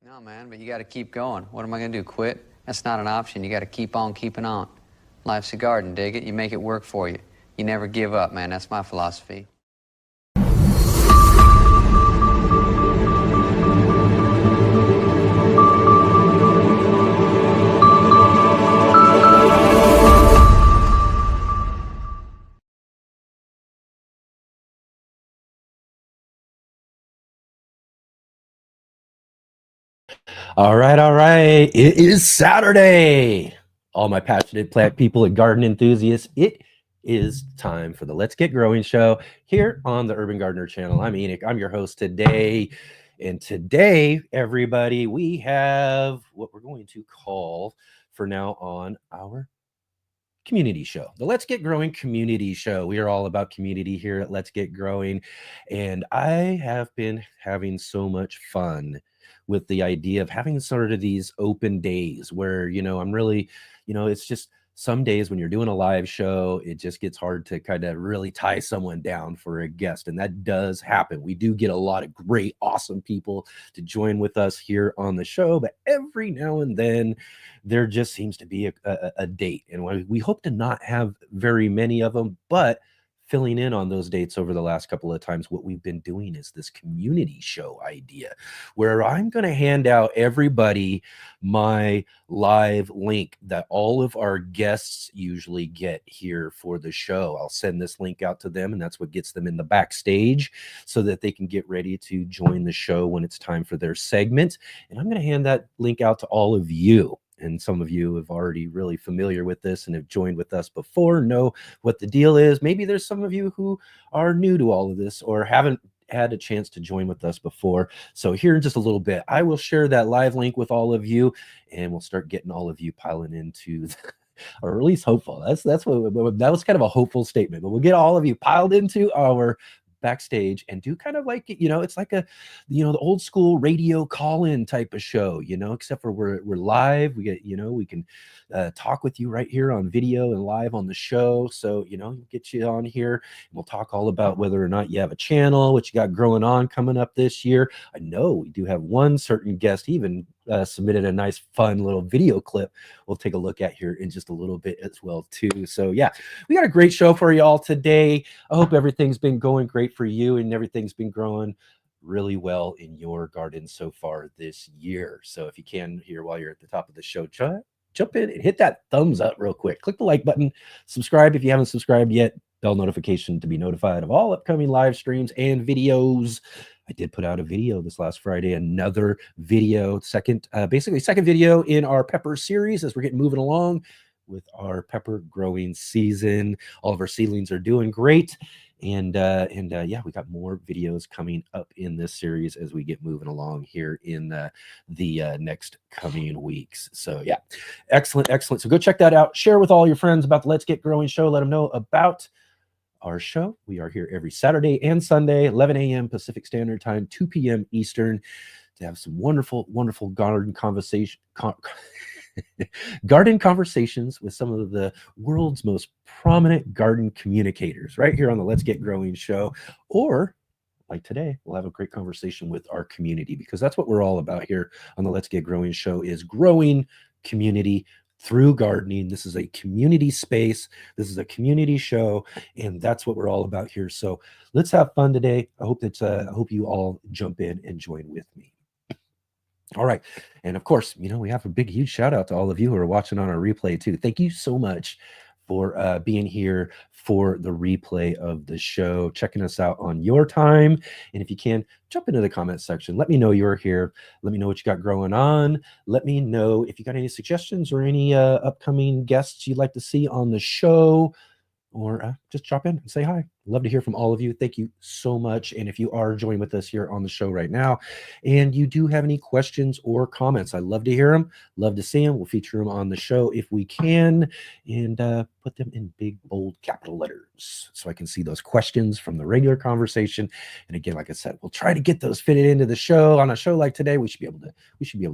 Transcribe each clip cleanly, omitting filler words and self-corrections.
No, man, but you got to keep going. What am I going to do, quit? That's not an option. You got to keep on keeping on. Life's a garden, dig it. You make it work for you. You never give up, man. That's my philosophy. All right, all right. It is Saturday. All my passionate plant people and garden enthusiasts, it is time for the Let's Get Growing show here on the Urban Gardener channel. I'm Enoch. I'm your host today. And today, everybody, we have what we're going to call for now on our community show, the Let's Get Growing community show. We are all about community here at Let's Get Growing. And I have been having so much fun with the idea of having sort of these open days where, I'm really, it's just some days when you're doing a live show, it just gets hard to kind of really tie someone down for a guest. And that does happen. We do get a lot of great, awesome people to join with us here on the show. But every now and then, there just seems to be a date. And we hope to not have very many of them, but filling in on those dates over the last couple of times, what we've been doing is this community show idea where I'm going to hand out everybody my live link that all of our guests usually get here for the show. I'll send this link out to them, and that's what gets them in the backstage so that they can get ready to join the show when it's time for their segment. And I'm going to hand that link out to all of you. And some of you have already really familiar with this and have joined with us before, know what the deal is. Maybe there's some of you who are new to all of this or haven't had a chance to join with us before. So here in just a little bit, I will share that live link with all of you, and we'll start getting all of you piling into or at least hopeful. That's what that was kind of a hopeful statement, but we'll get all of you piled into our backstage and do kind of like, it's like the old school radio call-in type of show, except for we're live. We get, we can talk with you right here on video and live on the show. So, get you on here and we'll talk all about whether or not you have a channel, what you got growing on coming up this year. I know we do have one certain guest even submitted a nice fun little video clip we'll take a look at here in just a little bit as well too. So yeah, we got a great show for you all today. I hope everything's been going great for you and everything's been growing really well in your garden so far this year. So if you can here while you're at the top of the show, jump in and hit that thumbs up real quick. Click the like button, subscribe if you haven't subscribed yet, bell notification to be notified of all upcoming live streams and videos. I did put out a video this last Friday, another video, second video in our pepper series as we're getting moving along with our pepper growing season. All of our seedlings are doing great. And yeah, we got more videos coming up in this series as we get moving along here in the next coming weeks. So yeah, excellent. So go check that out. Share with all your friends about the Let's Get Growing show. Let them know about our show. We are here every Saturday and Sunday, 11 a.m. Pacific Standard Time, 2 p.m. Eastern, to have some wonderful garden conversations with some of the world's most prominent garden communicators right here on the Let's Get Growing show. Or like today, we'll have a great conversation with our community, because that's what we're all about here on the Let's Get Growing show, is growing community through gardening. This is a community space. This is a community show, and that's what we're all about here. So let's have fun today. I hope you all jump in and join with me. All right. And of course, we have a big, huge shout out to all of you who are watching on our replay too. Thank you so much for being here for the replay of the show, checking us out on your time. And if you can, jump into the comment section. Let me know you're here. Let me know what you got growing on. Let me know if you got any suggestions or any upcoming guests you'd like to see on the show, or just drop in and say hi. Love to hear from all of you. Thank you so much. And if you are joining with us here on the show right now and you do have any questions or comments, I love to hear them, love to see them. We'll feature them on the show if we can, and put them in big, bold capital letters so I can see those questions from the regular conversation. And again, like I said, we'll try to get those fitted into the show. On a show like today, we should be able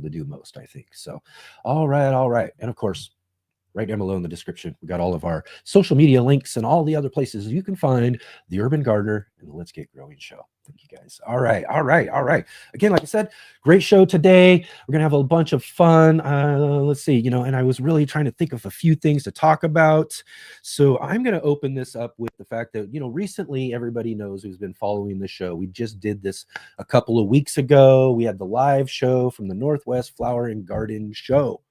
to do most, I think. So, all right. And of course, right down below in the description, we got all of our social media links and all the other places you can find the Urban Gardener and the Let's Get Growing show. Thank you guys. All right, all right, all right. Again, like I said, great show today. We're gonna have a bunch of fun. Let's see, and I was really trying to think of a few things to talk about. So I'm gonna open this up with the fact that recently everybody knows who's been following the show. We just did this a couple of weeks ago. We had the live show from the Northwest Flower and Garden Show.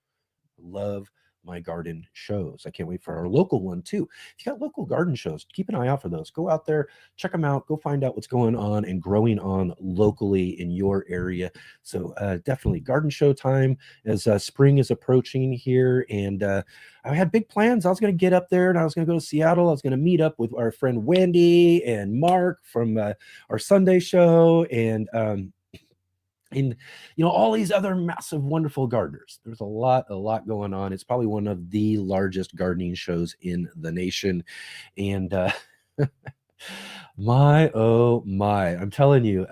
Love my garden shows. I can't wait for our local one too. If you got local garden shows, keep an eye out for those. Go out there, check them out, go find out what's going on and growing on locally in your area. So definitely garden show time as spring is approaching here. And I had big plans. I was going to get up there and I was going to go to Seattle. I was going to meet up with our friend Wendy and Mark from our Sunday show and all these other massive wonderful gardeners. There's a lot going on. It's probably one of the largest gardening shows in the nation. And my oh my, I'm telling you,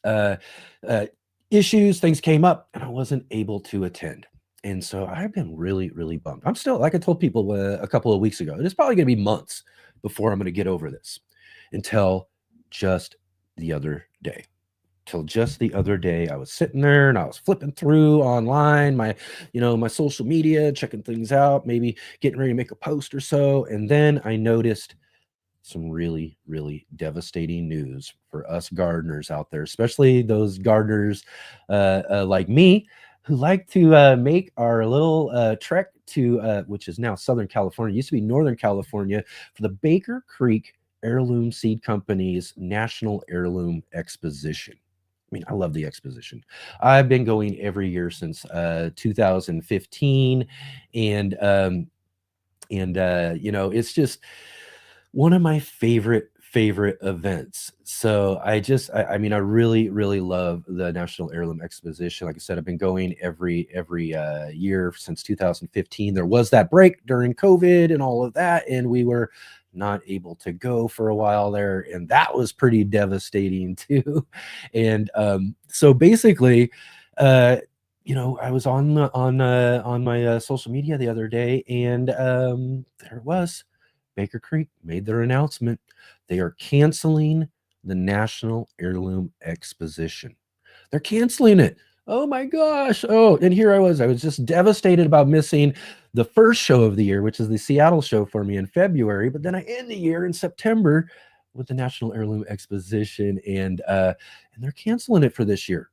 uh, issues, things came up and I wasn't able to attend. And so I've been really, really bummed. I'm still, like I told people a couple of weeks ago, it's probably going to be months before I'm going to get over this, until just the other day. Till just the other day, I was sitting there and I was flipping through online my social media, checking things out, maybe getting ready to make a post or so, and then I noticed some really, really devastating news for us gardeners out there, especially those gardeners like me who like to make our little trek to which is now Southern California, used to be Northern California, for the Baker Creek Heirloom Seed Company's National Heirloom Exposition. I mean, I love the exposition. I've been going every year since 2015, and it's just one of my favorite events. So I mean, I really, really love the National Heirloom Exposition. Like I said, I've been going every year since 2015. There was that break during COVID and all of that, and we were not able to go for a while there, and that was pretty devastating too. And so basically, I was on my social media the other day, and there it was. Baker Creek made their announcement. They are canceling the National Heirloom Exposition. They're canceling it. Oh my gosh. Oh, and here I was just devastated about missing the first show of the year, which is the Seattle show for me in February. But then I end the year in September with the National Heirloom Exposition, and they're canceling it for this year.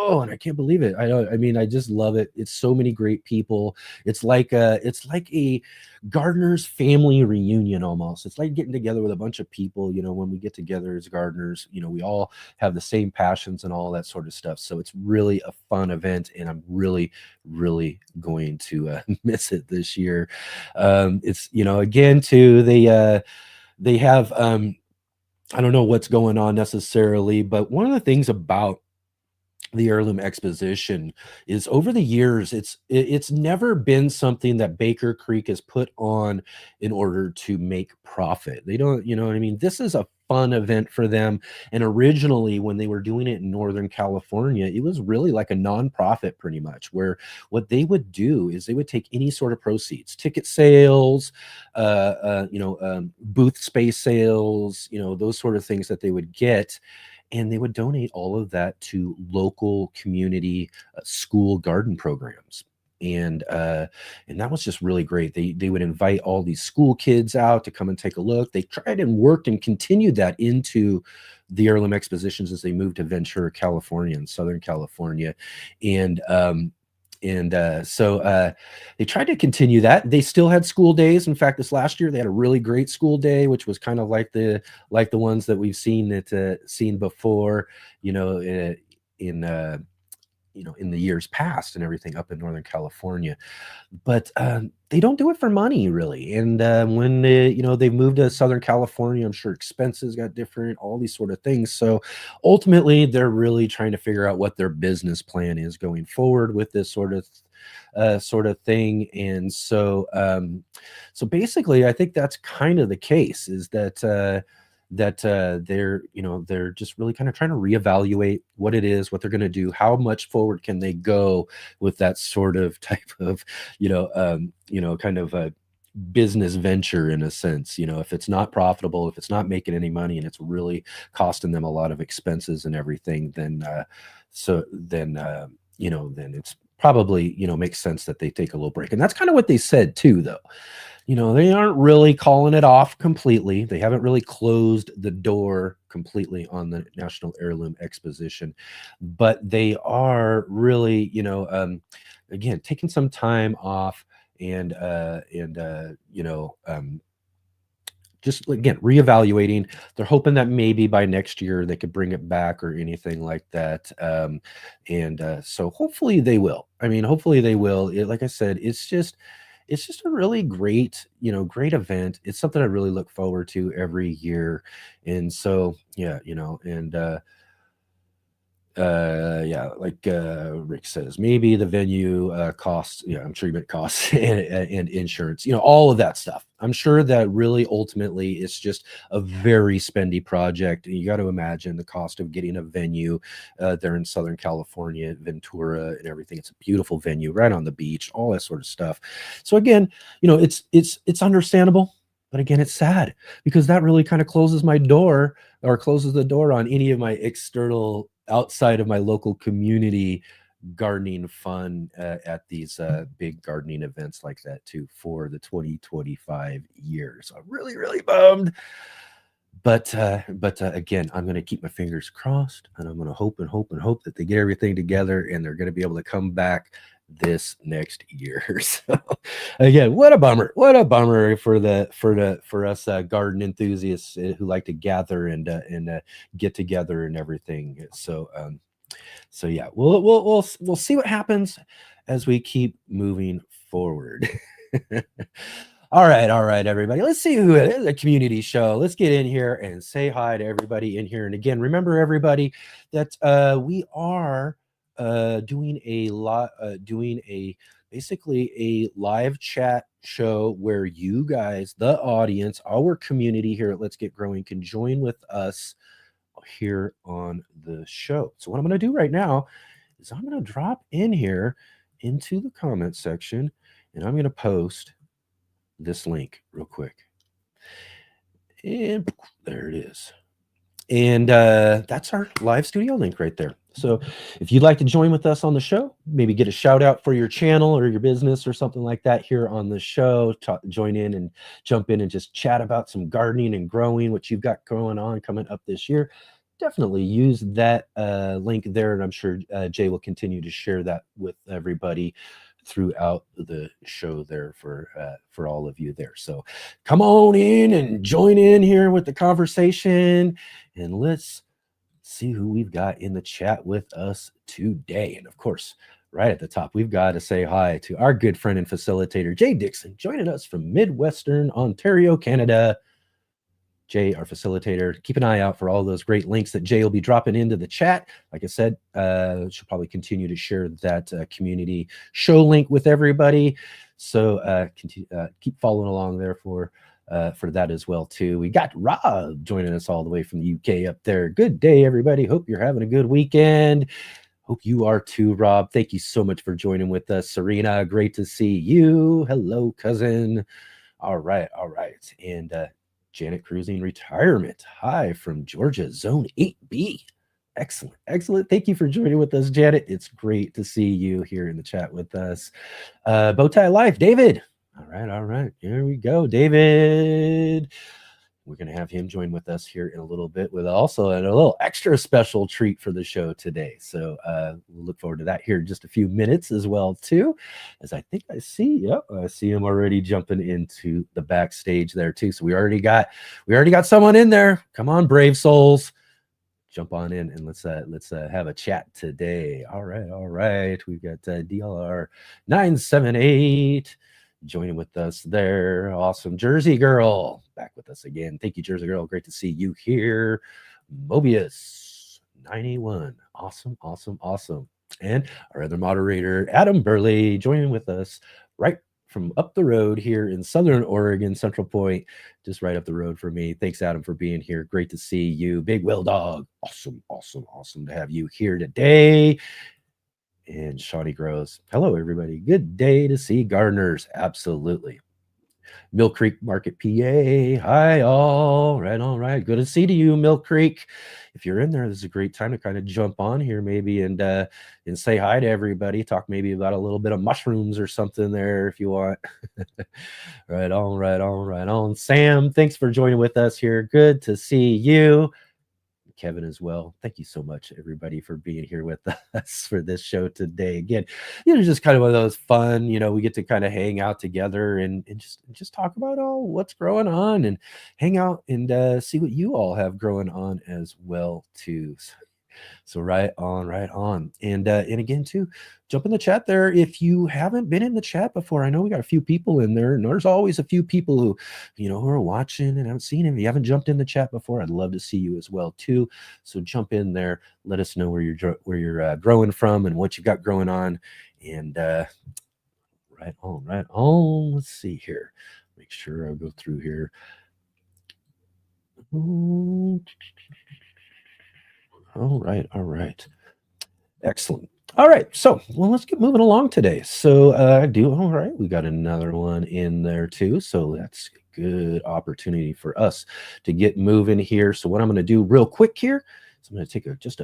Oh, and I can't believe it. I mean, I just love it. It's so many great people. It's like a gardener's family reunion almost. It's like getting together with a bunch of people. When we get together as gardeners, we all have the same passions and all that sort of stuff. So it's really a fun event, and I'm really, really going to miss it this year. It's again too, they have I don't know what's going on necessarily, but one of the things about the heirloom exposition is, over the years, it's never been something that Baker Creek has put on in order to make profit. They don't, you know what I mean? This is a fun event for them. And originally, when they were doing it in Northern California, it was really like a nonprofit, pretty much, where what they would do is they would take any sort of proceeds, ticket sales, booth space sales, those sort of things that they would get, and they would donate all of that to local community school garden programs. And that was just really great. They would invite all these school kids out to come and take a look. They tried and worked and continued that into the heirloom expositions as they moved to Ventura, California, and Southern California. So they tried to continue that. They still had school days. In fact, this last year they had a really great school day, which was kind of like the ones that we've seen before, in the years past and everything up in Northern California. But they don't do it for money, really. And when they moved to Southern California, I'm sure expenses got different, all these sort of things. So ultimately, they're really trying to figure out what their business plan is going forward with this sort of thing. And so basically, I think that's kind of the case, is that they're just really kind of trying to reevaluate what it is, what they're going to do, how much forward can they go with that sort of type of kind of business venture in a sense. If it's not profitable, if it's not making any money, and it's really costing them a lot of expenses and everything, then then it's probably makes sense that they take a little break. And that's kind of what they said too, though. They aren't really calling it off completely. They haven't really closed the door completely on the National Heirloom Exposition, but they are really, again, taking some time off, and just again reevaluating. They're hoping that maybe by next year they could bring it back or anything like that. And So hopefully they will. I mean, hopefully they will. Like I said, it's just a really great, great event. It's something I really look forward to every year. And so, yeah, yeah, like Rick says, maybe the venue costs, I'm sure you meant costs, and insurance, all of that stuff. I'm sure that really ultimately it's just a very spendy project. You got to imagine the cost of getting a venue there in Southern California, Ventura, and everything. It's a beautiful venue right on the beach, all that sort of stuff. So again, it's understandable. But again, it's sad because that really kind of closes my door, or closes the door on any of my external, outside of my local community, gardening fun at these big gardening events like that too for the 2025 year. So I'm really, really bummed. But again, I'm going to keep my fingers crossed, and I'm going to hope and hope and hope that they get everything together and they're going to be able to come back this next year. So again, what a bummer! What a bummer for us garden enthusiasts who like to gather and get together and everything. So yeah, we'll see what happens as we keep moving forward. All right, everybody. Let's see who it is. A community show. Let's get in here and say hi to everybody in here. And again, remember everybody that we are doing basically a live chat show where you guys, the audience, our community here at Let's Get Growing, can join with us here on the show. So what I'm going to do right now is I'm going to drop in here into the comment section, and I'm going to post this link real quick. And there it is. And that's our live studio link right there. So if you'd like to join with us on the show, maybe get a shout out for your channel or your business or something like that here on the show, join in and jump in and just chat about some gardening and growing, what you've got going on coming up this year, definitely use that link there. And I'm sure Jay will continue to share that with everybody throughout the show there for all of you there. So come on in and join in here with the conversation, and let's see who we've got in the chat with us today. And of course, right at the top, we've got to say hi to our good friend and facilitator, Jay Dixon, joining us from Midwestern Ontario, Canada. Jay, our facilitator, keep an eye out for all those great links that Jay will be dropping into the chat. Like I said, she'll probably continue to share that community show link with everybody. So keep following along there for that as well too. We got Rob joining us all the way from the UK up there. Good day, everybody. Hope you're having a good weekend. Hope you are too, Rob. Thank you so much for joining with us. Serena, great to see you. Hello, cousin. All right. And Janet Cruising Retirement. Hi from Georgia, Zone 8B. Excellent. Thank you for joining with us, Janet. It's great to see you here in the chat with us. Bowtie Life, David. All right. Here we go, David. We're going to have him join with us here in a little bit with also a little extra special treat for the show today. So we'll look forward to that here in just a few minutes as well, too, as I think I see him already jumping into the backstage there, too. So we already got someone in there. Come on, brave souls. Jump on in and let's have a chat today. All right. We've got DLR 978 joining with us there. Awesome. Jersey Girl back with us again. Thank you, Jersey Girl. Great to see you here. Mobius 91. Awesome. And our other moderator, Adam Burley, joining with us right from up the road here in Southern Oregon, Central Point, just right up the road from me. Thanks, Adam, for being here. Great to see you. Big Will Dog. Awesome to have you here today. And Shawnee Grows. Hello, everybody. Good day to see gardeners. Absolutely. Mill Creek Market, PA. Hi, all right. Good to see you, Mill Creek. If you're in there, this is a great time to kind of jump on here maybe and say hi to everybody. Talk maybe about a little bit of mushrooms or something there if you want. Right on. Sam, thanks for joining with us here. Good to see you. Kevin as well. Thank you so much, everybody, for being here with us for this show today. Again, just kind of one of those fun, we get to kind of hang out together and just talk about what's growing on and hang out and see what you all have growing on as well too. So right on. And again, too, jump in the chat there if you haven't been in the chat before. I know we got a few people in there, and there's always a few people who, who are watching and haven't seen him. If you haven't jumped in the chat before, I'd love to see you as well, too. So jump in there. Let us know where you're growing from and what you've got growing on. And right on. Let's see here. Make sure I'll go through here. All right. Excellent. All right. So, let's get moving along today. So, all right. We got another one in there too. So that's a good opportunity for us to get moving here. So what I'm going to do real quick here is I'm going to take we're just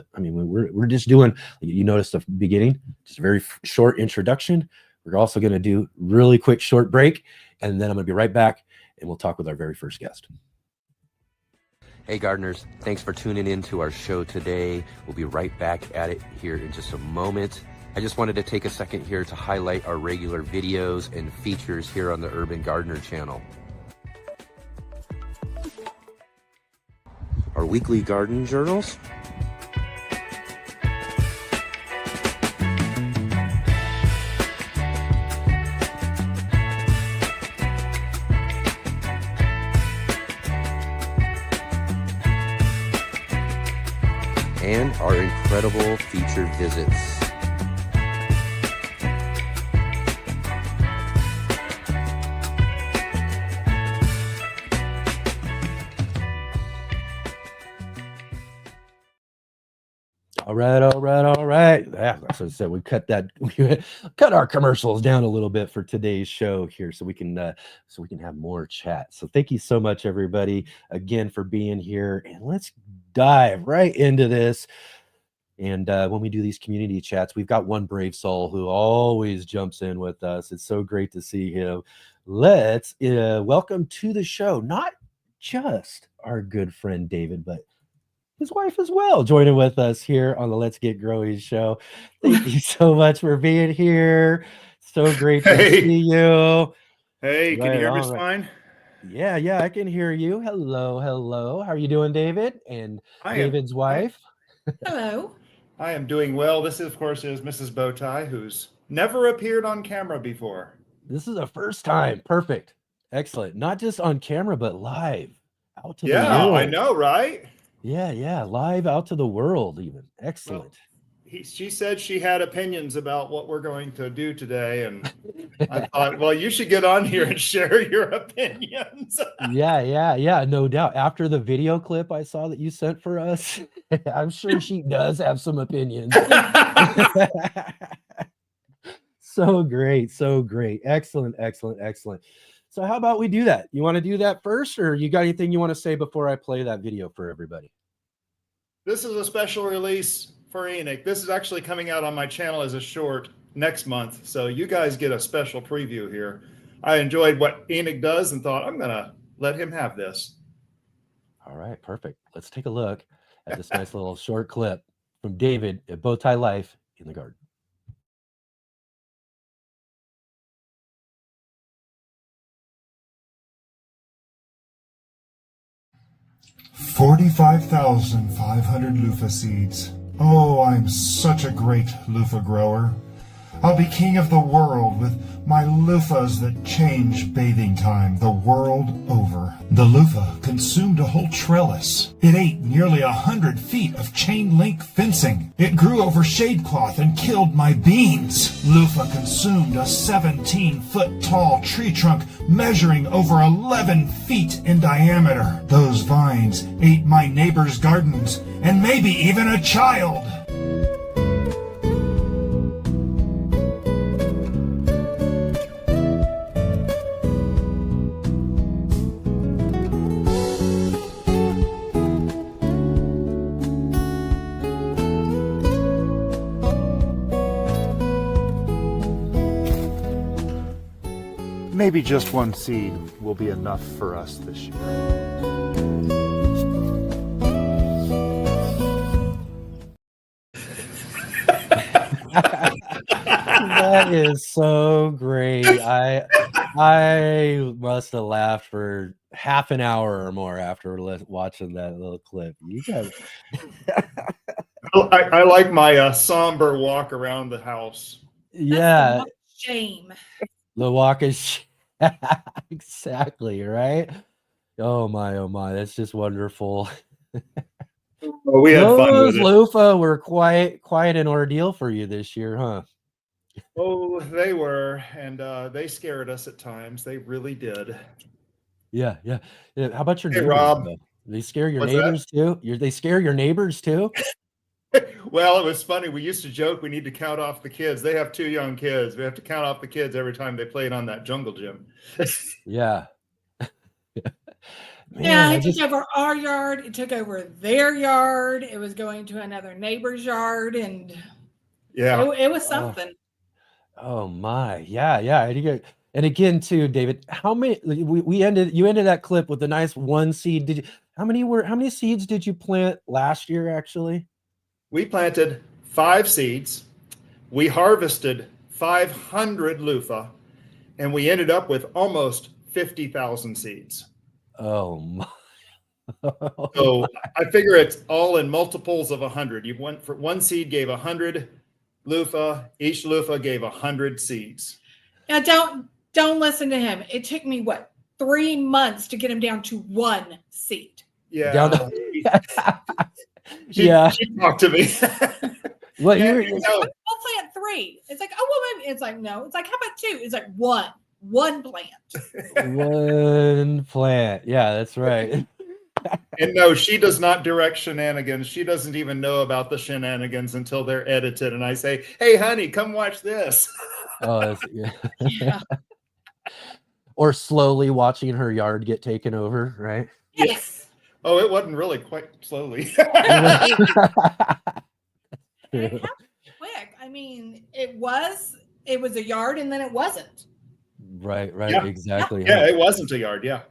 doing, you noticed the beginning, just a very short introduction. We're also going to do really quick short break, and then I'm going to be right back and we'll talk with our very first guest. Hey gardeners, thanks for tuning in to our show today. We'll be right back at it here in just a moment. I just wanted to take a second here to highlight our regular videos and features here on the Urban Gardener channel. Our weekly garden journals, and our incredible featured visits. All right. Yeah, that's what I said. We cut our commercials down a little bit for today's show here, so we can have more chat. So thank you so much, everybody, again for being here, and let's dive right into this. And when we do these community chats, we've got one brave soul who always jumps in with us. It's so great to see him. Let's welcome to the show not just our good friend David, but his wife as well, joining with us here on the Let's Get Growing show. Thank you so much for being here. So great to see you. Hey, can you hear me fine? Yeah, I can hear you. Hello. How are you doing, David? And David's wife. Hello. I am doing well. This, of course, is Mrs. Bowtie, who's never appeared on camera before. This is the first time. Perfect. Excellent. Not just on camera, but live out to the world. Yeah, I know, right? Yeah, live out to the world even. Excellent. Well, she said she had opinions about what we're going to do today, and I thought, well, you should get on here and share your opinions. Yeah, no doubt. After the video clip I saw that you sent for us, I'm sure she does have some opinions. So great. Excellent. So how about we do that? You want to do that first, or you got anything you want to say before I play that video for everybody? This is a special release for Enoch. This is actually coming out on my channel as a short next month, so you guys get a special preview here. I enjoyed what Enoch does and thought I'm gonna let him have this. All right, perfect. Let's take a look at this nice little short clip from David at Bowtie Life in the Garden. $45,500 loofah seeds. Oh, I'm such a great loofah grower. I'll be king of the world with my loofahs that change bathing time the world over. The loofah consumed a whole trellis. It ate nearly 100 feet of chain link fencing. It grew over shade cloth and killed my beans. Loofah consumed a 17-foot tall tree trunk measuring over 11 feet in diameter. Those vines ate my neighbor's gardens and maybe even a child. Maybe just one seed will be enough for us this year. That is so great. I must have laughed for half an hour or more after watching that little clip. You guys, I like my somber walk around the house. yeah, Shame. the walk is exactly right. Oh my, that's just wonderful. Well, we had fun Those with it. loofah were quite an ordeal for you this year, huh? Oh, they were, and they scared us at times. They really did. Yeah. How about your Hey, neighbors? Rob. Though? They scare your What's that? neighbors too? They scare your neighbors too? Well, it was funny. We used to joke we need to count off the kids. They have 2 young kids. We have to count off the kids every time they played on that jungle gym. Yeah. Man, Yeah, it took over our yard. It took over their yard. It was going to another neighbor's yard, and Yeah. it was something. Oh my, yeah. And again, too, David, how many you ended that clip with a nice 1 seed. Did you how many seeds did you plant last year actually? We planted 5 seeds. We harvested 500 loofah, and we ended up with almost 50,000 seeds. Oh my. So I figure it's all in multiples of 100. You went for 1 seed gave 100 loofah. Each loofah gave 100 seeds. Now don't listen to him. It took me 3 months to get him down to 1 seed. Yeah. Down She talked to me. Well, Yeah, you We'll plant 3. It's like, oh well, maybe. It's like, no. It's like, how about 2? It's like one plant. one plant. Yeah, that's right. And no, she does not direct shenanigans. She doesn't even know about the shenanigans until they're edited. And I say, hey, honey, come watch this. Oh, yeah. Yeah. Or slowly watching her yard get taken over, right? Yes. Oh, it wasn't really quite slowly. And it happened quick. I mean, it was a yard, and then it wasn't. Right, Yeah. exactly. Yeah, it wasn't a yard. Yeah.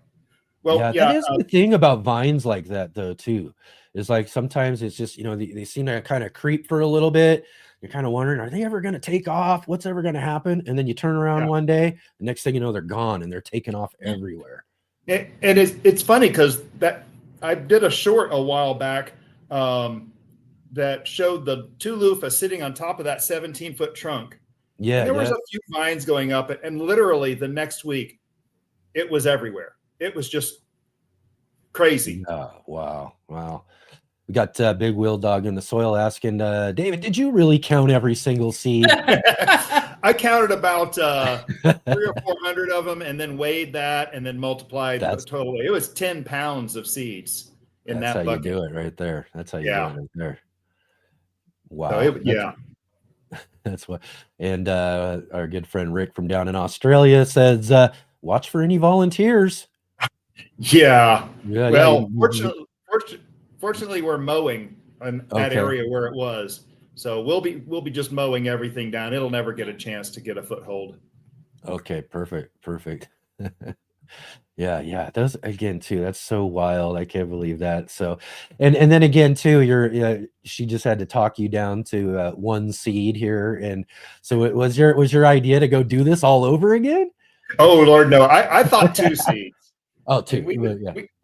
Well, yeah, that is the thing about vines like that, though, too. Is like sometimes it's just, they seem to kind of creep for a little bit. You're kind of wondering, are they ever going to take off? What's ever going to happen? And then you turn around one day, the next thing you know, they're gone and they're taking off everywhere. And it's funny because I did a short a while back that showed the 2 loofah sitting on top of that 17-foot trunk. Yeah, and there was a few vines going up, and literally the next week, it was everywhere. It was just crazy. Yeah, wow. We got Big Wheel Dog in the soil asking, David, did you really count every single seed? I counted about 300 or 400 of them, and then weighed that, and then multiplied the total. It was 10 pounds of seeds in that bucket. That's how you do it right there. That's how you do it right there. Wow. So that's what. And our good friend Rick from down in Australia says, watch for any volunteers. Yeah. Well, fortunately, we're mowing in that area where it was. So we'll be just mowing everything down. It'll never get a chance to get a foothold. Okay, perfect. Yeah. Those again too. That's so wild. I can't believe that. So, and then again too, she just had to talk you down to 1 seed here, and so it was your idea to go do this all over again? Oh Lord, no! I thought 2 seeds. Oh, 2.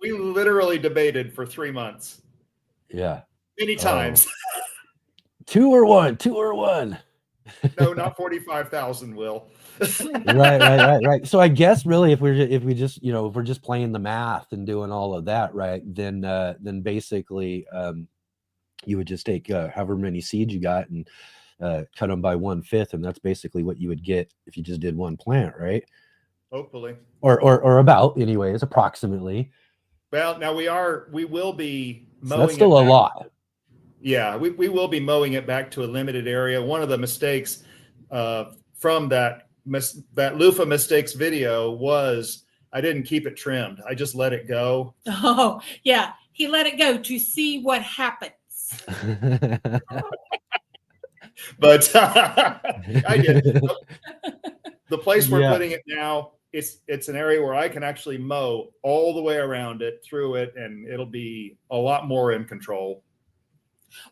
We literally debated for 3 months. Yeah. Many times. 2 or 1. 2 or 1. No, not 45,000. Will. Right. So I guess really, if we're just playing the math and doing all of that, right, then basically you would just take however many seeds you got and cut them by 1/5, and that's basically what you would get if you just did 1 plant, right? Hopefully. Or about, anyways, approximately. Well, now we will be mowing. So that's still a lot. Yeah, we will be mowing it back to a limited area. One of the mistakes from that loofah mistakes video was I didn't keep it trimmed. I just let it go. Oh, yeah. He let it go to see what happens. But I did. The place we're putting it now, it's an area where I can actually mow all the way around it, through it, and it'll be a lot more in control.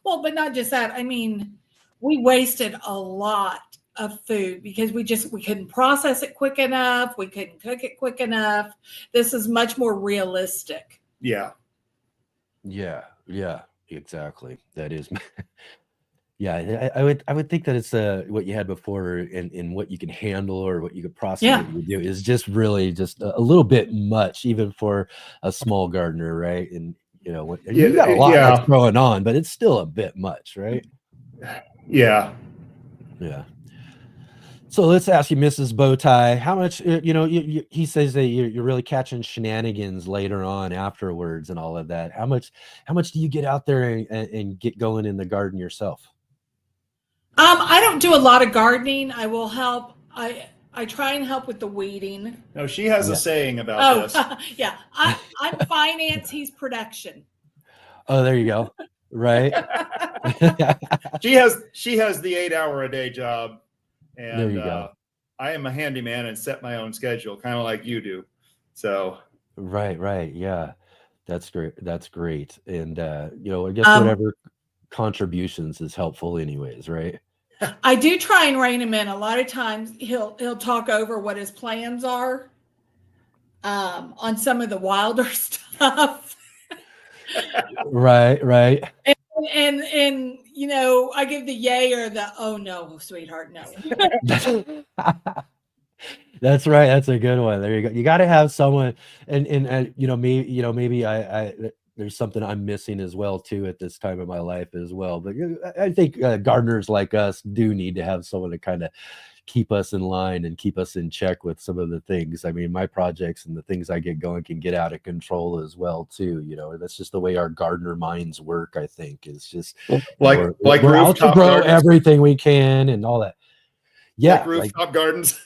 Well, but not just that. I mean, we wasted a lot of food because we couldn't process it quick enough. We couldn't cook it quick enough. This is much more realistic. Yeah. Yeah, yeah, exactly. That is, yeah. I would think that it's what you had before, and what you can handle or what you could process, Yeah. what you do is just really just a little bit much, even for a small gardener, right? And you know, you got a lot that's going on, but it's still a bit much, right? Yeah. Yeah. So let's ask you, Mrs. Bowtie, how much, you know, he says that you're really catching shenanigans later on afterwards and all of that. How much do you get out there and get going in the garden yourself? I don't do a lot of gardening. I will help. I try and help with the weeding. No, she has a saying about this. Yeah. I'm finance. He's production. Oh, there you go. Right. She has the 8-hour-a-day job. And there you go. I am a handyman and set my own schedule, kind of like you do. So right. Yeah. That's great. And you know, I guess whatever contributions is helpful anyways, right? I do try and rein him in. A lot of times he'll talk over what his plans are on some of the wilder stuff. Right. And you know, I give the yay or the oh no, sweetheart, no. That's right. That's a good one. There you go. You got to have someone, and you know, maybe I there's something I'm missing as well too at this time of my life as well. But I think gardeners like us do need to have someone to kind of keep us in line and keep us in check with some of the things. I mean, my projects and the things I get going can get out of control as well too. You know, that's just the way our gardener minds work. I think it's just we're out to grow gardens. Everything we can and all that. Yeah, like rooftop gardens.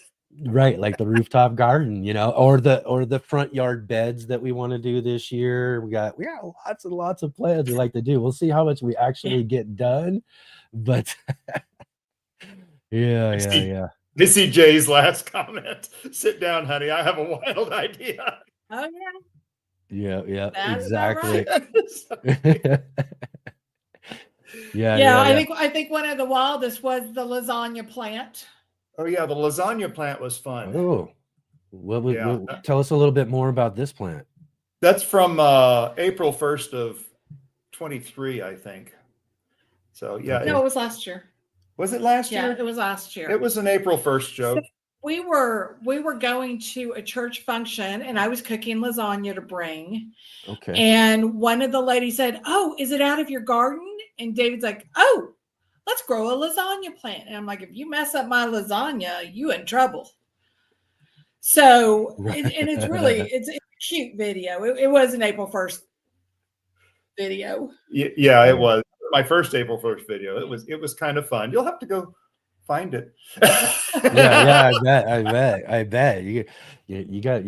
Right, like the rooftop garden, you know, or the front yard beds that we want to do this year. We got lots and lots of plans we like to do. We'll see how much we actually get done, but yeah. This is Jay's last comment. Sit down, honey. I have a wild idea. Oh yeah. Yeah, that exactly. Right. Yeah. I think one of the wildest was the lasagna plant. Oh yeah, the lasagna plant was fun. Oh, tell us a little bit more about this plant. That's from April 1st of 23, I think. So yeah. No, it was last year. Was it last year? Yeah, it was last year. It was an April 1st joke. So we were going to a church function, and I was cooking lasagna to bring. Okay. And one of the ladies said, "Oh, is it out of your garden?" And David's like, "Oh, let's grow a lasagna plant." And I'm like, if you mess up my lasagna, you in trouble. So, and it's really, it's a cute video. It was an April 1st video. Yeah, it was my first April 1st video. It was kind of fun. You'll have to go find it. yeah, I bet you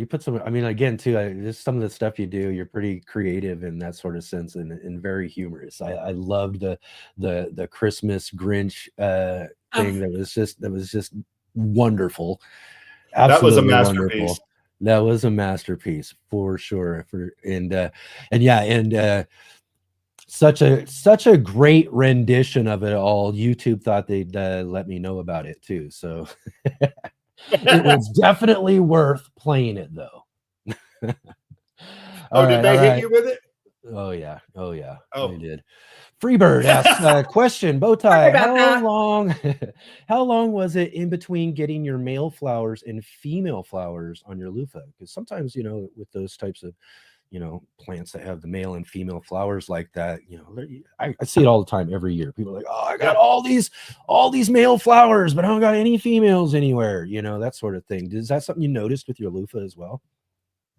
put some. I mean, again, too, just some of the stuff you do, you're pretty creative in that sort of sense, and very humorous. I loved the Christmas Grinch thing. That was just wonderful. Absolutely, that was a masterpiece. Wonderful. That was a masterpiece for sure. Such a great rendition of it all. YouTube thought they'd let me know about it too. So it was definitely worth playing it though. Did they hit you with it? Oh yeah. They did. Freebird asks question, Bowtie, how long was it in between getting your male flowers and female flowers on your loofah? Because sometimes, you know, with those types of, you know, plants that have the male and female flowers like that, you know, I see it all the time every year. People are like, oh, I got all these male flowers, but I don't got any females anywhere, you know, that sort of thing. Is that something you noticed with your loofah as well?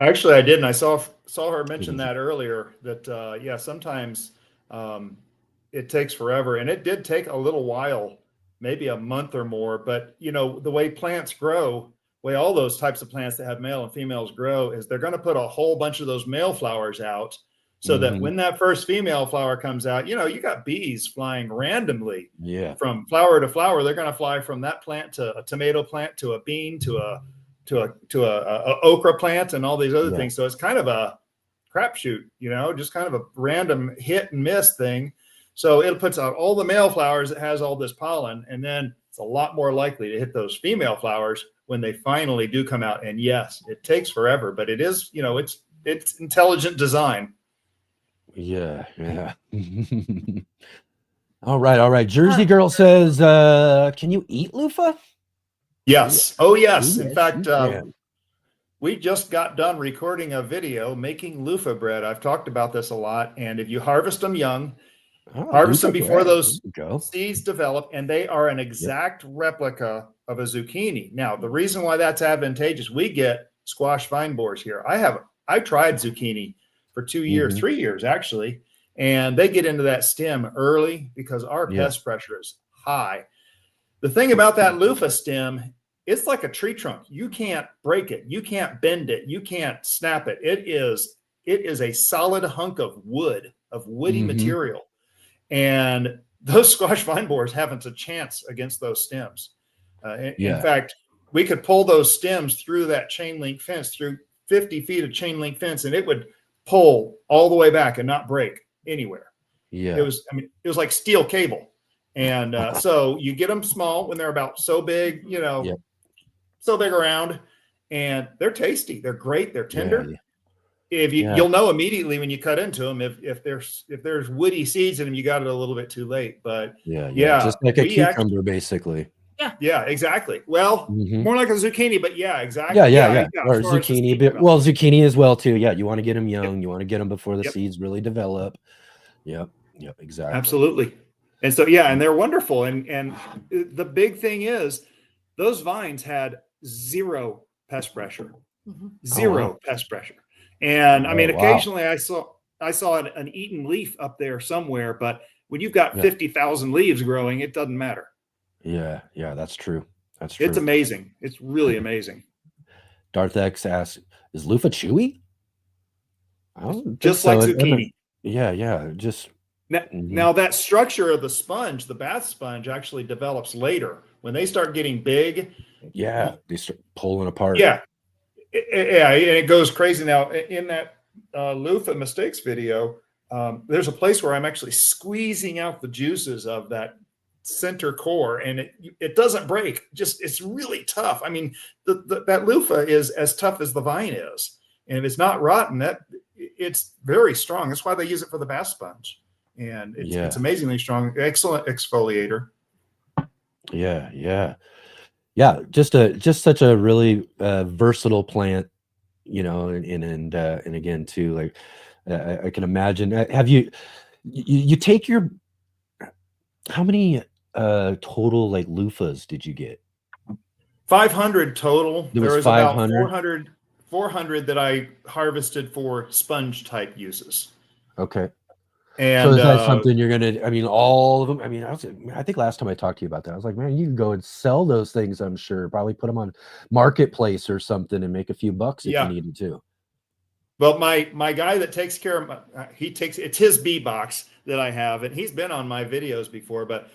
Actually, I didn't. I saw her mention that earlier, that sometimes it takes forever, and it did take a little while, maybe a month or more. But you know, the way plants grow, way all those types of plants that have male and females grow, is they're going to put a whole bunch of those male flowers out, so that when that first female flower comes out, you know, you got bees flying randomly from flower to flower. They're going to fly from that plant to a tomato plant to a bean to a a okra plant and all these other Yeah. things. So it's kind of a crapshoot, just kind of a random hit and miss thing. So it puts out all the male flowers that has all this pollen, and then it's a lot more likely to hit those female flowers when they finally do come out. And yes, it takes forever, but it is, it's intelligent design. Yeah. All right. Jersey Girl says, can you eat loofah? Yes. Oh, yes. Ooh, In yes, fact, you can. we just got done recording a video making loofah bread. I've talked about this a lot. And if you harvest them young, harvest them loofah before bread. those There you go. seeds develop, and they are an exact replica of a zucchini. Now, the reason why that's advantageous, we get squash vine borers here. I tried zucchini for 2 years, 3 years actually, and they get into that stem early because our pest pressure is high. The thing about that loofah stem, it's like a tree trunk. You can't break it. You can't bend it. You can't snap it. It is a solid hunk of wood, of woody material. And those squash vine borers haven't a chance against those stems. In fact, we could pull those stems through that chain link fence, through 50 feet of chain link fence, and it would pull all the way back and not break anywhere. Yeah. It was like steel cable. And so you get them small when they're about so big, so big around, and they're tasty. They're great. They're tender. If you'll know immediately when you cut into them if there's woody seeds in them, you got it a little bit too late. But just like a cucumber, basically. Yeah, exactly. Well, more like a zucchini, but yeah, exactly. Yeah. Or zucchini, well, zucchini as well too. Yeah, you want to get them young. You want to get them before the seeds really develop. Yep, exactly. Absolutely. And so and they're wonderful. And the big thing is those vines had zero pest pressure. Zero pest pressure. And I mean, occasionally I saw an eaten leaf up there somewhere, but when you've got 50,000 leaves growing, it doesn't matter. Yeah, that's true. That's true. It's amazing. It's really amazing. Darth X asks, is loofah chewy? I don't just think like so. Zucchini. Yeah. Just now that structure of the sponge, the bath sponge, actually develops later when they start getting big. Yeah, they start pulling apart. Yeah, and it goes crazy. Now in that loofah mistakes video, there's a place where I'm actually squeezing out the juices of that center core, and it doesn't break. Just it's really tough. I mean, that loofah is as tough as the vine is, and if it's not rotten, it's very strong. That's why they use it for the bath sponge, and it's amazingly strong. Excellent exfoliator. Yeah. Just such a really versatile plant, and again too, like I can imagine. Have you take your how many total like loofahs did you get? 500 total. There was about 500? 400 that I harvested for sponge type uses. Okay. And so is that something you're gonna? I mean, all of them. I mean, I think last time I talked to you about that, I was like, man, you can go and sell those things. I'm sure, probably put them on marketplace or something and make a few bucks if you needed to. Well, my guy that takes care of it's his bee box that I have, and he's been on my videos before, but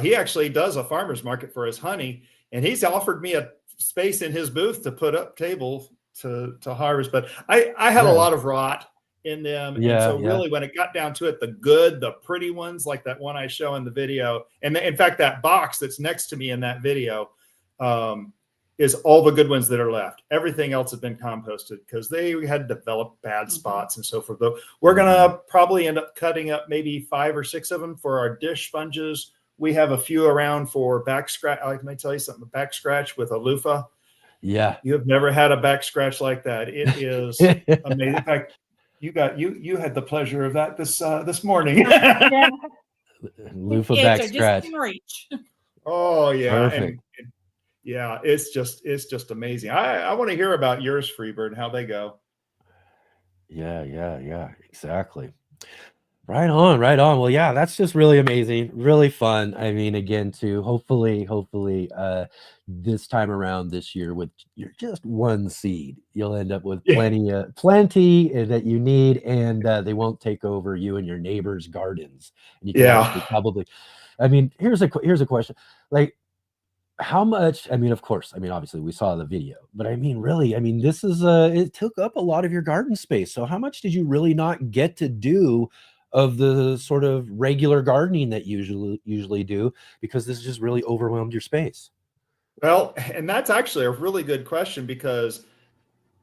he actually does a farmer's market for his honey, and he's offered me a space in his booth to put up tables to harvest. But I had a lot of rot in them. And so really when it got down to it, the pretty ones, like that one I show in the video, and in fact, that box that's next to me in that video is all the good ones that are left. Everything else has been composted because they had developed bad spots and so forth. But we're going to probably end up cutting up maybe 5 or 6 of them for our dish sponges. We have a few around for back scratch. Let me tell you something, back scratch with a loofah. Yeah. You have never had a back scratch like that. It is amazing. In fact, you had the pleasure of that this morning. Loofah back scratch. Oh yeah. Perfect. Yeah, it's just amazing. I want to hear about yours, Freebird, and how they go. Yeah, exactly. Right on. Well, yeah, that's just really amazing, really fun. I mean, again, too, hopefully, this time around this year with your just one seed, you'll end up with plenty that you need, and they won't take over you and your neighbors' gardens. And you can probably, I mean, here's a question, like, how much, I mean, of course, I mean, obviously we saw the video, but I mean, really, I mean, this is it took up a lot of your garden space. So how much did you really not get to do of the sort of regular gardening that you usually do, because this just really overwhelmed your space? Well, and that's actually a really good question, because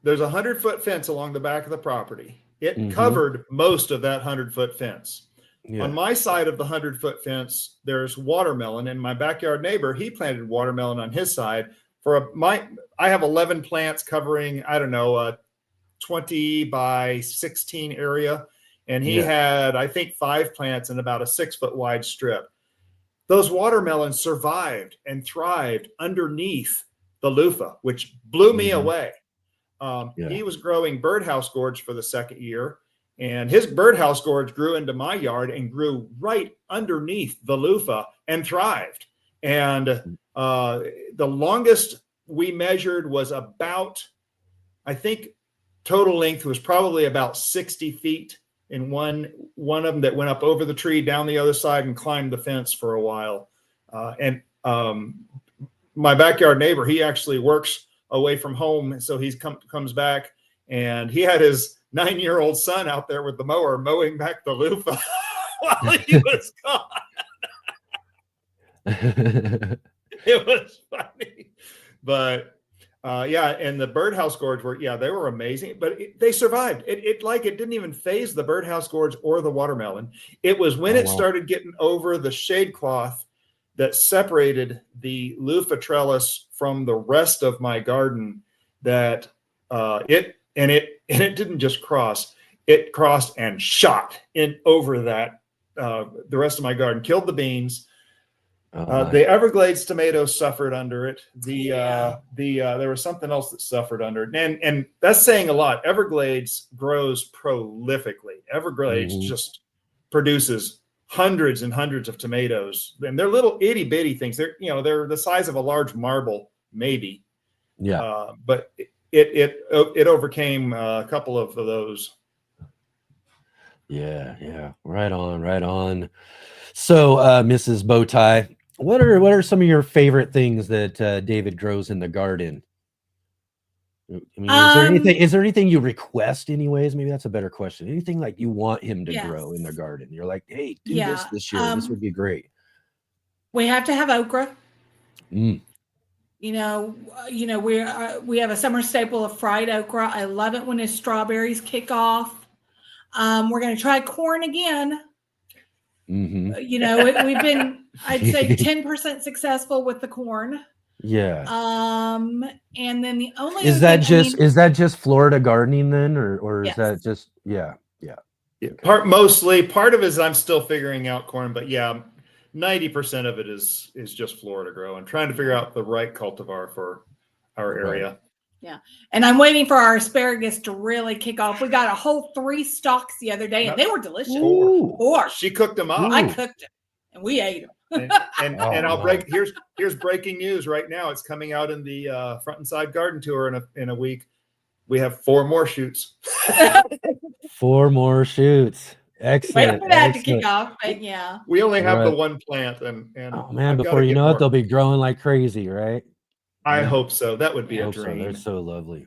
there's a 100-foot fence along the back of the property. It covered most of that 100-foot fence. Yeah. On my side of the 100-foot fence, there's watermelon, and my backyard neighbor, he planted watermelon on his side. I have 11 plants covering, I don't know, a 20 by 16 area, and he had, I think, 5 plants in about a 6-foot wide strip. Those watermelons survived and thrived underneath the loofah, which blew me away. He was growing birdhouse gourds for the second year, and his birdhouse gourds grew into my yard and grew right underneath the loofah and thrived. And the longest we measured was about, I think, total length was probably about 60 feet in one of them that went up over the tree, down the other side, and climbed the fence for a while. My backyard neighbor, he actually works away from home, so he comes back, and he had his 9-year-old son out there with the mower mowing back the loofah while he was gone. It was funny, but and the birdhouse gourds were, they were amazing, but they survived. It didn't even phase the birdhouse gourds or the watermelon. It was when it started getting over the shade cloth that separated the loofah trellis from the rest of my garden that it didn't just cross, it crossed and shot in over that the rest of my garden, killed the beans. The Everglades tomatoes suffered under it. There was something else that suffered under it, and that's saying a lot. Everglades grows prolifically. Everglades just produces hundreds and hundreds of tomatoes, and they're little itty bitty things. They're the size of a large marble, maybe. Yeah. But it overcame a couple of those. Yeah. Right on. So, Mrs. Bowtie, what are some of your favorite things that David grows in the garden? I mean, is there anything you request anyways? Maybe that's a better question. Anything like you want him to grow in the garden? You're like, hey, do this year. This would be great. We have to have okra. We have a summer staple of fried okra. I love it when his strawberries kick off. We're going to try corn again. We've been, I'd say, 10% successful with the corn. Yeah. And then the only is that just Florida gardening then, or is that just Mostly part of it is I'm still figuring out corn, but 90% of it is just Florida grow and trying to figure out the right cultivar for our area. Yeah. And I'm waiting for our asparagus to really kick off. We got a whole 3 stalks the other day, and they were delicious. 4. She cooked them up. I cooked them, and we ate them. and I'll break. Here's breaking news right now. It's coming out in the Front and Side Garden Tour in a week. We have 4 more shoots. 4 more shoots. Excellent. Wait for that to kick off, but we only have the one plant, and oh man, before you know it, they'll be growing like crazy, right? I hope so. That would be a dream. They're so lovely.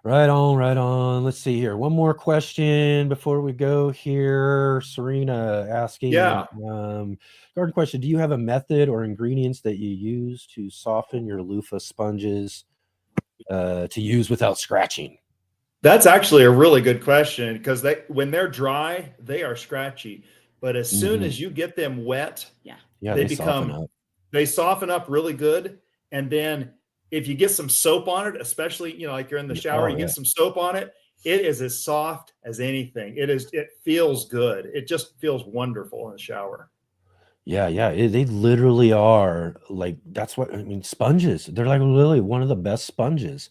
Right on. Let's see here. One more question before we go here. Serena asking, garden question. Do you have a method or ingredients that you use to soften your loofah sponges to use without scratching? That's actually a really good question, because when they're dry, they are scratchy. But as soon as you get them wet, they soften up really good. And then if you get some soap on it, especially, like you're in the shower, you get some soap on it, it is as soft as anything. It feels good. It just feels wonderful in the shower. Yeah. They literally are like, that's what I mean. Sponges. They're like literally one of the best sponges,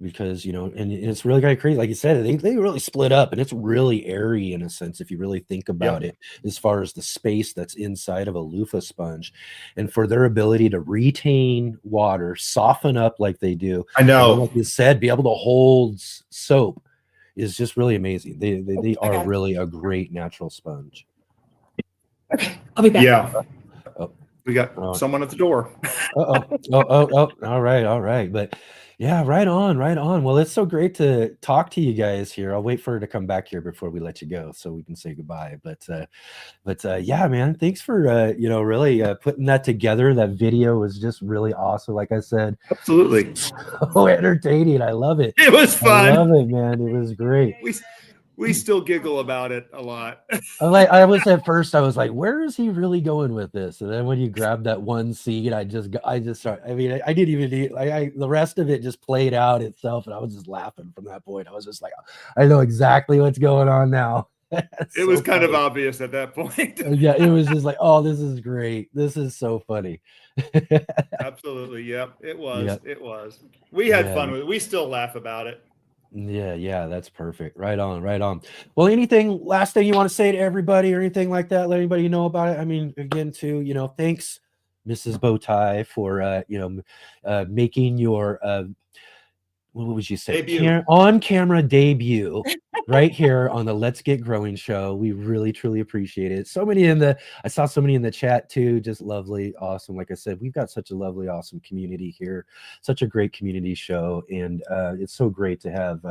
because, and it's really kind of crazy. Like you said, they really split up, and it's really airy in a sense, if you really think about it, as far as the space that's inside of a loofah sponge, and for their ability to retain water, soften up like they do. I know. Like you said, be able to hold soap is just really amazing. They are really a great natural sponge. Okay, I'll be back. Yeah. We got someone at the door. All right. But yeah, right on, right on. Well, it's so great to talk to you guys here. I'll wait for her to come back here before we let you go so we can say goodbye. But yeah, man, thanks for really putting that together. That video was just really awesome. Like I said, Absolutely. so entertaining. I love it. It was fun. I love it, man. It was great. We still giggle about it a lot. I was at first, I was like, where is he really going with this? And then when you grab that one seed, I just started. I mean, I didn't even need the rest of it just played out itself, and I was just laughing from that point. I was just like, I know exactly what's going on now. It was kind of obvious at that point. Yeah, it was just like, oh, this is great. This is so funny. Absolutely. Yep. It was. Yep. It was. We had fun with it. We still laugh about it. Yeah, that's perfect. Right on. Well, last thing you want to say to everybody or anything like that? Let anybody know about it. I mean, again, too, thanks, Mrs. Bowtie, for making your what would you say? On-camera debut right here on the Let's Get Growing show. We really, truly appreciate it. I saw so many in the chat too. Just lovely, awesome. Like I said, we've got such a lovely, awesome community here. Such a great community show. And it's so great to have,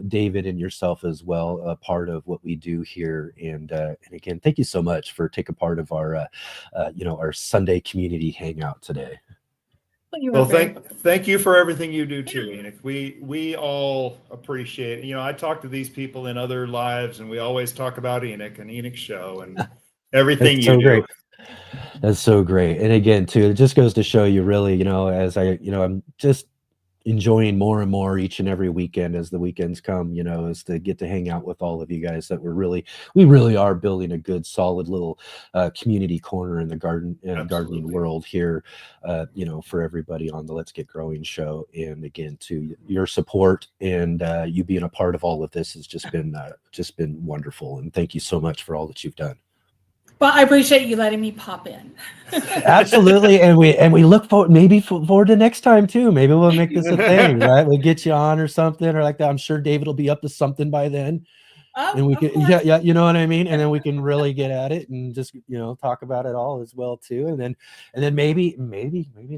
David and yourself as well, a part of what we do here. And again, thank you so much for taking part of our, our Sunday community hangout today. Well, thank you for everything you do too, Enoch. We all appreciate it. I talk to these people in other lives, and we always talk about Enoch and Enoch's show and everything you do. Great. That's so great. And again, too, it just goes to show you really, as I'm just enjoying more and more each and every weekend as the weekends come, is to get to hang out with all of you guys that we really are building a good solid little community corner in the gardening world here, for everybody on the Let's Get Growing show. And again, to your support and you being a part of all of this has just been wonderful. And thank you so much for all that you've done. Well, I appreciate you letting me pop in. Absolutely, and we look forward to next time too. Maybe we'll make this a thing, right? We'll get you on or something or like that. I'm sure David will be up to something by then, and we can, yeah, you know what I mean. And then we can really get at it and just talk about it all as well too. And then maybe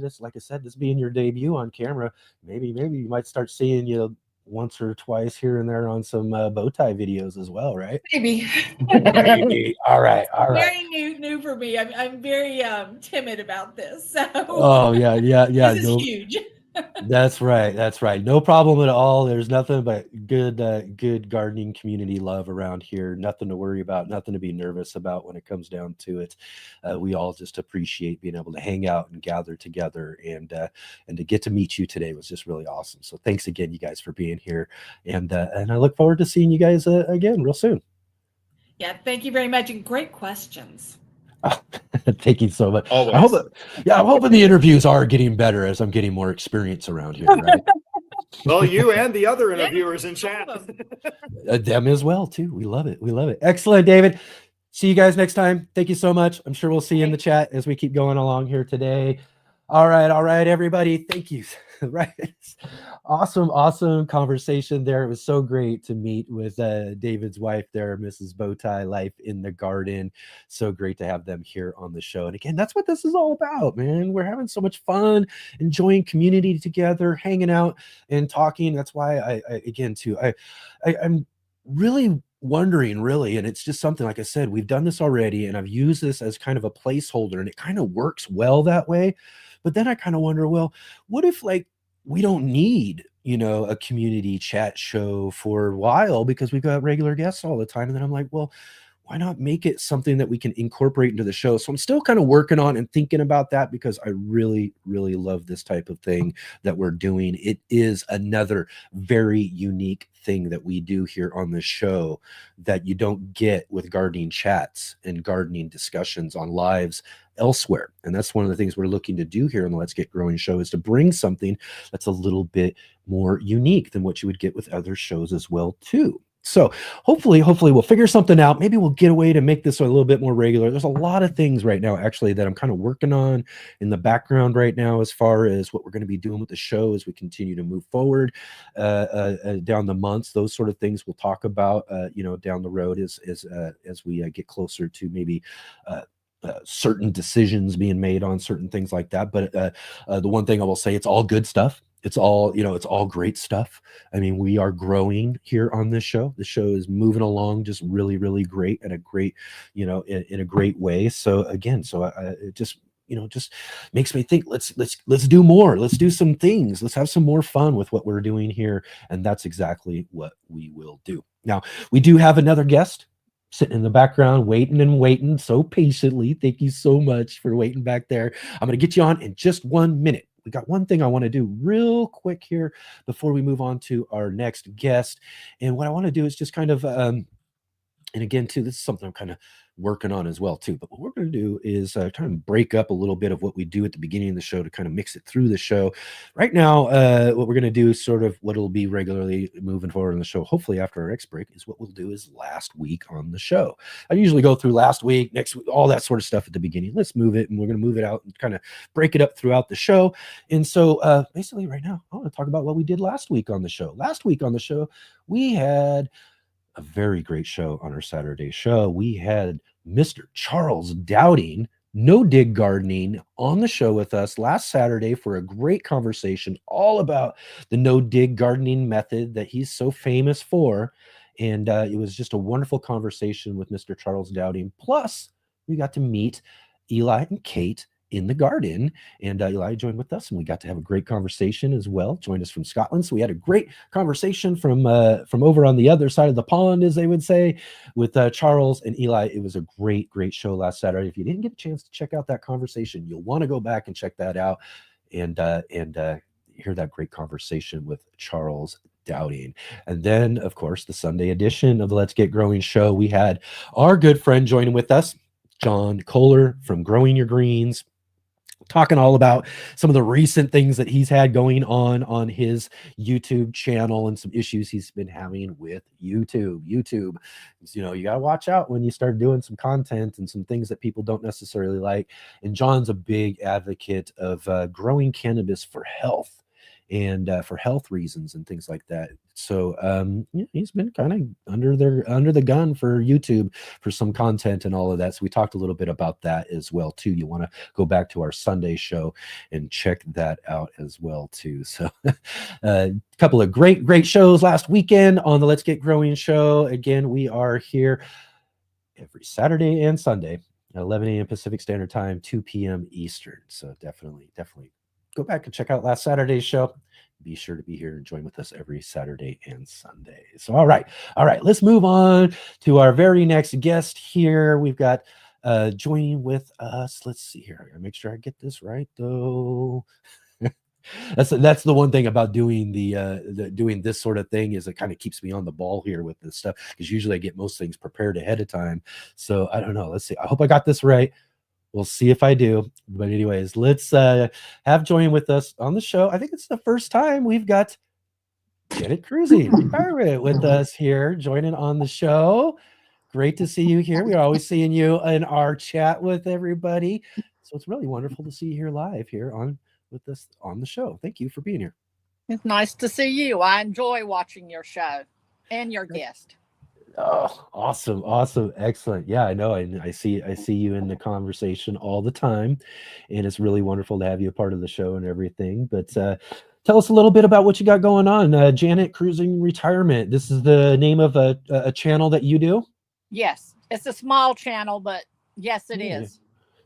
this, like I said, this being your debut on camera, maybe you might start seeing once or twice here and there on some bow tie videos as well, right? Maybe. All right. Very new for me. I'm very timid about this. So. Oh yeah. This is huge. That's right. No problem at all. There's nothing but good gardening community love around here. Nothing to worry about, nothing to be nervous about when it comes down to it. We all just appreciate being able to hang out and gather together, and to get to meet you today was just really awesome. So thanks again, you guys, for being here, and I look forward to seeing you guys again real soon. Yeah, thank you very much, and great questions. Thank you so much. Always. I'm hoping the interviews are getting better as I'm getting more experience around here, right? Well, you and the other interviewers in chat. Them as well too. We love it. Excellent, David. See you guys next time. Thank you so much. I'm sure we'll see you in the chat as we keep going along here today. All right, everybody. Thank you. Right. Awesome conversation there. It was so great to meet with David's wife there, Mrs. Bowtie, Life in the Garden. So great to have them here on the show. And again, that's what this is all about, man. We're having so much fun, enjoying community together, hanging out and talking. That's why I'm really wondering, and it's just something, like I said, we've done this already, and I've used this as kind of a placeholder, and it kind of works well that way. But then I kind of wonder, well, what if we don't need, a community chat show for a while because we've got regular guests all the time? And then I'm like, well, why not make it something that we can incorporate into the show? So I'm still kind of working on and thinking about that because I really, really love this type of thing that we're doing. It is another very unique thing that we do here on the show that you don't get with gardening chats and gardening discussions on lives elsewhere. And that's one of the things we're looking to do here on the Let's Get Growing show, is to bring something that's a little bit more unique than what you would get with other shows as well too. So hopefully we'll figure something out. Maybe we'll get a way to make this a little bit more regular. There's a lot of things right now, actually, that I'm kind of working on in the background right now, as far as what we're going to be doing with the show as we continue to move forward down the months. Those sort of things we'll talk about, down the road as we get closer to maybe certain decisions being made on certain things like that. But the one thing I will say, it's all good stuff. It's all, it's all great stuff. I mean, we are growing here on this show. The show is moving along just really, really great at a great, in a great way. So again, it just, just makes me think, let's do more. Let's do some things. Let's have some more fun with what we're doing here. And that's exactly what we will do. Now, we do have another guest sitting in the background, waiting and waiting so patiently. Thank you so much for waiting back there. I'm going to get you on in just 1 minute. We got one thing I want to do real quick here before we move on to our next guest. And what I want to do is just kind of, and again, too, this is something I'm kind of working on as well, too. But what we're going to do is kind of break up a little bit of what we do at the beginning of the show to kind of mix it through the show. Right now, what we're going to do is sort of what it'll be regularly moving forward in the show. Hopefully, after our next break, is what we'll do is last week on the show. I usually go through last week, next week, all that sort of stuff at the beginning. Let's move it, and we're going to move it out and kind of break it up throughout the show. And so, basically, right now, I want to talk about what we did last week on the show. Last week on the show, we had a very great show on our Saturday show. We had Mr. Charles Dowding, No Dig Gardening, on the show with us last Saturday for a great conversation all about the no dig gardening method that he's so famous for. And it was just a wonderful conversation with Mr. Charles Dowding. Plus, we got to meet Eli and Kate in the garden, and Eli joined with us, and we got to have a great conversation as well. Joined us from Scotland, so we had a great conversation from over on the other side of the pond, as they would say, with Charles and Eli. It was a great show last Saturday. If you didn't get a chance to check out that conversation, you'll want to go back and check that out and hear that great conversation with Charles Dowding. And then, of course, the Sunday edition of the Let's Get Growing show, we had our good friend joining with us, John Kohler from Growing Your Greens, talking all about some of the recent things that he's had going on his YouTube channel and some issues he's been having with YouTube. You got to watch out when you start doing some content and some things that people don't necessarily like. And John's a big advocate of growing cannabis for health and for health reasons and things like that. So he's been kind of under the gun for YouTube for some content and all of that. So we talked a little bit about that as well too. You want to go back to our Sunday show and check that out as well too. So a couple of great shows last weekend on the Let's Get Growing show. Again, we are here every Saturday and Sunday at 11 a.m. Pacific Standard Time, 2 p.m. Eastern. So definitely go back and check out last Saturday's show. Be sure to be here and join with us every Saturday and Sunday. So, all right. Let's move on to our very next guest here. We've got joining with us. Let's see here. I gotta make sure I get this right, though. That's the one thing about doing doing this sort of thing, is it kind of keeps me on the ball here with this stuff, because usually I get most things prepared ahead of time. So I don't know. Let's see. I hope I got this right. We'll see if I do. But anyways, let's have joining with us on the show. I think it's the first time we've got Janet Cruising with us here, joining on the show. Great to see you here. We're always seeing you in our chat with everybody. So it's really wonderful to see you here live here with us on the show. Thank you for being here. It's nice to see you. I enjoy watching your show and your guest. Oh, awesome. Excellent. Yeah, I know. I see you in the conversation all the time, and it's really wonderful to have you a part of the show and everything. But tell us a little bit about what you got going on. Janet Cruising Retirement. This is the name of a channel that you do? Yes. It's a small channel, but yes, it is.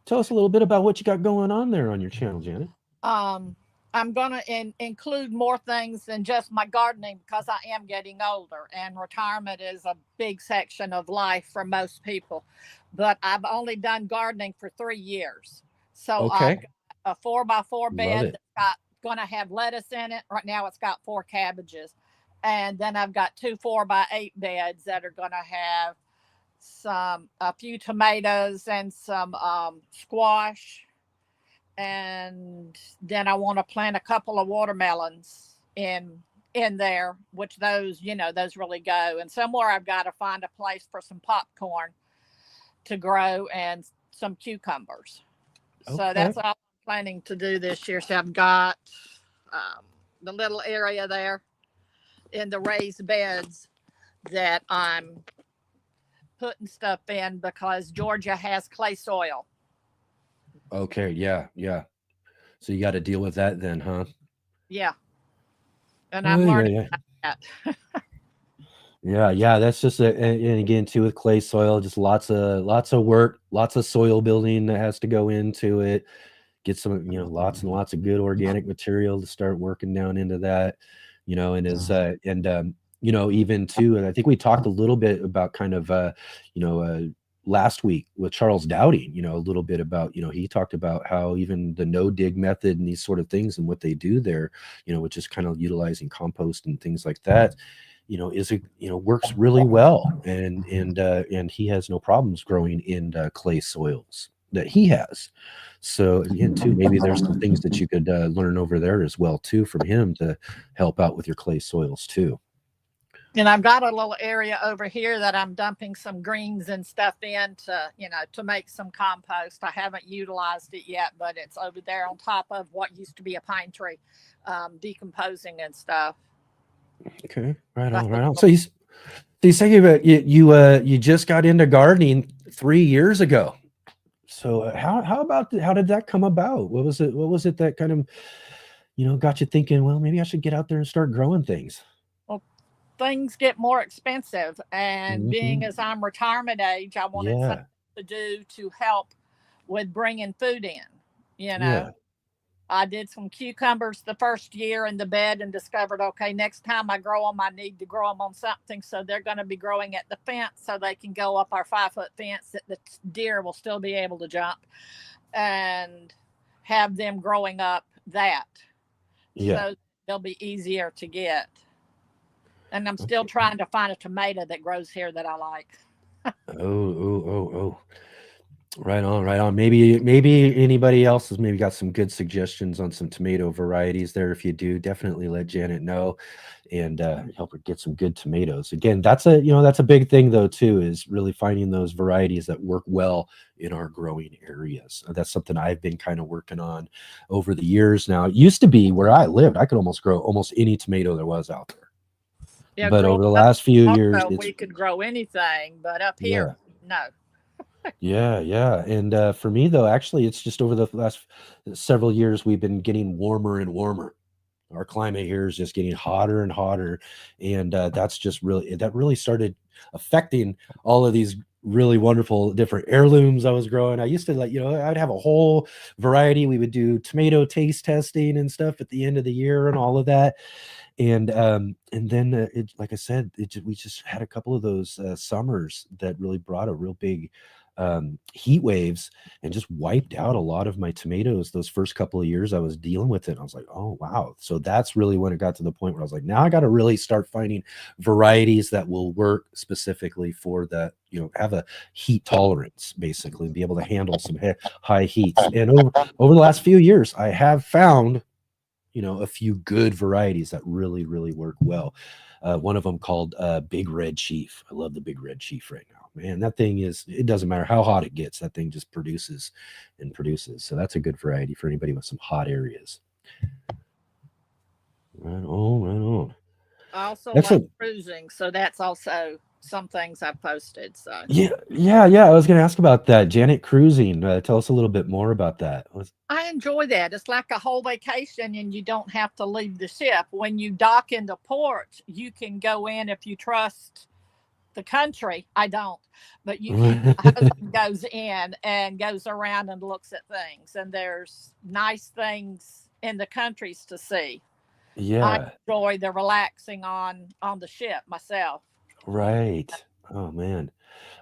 Tell us a little bit about what you got going on there on your channel, Janet. I'm going to include more things than just my gardening, because I am getting older, and retirement is a big section of life for most people. But I've only done gardening for 3 years. So I've got a 4x4 bed that's going to have lettuce in it. Right now it's got 4 cabbages. And then I've got 2 4x8 beds that are going to have a few tomatoes and some squash. And then I want to plant a couple of watermelons in there, which those really go. And somewhere I've got to find a place for some popcorn to grow and some cucumbers. Okay. So that's all I'm planning to do this year. So I've got the little area there in the raised beds that I'm putting stuff in, because Georgia has clay soil. Okay, yeah, yeah. So you got to deal with that then, huh? Yeah, and Oh, I'm yeah, learning yeah. that. Yeah, yeah, that's just and again too with clay soil, just lots of work, lots of soil building that has to go into it. Get some, lots and lots of good organic material to start working down into that, and as and even too, and I think we talked a little bit about kind of you know uh last week with Charles Dowding, a little bit about, he talked about how even the no dig method and these sort of things and what they do there, which is kind of utilizing compost and things like that, is a works really well, and he has no problems growing in clay soils that he has. So again too, maybe there's some things that you could learn over there as well too from him to help out with your clay soils too. And I've got a little area over here that I'm dumping some greens and stuff in to, to make some compost. I haven't utilized it yet, but it's over there on top of what used to be a pine tree, decomposing and stuff. Okay, right That's on, a right on. little- So he's saying about you just got into gardening 3 years ago. So how about how did that come about? What was it that kind of got you thinking, well, maybe I should get out there and start growing things? well, things get more expensive, and being Hmm. as I'm retirement age, I wanted something Yeah, to do to help with bringing food in. You know, yeah, I did some cucumbers the first year in the bed and discovered, okay, next time I grow them, I need to grow them on something. So they're going to be growing at the fence so they can go up our 5 foot fence that the deer will still be able to jump, and have them growing up that. yeah. So they'll be easier to get. And I'm still Okay. trying to find a tomato that grows here that I like. Oh, oh, oh, oh. Right on, right on. Maybe anybody else has maybe got some good suggestions on some tomato varieties there. If you do, definitely let Janet know and help her get some good tomatoes. Again, that's a big thing though too, is really finding those varieties that work well in our growing areas. That's something I've been kind of working on over the years now. It used to be where I lived, I could almost grow almost any tomato there was out there. Yeah, But growing over the up last few years, also it's we could grow anything, but up here, yeah. no. Yeah, yeah. And for me, though, actually, it's just over the last several years, we've been getting warmer and warmer. Our climate here is just getting hotter and hotter. And that really started affecting all of these really wonderful different heirlooms I was growing. I used to I'd have a whole variety. We would do tomato taste testing and stuff at the end of the year and all of that. And then it, like I said, we just had a couple of those summers that really brought a real big heat waves and just wiped out a lot of my tomatoes those first couple of years I was dealing with it. I was like, oh wow. So that's really when it got to the point where I was like, now I got to really start finding varieties that will work specifically for that, have a heat tolerance basically and be able to handle some high heats. And over the last few years, I have found a few good varieties that really, really work well. One of them called Big Red Chief. I love the Big Red Chief right now. Man, that thing it doesn't matter how hot it gets, that thing just produces and produces. So that's a good variety for anybody with some hot areas. Right on, right on. I also like Excellent. cruising, so that's also some things I've posted. So Yeah, yeah, yeah. I was going to ask about that. Janet Cruising. Tell us a little bit more about that. I enjoy that. It's like a whole vacation, and you don't have to leave the ship. When you dock into port, you can go in if you trust the country. I don't, but my husband goes in and goes around and looks at things, and there's nice things in the countries to see. I Yeah, enjoy the relaxing on the ship myself. right. Oh man.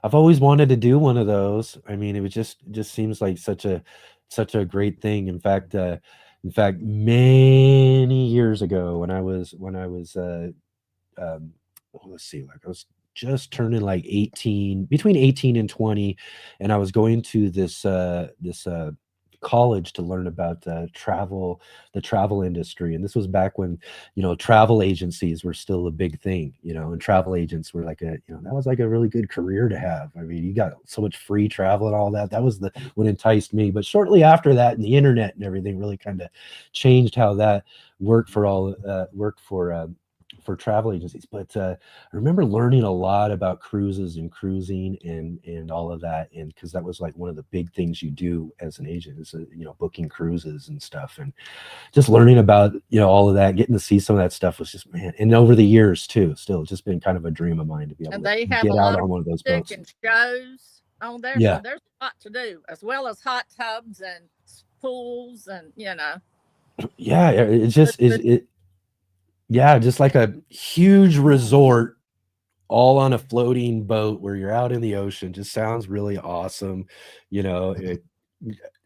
I've always wanted to do one of those. I mean, it was just seems like such a great thing. In fact, many years ago when I was let's see, like I was just turning like 18, between 18 and 20, and I was going to this college to learn about the travel industry. And this was back when, travel agencies were still a big thing, and travel agents were like that was like a really good career to have. I mean, you got so much free travel and all that. That was the what enticed me. But shortly after that, and the internet and everything really kind of changed how that worked for for travel agencies. But I remember learning a lot about cruises and cruising and all of that, and because that was like one of the big things you do as an agent is booking cruises and stuff, and just learning about all of that, getting to see some of that stuff was just, man. And over the years too, still it's just been kind of a dream of mine to be able And to they have get a out lot of on one of those music boats. and shows on there, so Yeah, there's a lot to do, as well as hot tubs and pools, and yeah, it's the, just is the it yeah, just like a huge resort all on a floating boat where you're out in the ocean. Just sounds really awesome. It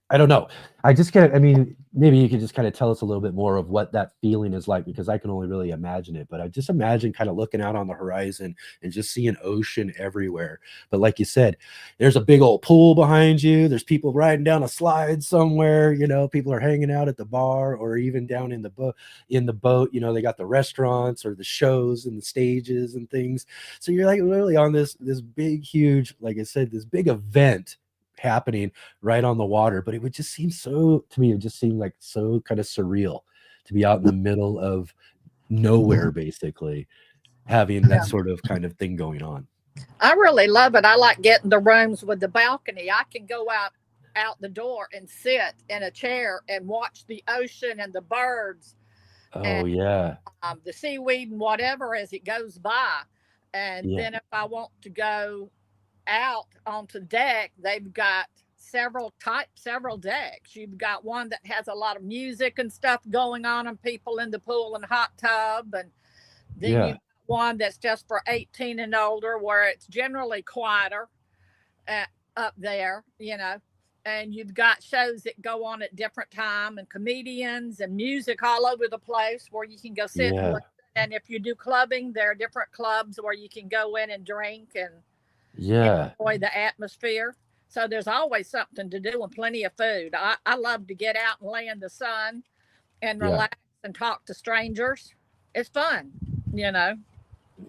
I don't know. I just can't. I mean, maybe you could just kind of tell us a little bit more of what that feeling is like, because I can only really imagine it. But I just imagine kind of looking out on the horizon and just seeing ocean everywhere. But like you said, there's a big old pool behind you. There's people riding down a slide somewhere. People are hanging out at the bar or even down in the boat. They got the restaurants or the shows and the stages and things. So you're like literally on this big, huge, like I said, this big event happening right on the water. But it would just seem so, to me, it just seemed like so kind of surreal to be out in the middle of nowhere, basically having that yeah. sort of kind of thing going on. I really love it. I like getting the rooms with the balcony. I can go out the door and sit in a chair and watch the ocean and the birds Oh and yeah, the seaweed and whatever as it goes by. And yeah, then if I want to go out onto the deck, they've got several decks. You've got one that has a lot of music and stuff going on, and people in the pool and hot tub, and then yeah, you've got one that's just for 18 and older, where it's generally quieter up there, and you've got shows that go on at different time, and comedians and music all over the place where you can go sit and yeah, listen. And if you do clubbing, there are different clubs where you can go in and drink and yeah, enjoy the atmosphere. So there's always something to do and plenty of food. I love to get out and lay in the sun and yeah. relax and talk to strangers. It's fun, you know.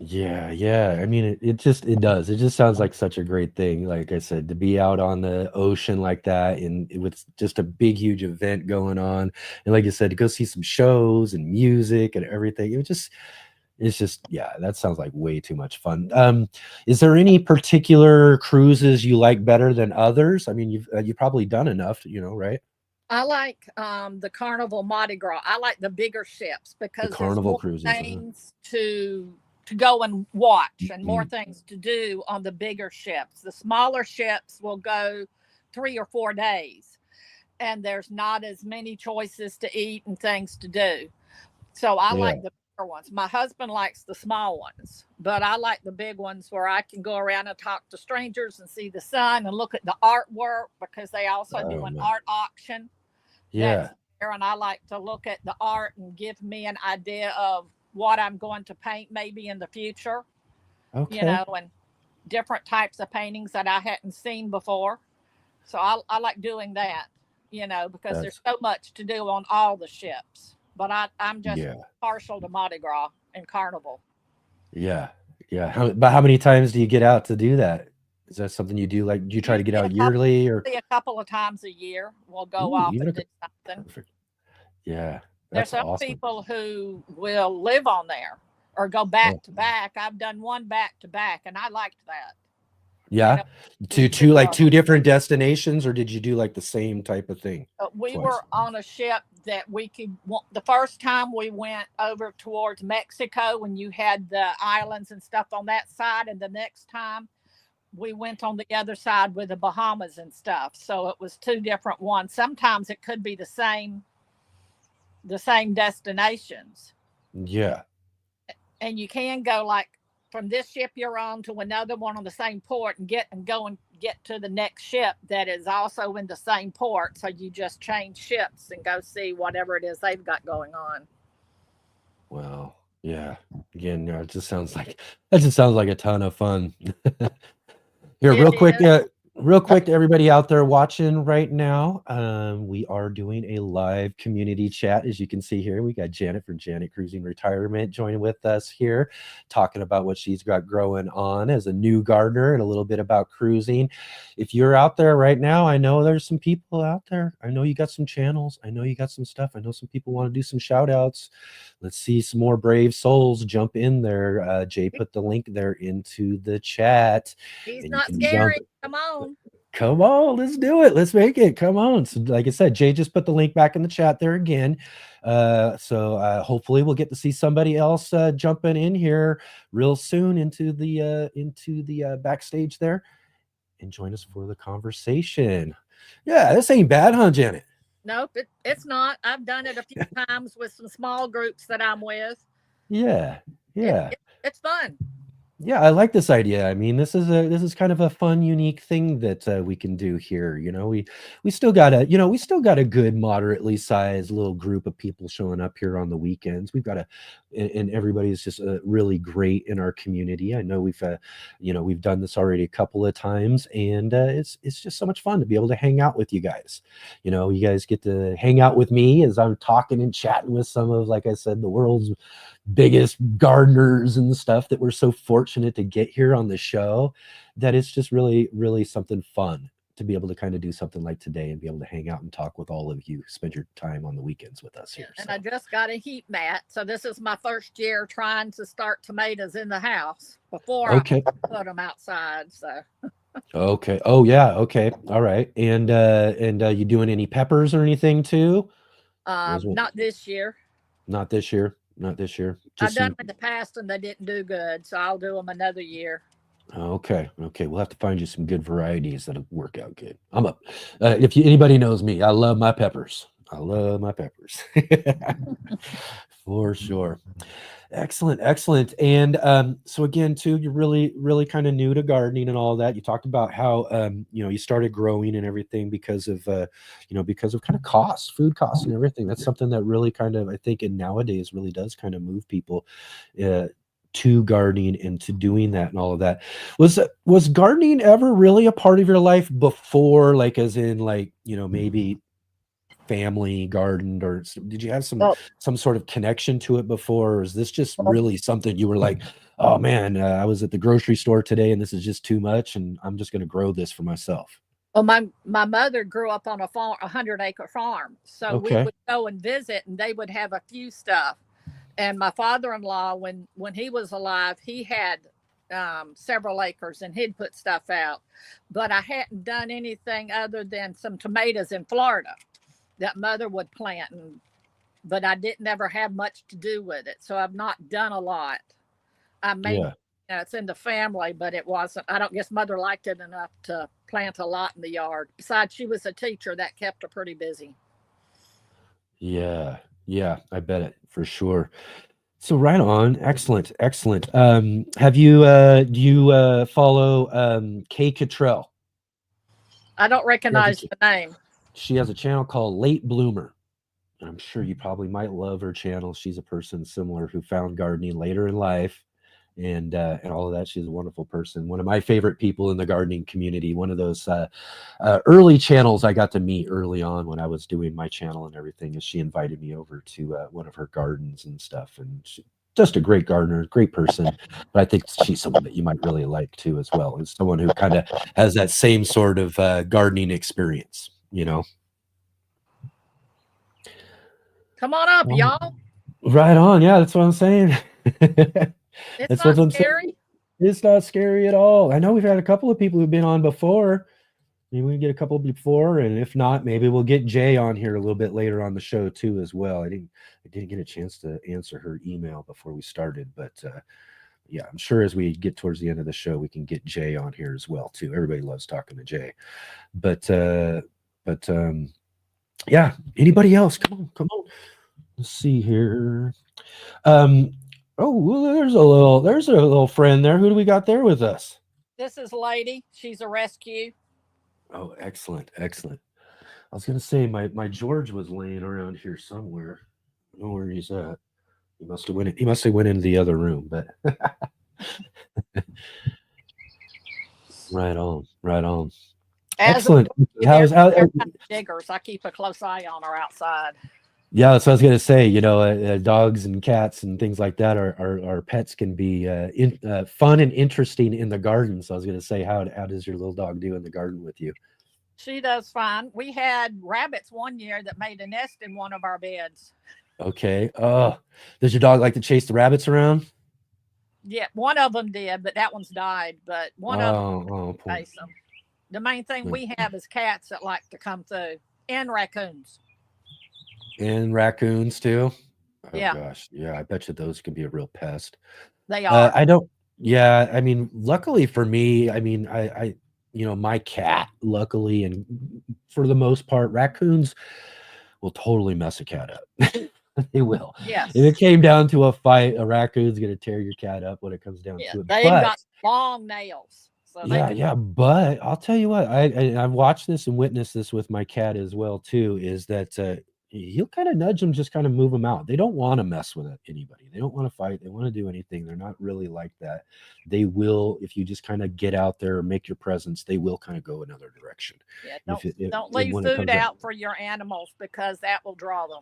Yeah, yeah. I mean, it does. It just sounds like such a great thing. Like I said, to be out on the ocean like that, and with just a big, huge event going on, and like you said, to go see some shows and music and everything. It's just, yeah, that sounds like way too much fun. Is there any particular cruises you like better than others? I mean, you've probably done enough, right? I like the Carnival Mardi Gras. I like the bigger ships The because there's Carnival more cruises. things to go and watch and more Mhm. things to do on the bigger ships. The smaller ships will go 3 or 4 days, and there's not as many choices to eat and things to do. So I Yeah. like the bigger ones. My husband likes the small ones, but I like the big ones where I can go around and talk to strangers and see the sun and look at the artwork, because they also do Oh an man. art auction that's Yeah. there, and I like to look at the art and give me an idea of what I'm going to paint maybe in the future, Okay. and different types of paintings that I hadn't seen before. So I like doing that, because That's there's so much to do on all the ships. But I'm just yeah. partial to Mardi Gras and Carnival. Yeah. Yeah. How many times do you get out to do that? Is that something you do? Like, do you try to get Usually out yearly or? a couple of times a year, we'll go Ooh, off even and if do something. perfect. Yeah, There's that's some awesome. people who will live on there or go Oh, back to back. I've done one back to back, and I liked that. You know, yeah. we Two could. like two different destinations, or did you do like the same type of thing We twice? were on a ship that we could. The first time we went over towards Mexico, when you had the islands and stuff on that side, and the next time we went on the other side with the Bahamas and stuff. So it was two different ones. Sometimes it could be the same destinations, Yeah. and you can go like from this ship you're on to another one on the same port and get to the next ship that is also in the same port. So you just change ships and go see whatever it is they've got going on. Well, yeah. Again, it just sounds like that just sounds like a ton of fun. Here, real It quick. is. Real quick to everybody out there watching right now, we are doing a live community chat. As you can see here, we got Janet from Janet Cruising Retirement joining with us here, talking about what she's got growing on as a new gardener and a little bit about cruising. If you're out there right now, I know there's some people out there. I know you got some channels. I know you got some stuff. I know some people want to do some shout outs. Let's see some more brave souls jump in there. Jay put the link there into the chat. He's And you not can scary. jump. Come on. Come on, let's do it. Let's make it. Come on. So, like I said, Jay just put the link back in the chat there again. So hopefully we'll get to see somebody else jumping in here real soon into the backstage there and join us for the conversation. Yeah, this ain't bad, huh, Janet? Nope, it's not. I've done it a few times with some small groups that I'm with. Yeah, yeah. It's fun. Yeah, I like this idea. I mean, this is kind of a fun, unique thing that we can do here. You know, we still got a good, moderately sized little group of people showing up here on the weekends. We've got and everybody's just really great in our community. I know we've done this already a couple of times, and it's just so much fun to be able to hang out with you guys. You know, you guys get to hang out with me as I'm talking and chatting with some of, like I said, the world's biggest gardeners and stuff that we're so fortunate to get here on the show, that it's just really, really something fun to be able to kind of do something like today and be able to hang out and talk with all of you, spend your time on the weekends with us here. And I just got a heat mat. So this is my first year trying to start tomatoes in the house before I put them outside. So okay. Oh yeah. Okay. All right. And you doing any peppers or anything too? Not this year. Not this year. Not this year. I've done them in the past and they didn't do good, so I'll do them another year. Okay. We'll have to find you some good varieties that'll work out good. I'm up. If anybody knows me, I love my peppers. For sure. Excellent. And so again, too, you're really, really kind of new to gardening and all that. You talked about how you started growing and everything because of kind of costs, food costs and everything. That's something that really kind of, I think, in nowadays really does kind of move people to gardening and to doing that and all of that. Was gardening ever really a part of your life before, like as in like, maybe family gardened, or did you have some sort of connection to it before, or is this just really something you were like, oh man, I was at the grocery store today and this is just too much and I'm just going to grow this for myself? Well, my mother grew up on a farm, 100-acre farm, so we would go and visit and they would have a few stuff. And my father-in-law, when he was alive, he had several acres and he'd put stuff out, but I hadn't done anything other than some tomatoes in Florida that mother would plant, but I didn't ever have much to do with it. So I've not done a lot. I made, it's in the family, but it wasn't, I don't guess mother liked it enough to plant a lot in the yard. Besides, she was a teacher, that kept her pretty busy. Yeah, I bet it for sure. So right on. Excellent. Have you, do you follow Kay Cottrell? I don't recognize the name. She has a channel called Late Bloomer. I'm sure you probably might love her channel. She's a person similar who found gardening later in life and all of that. She's a wonderful person. One of my favorite people in the gardening community. One of those early channels I got to meet early on when I was doing my channel and everything, is she invited me over to one of her gardens and stuff. And she, just a great gardener, great person. But I think she's someone that you might really like too as well. As someone who kind of has that same sort of gardening experience. Come on up, y'all. Right on. Yeah, that's what I'm saying. It's not scary. It's not scary at all. I know we've had a couple of people who've been on before. Maybe we can get a couple before, and if not, maybe we'll get Jay on here a little bit later on the show too as well. I didn't get a chance to answer her email before we started, but yeah, I'm sure as we get towards the end of the show, we can get Jay on here as well too. Everybody loves talking to Jay, but yeah. Anybody else? Come on. Let's see here. Oh, well, there's a little friend there. Who do we got there with us? This is Lady. She's a rescue. Oh, excellent. I was gonna say my George was laying around here somewhere. I don't know where he's at. He must have went into the other room, but right on. As Excellent. they're, How's how? they're kind of diggers. I keep a close eye on her outside. Yeah, so I was gonna say, dogs and cats and things like that are pets can be fun and interesting in the garden. So I was gonna say, how does your little dog do in the garden with you? She does fine. We had rabbits one year that made a nest in one of our beds. Okay. Does your dog like to chase the rabbits around? Yeah, one of them did, but that one's died. But one of them Poor. chase them. The main thing we have is cats that like to come through, and raccoons. And raccoons too. Oh Yeah. gosh, yeah, I bet you those can be a real pest. They are. I don't. Yeah, I mean, luckily for me, I mean, my cat, luckily, and for the most part, raccoons will totally mess a cat up. They will. Yes. If it came down to a fight, a raccoon's gonna tear your cat up when it comes down to it. They've got long nails. So Yeah, but I'll tell you what, I've watched this and witnessed this with my cat as well too, is that he'll kind of nudge them, just kind of move them out. They don't want to mess with anybody. They don't want to fight. They want to do anything. They're not really like that. They will, if you just kind of get out there and make your presence, they will kind of go another direction. Yeah, don't leave food out for your animals, because that will draw them.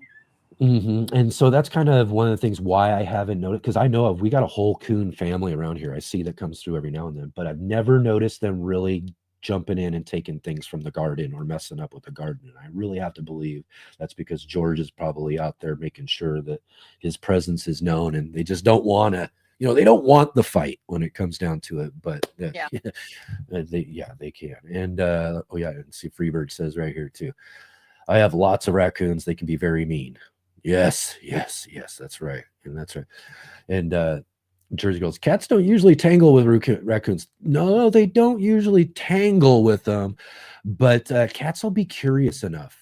And so that's kind of one of the things why I haven't noticed, because I know we got a whole coon family around here. I see that comes through every now and then, but I've never noticed them really jumping in and taking things from the garden or messing up with the garden. And I really have to believe that's because George is probably out there making sure that his presence is known, and they just don't want to, they don't want the fight when it comes down to it, but they can. And and see, Freeberg says right here too, I have lots of raccoons. They can be very mean. Yes, that's right. And that's right. And Jersey goes, cats don't usually tangle with raccoons. No, they don't usually tangle with them, but cats will be curious enough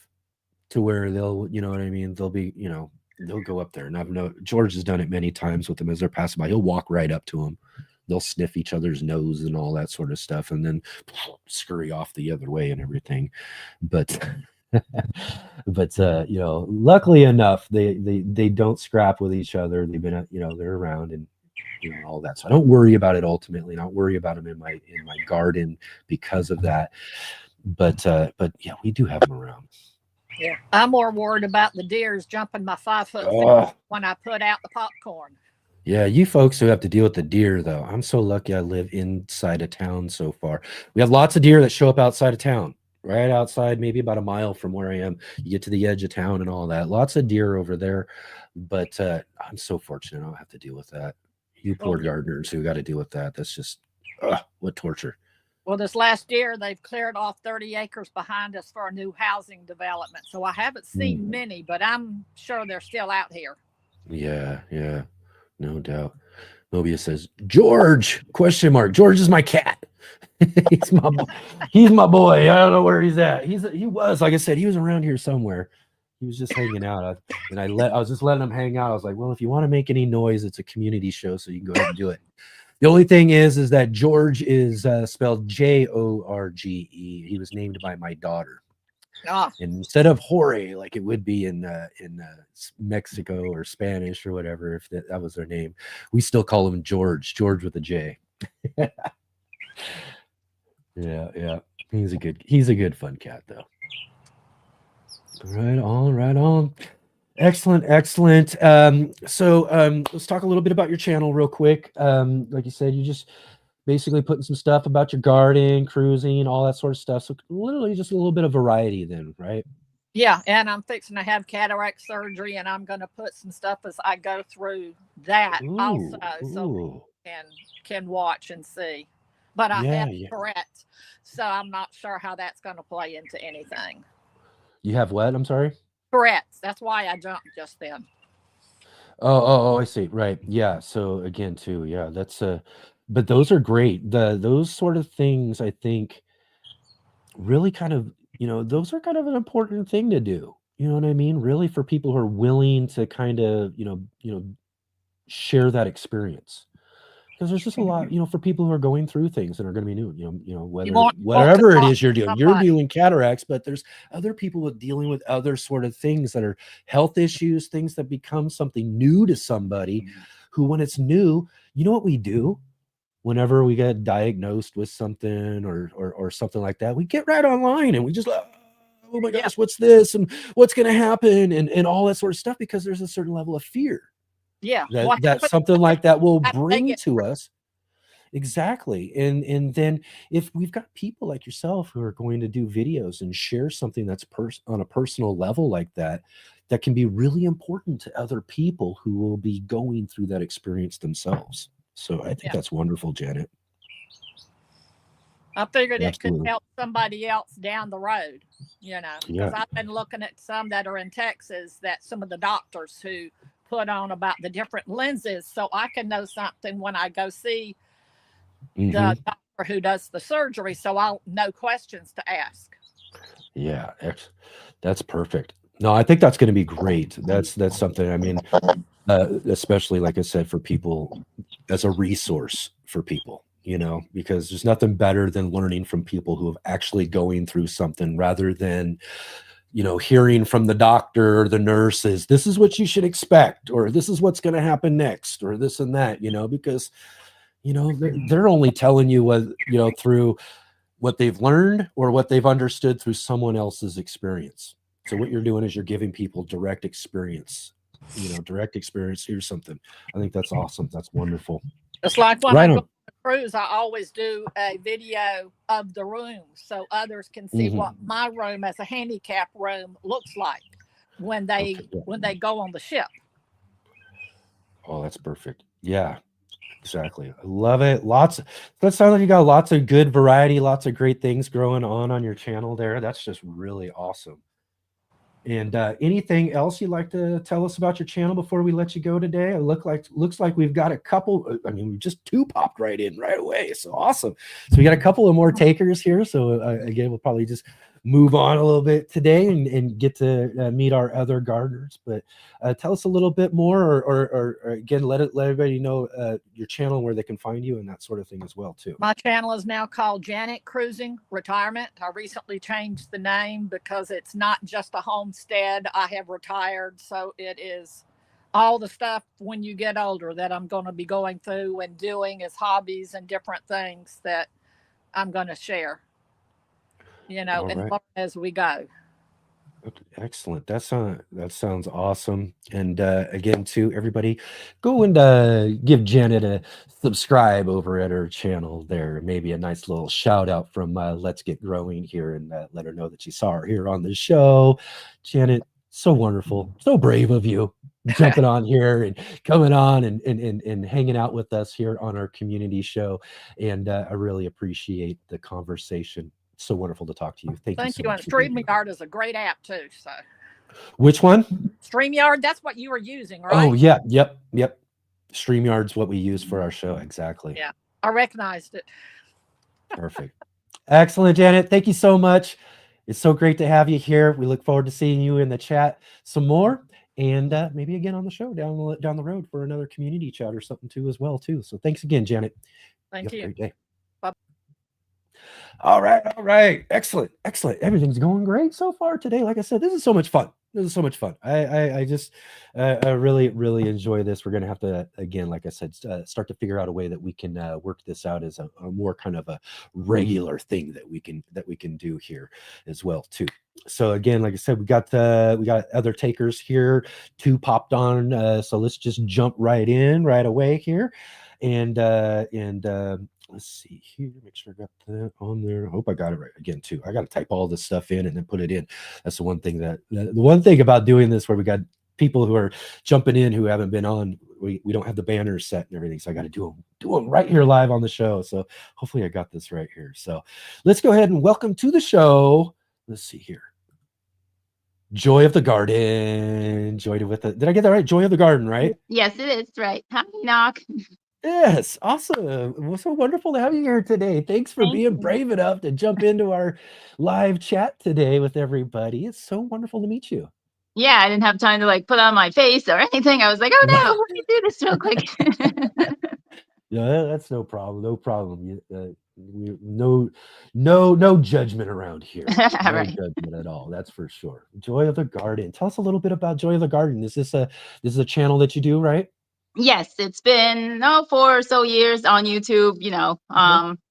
to where they'll, you know what I mean? They'll be, they'll go up there. And George has done it many times with them as they're passing by. He'll walk right up to them. They'll sniff each other's nose and all that sort of stuff, and then scurry off the other way and everything. But luckily enough, they don't scrap with each other. They've been, they're around and all that. So I don't worry about it ultimately. I don't worry about them in my garden because of that. But yeah, we do have them around. Yeah, I'm more worried about the deers jumping my 5-foot fence when I put out the popcorn. Yeah, you folks who have to deal with the deer, though. I'm so lucky I live inside of town so far. We have lots of deer that show up outside of town. Right outside, maybe about a mile from where I am. You get to the edge of town and all that. Lots of deer over there. But I'm so fortunate I don't have to deal with that. You poor gardeners who got to deal with that. That's just, what torture. Well, this last year, they've cleared off 30 acres behind us for a new housing development. So I haven't seen many, but I'm sure they're still out here. Yeah, no doubt. Mobius says, George, ? George is my cat. he's my boy. I don't know where he's at. He was, like I said, he was around here somewhere. He was just hanging out. I was just letting him hang out. I was like, well, if you want to make any noise, it's a community show, so you can go ahead and do it. The only thing is that George is spelled Jorge. He was named by my daughter. And instead of Jorge, like it would be in Mexico or Spanish or whatever, if that was their name, we still call him George with a J. Yeah. He's a good fun cat though. Right on. Excellent. So let's talk a little bit about your channel real quick. Like you said, you just basically putting some stuff about your garden, cruising, all that sort of stuff. So literally just a little bit of variety then, right? Yeah, and I'm fixing to have cataract surgery, and I'm going to put some stuff as I go through that also, so can watch and see. But I have Tourette's, so I'm not sure how that's going to play into anything. You have what? I'm sorry? Tourette's. That's why I jumped just then. Oh, I see. Right. Yeah. So again, too. Yeah, that's but those are great. Those sort of things, I think, really kind of, those are kind of an important thing to do. You know what I mean? Really, for people who are willing to kind of, share that experience. Because there's just a lot, for people who are going through things and are going to be new, whatever it is you're doing. You're dealing cataracts, but there's other people with dealing with other sort of things that are health issues, things that become something new to somebody who, when it's new, you know what we do? whenever we get diagnosed with something or something like that, we get right online and we just like, oh my Yeah. gosh, what's this and what's going to happen and all that sort of stuff, because there's a certain level of fear Yeah. that What that happened? something like that will How did they bring get to through? us. Exactly. And then if we've got people like yourself who are going to do videos and share something that's on a personal level like that, that can be really important to other people who will be going through that experience themselves. So I think Yeah. that's wonderful, Janet. I figured it could Absolutely. help somebody else down the road, because Yeah. I've been looking at some that are in Texas, that some of the doctors who put on about the different lenses, so I can know something when I go see Mhm. the doctor who does the surgery, so I'll know questions to ask. Yeah. That's perfect. No, I think that's going to be great. That's something, I mean, especially like I said, for people, as a resource for people, because there's nothing better than learning from people who have actually going through something, rather than hearing from the doctor or the nurses, this is what you should expect, or this is what's going to happen next, or this and that, because they're only telling you what through what they've learned or what they've understood through someone else's experience. So what you're doing is you're giving people direct experience. Direct experience. Here's something. I think that's awesome. That's wonderful. It's like when I Right go on on. a cruise, I always do a video of the room so others can see Mhm. what my room as a handicap room looks like when they Okay, yeah. when they go on the ship. Oh, that's perfect. Yeah, exactly. I love it. That sounds like you got lots of good variety, lots of great things growing on your channel there. That's just really awesome. And anything else you'd like to tell us about your channel before we let you go today? It looks like we've got a couple. I mean, we just two popped right in right away. So awesome. So we got a couple of more takers here. So again, we'll probably just move on a little bit today and get to meet our other gardeners. But tell us a little bit more, or again, let everybody know your channel, where they can find you, and that sort of thing as well too. My channel is now called Janet Cruising Retirement. I recently changed the name because it's not just a homestead. I have retired, so it is all the stuff when you get older that I'm going to be going through and doing as hobbies and different things that I'm going to share, All and right. learn as we go. Okay, excellent. That sounds awesome. And again, to everybody, go and give Janet a subscribe over at her channel there. Maybe a nice little shout out from Let's Get Growing here, and let her know that you saw her here on the show. Janet, so wonderful, so brave of you, jumping on here and coming on and hanging out with us here on our community show. And I really appreciate the conversation. It's so wonderful to talk to you. Thank you Thank so you. And much for being here. StreamYard is a great app too. So Which one? StreamYard, that's what you were using, right? Oh, yeah. Yep. StreamYard's what we use for our show. Exactly. Yeah, I recognized it. Perfect. Excellent, Janet. Thank you so much. It's so great to have you here. We look forward to seeing you in the chat some more, and maybe again on the show down the road for another community chat or something too as well too. So thanks again, Janet. Thank You have you. a great day. Bye. All right. Excellent. Everything's going great so far today. Like I said, this is so much fun. I just I really enjoy this. We're gonna have to, again, like I said, start to figure out a way that we can work this out as a more kind of a regular thing that we can do here as well too. So again, like I said, we got other takers here. Two popped on, so let's just jump right in right away here, and let's see here, make sure I got that on there. I hope I got it right again too. I got to type all this stuff in and then put it in. That's the one thing the one thing about doing this, where we got people who are jumping in who haven't been on. We don't have the banners set and everything, so I got to do them right here live on the show. So hopefully I got this right here. So let's go ahead and welcome to the show. Let's see here. Joy of the Garden. Did I get that right? Joy of the Garden, right? Yes, it is right. Hi, Enoch. Yes, awesome. Well, so wonderful to have you here today. Thanks for Thank being you. brave enough to jump into our live chat today with everybody. It's so wonderful to meet you. Yeah, I didn't have time to put on my face or anything. I was like, oh no, let me do this real quick. Yeah, that's no problem. No problem. No judgment around here. No Right. judgment at all. That's for sure. Joy of the Garden. Tell us a little bit about Joy of the Garden. This is a channel that you do, right? Yes, it's been 4 or so years on YouTube.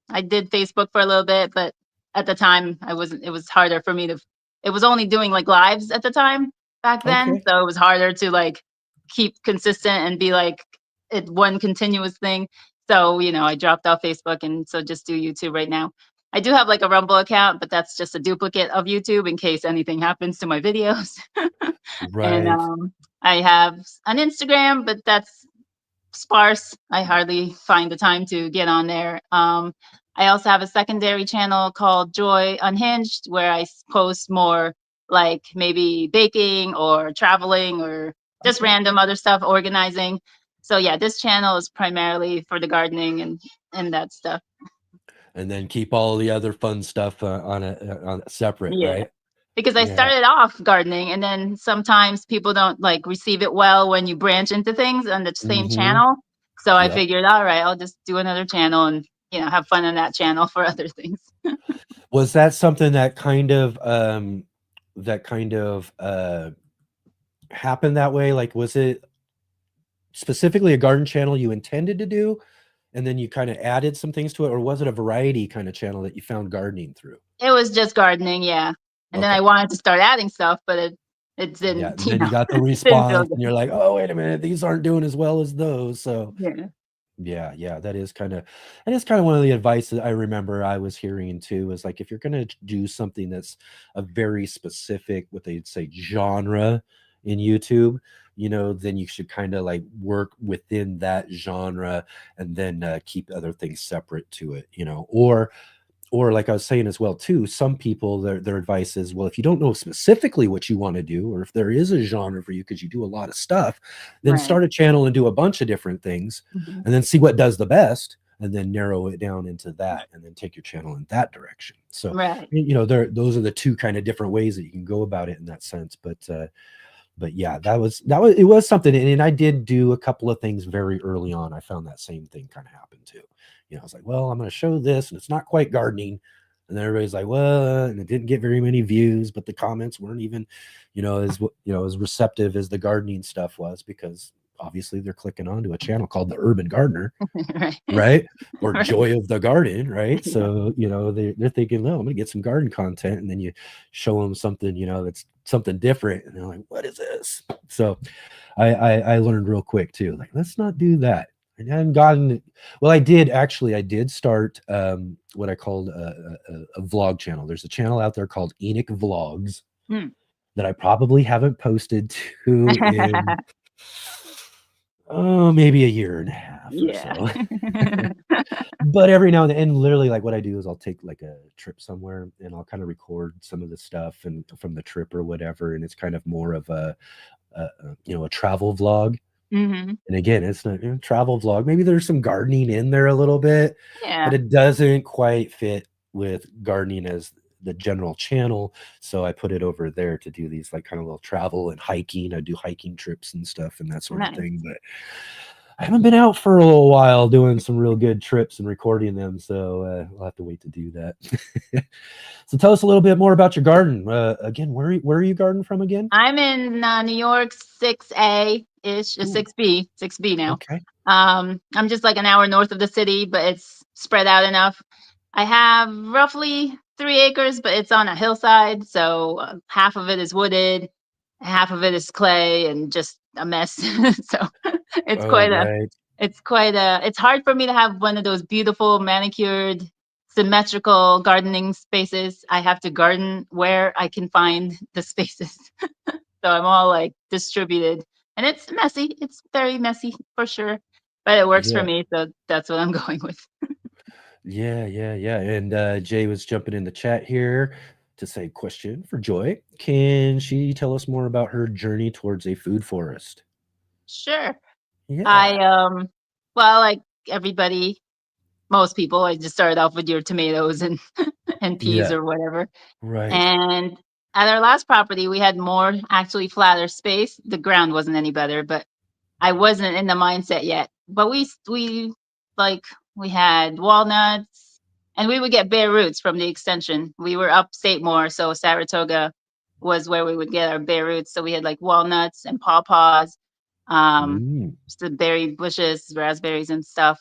I did Facebook for a little bit, but at the time it was harder for me to, it was only doing like lives at the time back then. Okay. So it was harder to like keep consistent and be like one continuous thing. So, I dropped off Facebook and so just do YouTube right now. I do have like a Rumble account, but that's just a duplicate of YouTube in case anything happens to my videos. And Right. I have an Instagram, but that's sparse. I hardly find the time to get on there. I also have a secondary channel called Joy Unhinged where I post more like maybe baking or traveling or just Okay. random other stuff, organizing. So yeah, this channel is primarily for the gardening and that stuff. And then keep all the other fun stuff on a separate, Yeah. right? Because I Yeah. started off gardening and then sometimes people don't like receive it well when you branch into things on the same Mm-hmm. channel. So I Yep. figured, all right, I'll just do another channel and have fun on that channel for other things. Was that something that kind of happened that way? Like, was it specifically a garden channel you intended to do, and then you kind of added some things to it, or was it a variety kind of channel that you found gardening through? It was just gardening, yeah. And then Okay. I wanted to start adding stuff, but it Yeah. didn't, And then you got the it didn't feel response, and good. you're like, oh, wait a minute, these aren't doing as well as those. So Yeah. yeah, that is kind of one of the advice that I remember I was hearing too, is like if you're gonna do something that's a very specific, what they'd say, genre in YouTube, then you should kind of like work within that genre and then keep other things separate to it, or like I was saying as well too, some people their advice is, well, if you don't know specifically what you want to do, or if there is a genre for you because you do a lot of stuff, then Right. start a channel and do a bunch of different things, Mhm. and then see what does the best, and then narrow it down into that, and then take your channel in that direction. So, Right. those are the two kind of different ways that you can go about it in that sense. But yeah, that was it was something, and I did do a couple of things very early on. I found that same thing kind of happened too. I was like, well, I'm going to show this, and it's not quite gardening, and then everybody's like, well, and it didn't get very many views, but the comments weren't even, as receptive as the gardening stuff was, because obviously they're clicking onto a channel called the Urban Gardener, Right. right? Or Right. Joy of the Garden, right? Yeah. So, they're thinking, no, I'm going to get some garden content. And then you show them something, that's something different. And they're like, what is this? So I learned real quick too, like, let's not do that. And I haven't gotten, well, I did start what I called a vlog channel. There's a channel out there called Enoch Vlogs Hmm. that I probably haven't posted to in, maybe a year and a half or Yeah. so. But every now and then, and literally, like, what I do is I'll take like a trip somewhere and I'll kind of record some of the stuff and from the trip or whatever, and it's kind of more of a travel vlog. Hmm. And again, it's not travel vlog. Maybe there's some gardening in there a little bit, but Yeah. it doesn't quite fit with gardening as the general channel. So I put it over there to do these like kind of little travel and hiking. I do hiking trips and stuff and that sort of Nice. thing. But I haven't been out for a little while doing some real good trips and recording them. So I'll have to wait to do that. So tell us a little bit more about your garden. Again, where are you garden from again? I'm in New York, 6A ish, Ooh, 6B now. okay. I'm just like an hour north of the city, but it's spread out enough. I have roughly 3 acres, but it's on a hillside, so half of it is wooded, half of it is clay, and just a mess. So it's Oh, quite a, right. it's hard for me to have one of those beautiful manicured, symmetrical gardening spaces. I have to garden where I can find the spaces. So I'm all like distributed and it's messy. It's very messy for sure, but it works for Yeah. me. So that's what I'm going with. Yeah. And Jay was jumping in the chat here to say, question for Joy. Can she tell us more about her journey towards a food forest? Sure. I, Yeah. well, like everybody, most people, I just started off with your tomatoes and, and peas Yeah. or whatever. Right. And at our last property, we had more actually flatter space. The ground wasn't any better, but I wasn't in the mindset yet. But we like we had walnuts, and we would get bare roots from the extension. We were upstate more, so Saratoga was where we would get our bare roots. So we had like walnuts and pawpaws. Just the berry bushes, raspberries and stuff.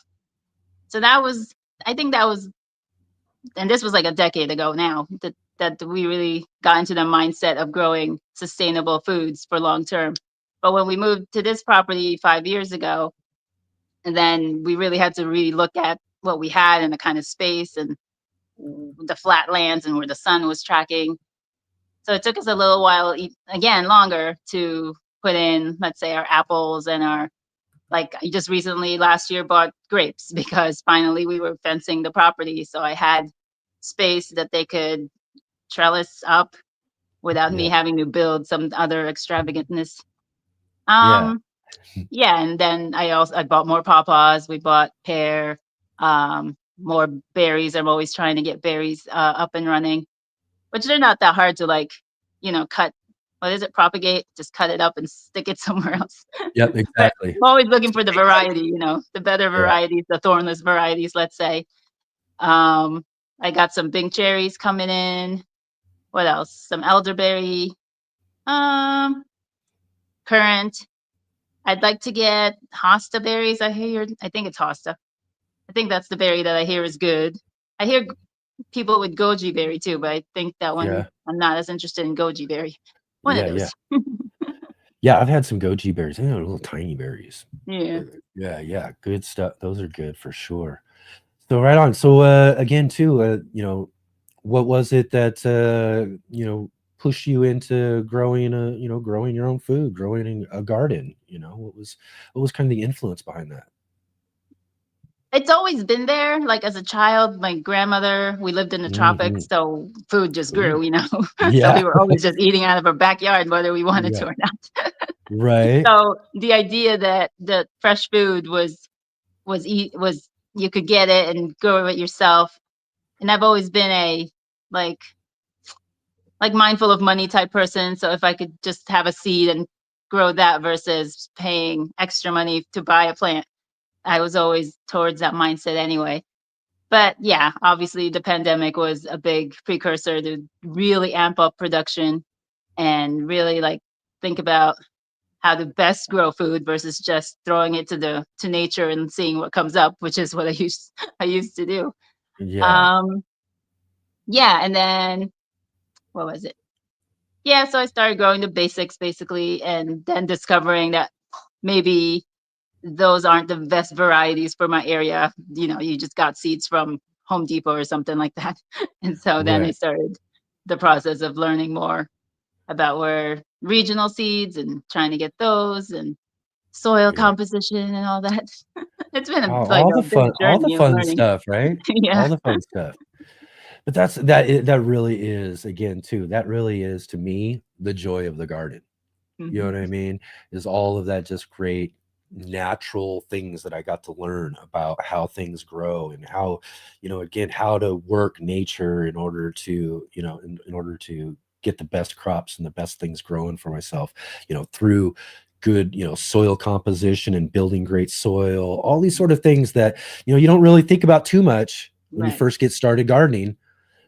So I think that was, and this was like a decade ago now, that we really got into the mindset of growing sustainable foods for long term. But when we moved to this property 5 years ago, and then we really had to really look at what we had and the kind of space and the flat lands and where the sun was tracking. So it took us a little while, again, longer to put in, let's say, our apples and our, like, I just recently last year bought grapes because finally we were fencing the property. So I had space that they could trellis up without me having to build some other extravagantness. Yeah. Yeah, and then I bought more pawpaws. We bought pear, more berries. I'm always trying to get berries up and running, which they're not that hard to, like, cut. What is it? Propagate? Just cut it up and stick it somewhere else. Yep, But exactly. I'm always looking for the variety, the better Yeah. varieties, the thornless varieties, let's say. I got some big cherries coming in. What else? Some elderberry, currant. I'd like to get hosta berries. I think it's hosta. I think that's the berry that I hear is good. I hear people with goji berry too, but I think that one, Yeah. I'm not as interested in goji berry. One of those. Yeah, I've had some goji berries. They're little tiny berries. Yeah. Yeah, good stuff. Those are good for sure. So right on. So again, too, what was it that pushed you into growing growing your own food, growing a garden? What was kind of the influence behind that? It's always been there. Like as a child, my grandmother, we lived in the tropics, so food just grew, So Yeah. we were always just eating out of our backyard, whether we wanted to or not. Right. So the idea that the fresh food was you could get it and grow it yourself. And I've always been a like mindful of money type person. So if I could just have a seed and grow that versus paying extra money to buy a plant, I was always towards that mindset anyway. But yeah, obviously the pandemic was a big precursor to really amp up production and really think about how to best grow food versus just throwing it to nature and seeing what comes up, which is what I used to do. Yeah. Yeah, and then what was it? Yeah, so I started growing the basics basically, and then discovering that maybe those aren't the best varieties for my area. You just got seeds from Home Depot or something like that. And so then I Right. started the process of learning more about where regional seeds and trying to get those and soil Yeah. composition and all that. It's been All a the big journey of fun learning. stuff, right? Yeah. All the fun stuff. But that really is, again, too, that really is to me the joy of the garden. You know Mhm. what I mean? Is all of that just great natural things that I got to learn about how things grow and how, again, how to work nature in order to, in order to get the best crops and the best things growing for myself, through good, soil composition and building great soil, all these sort of things that, you don't really think about too much when you Right. first get started gardening.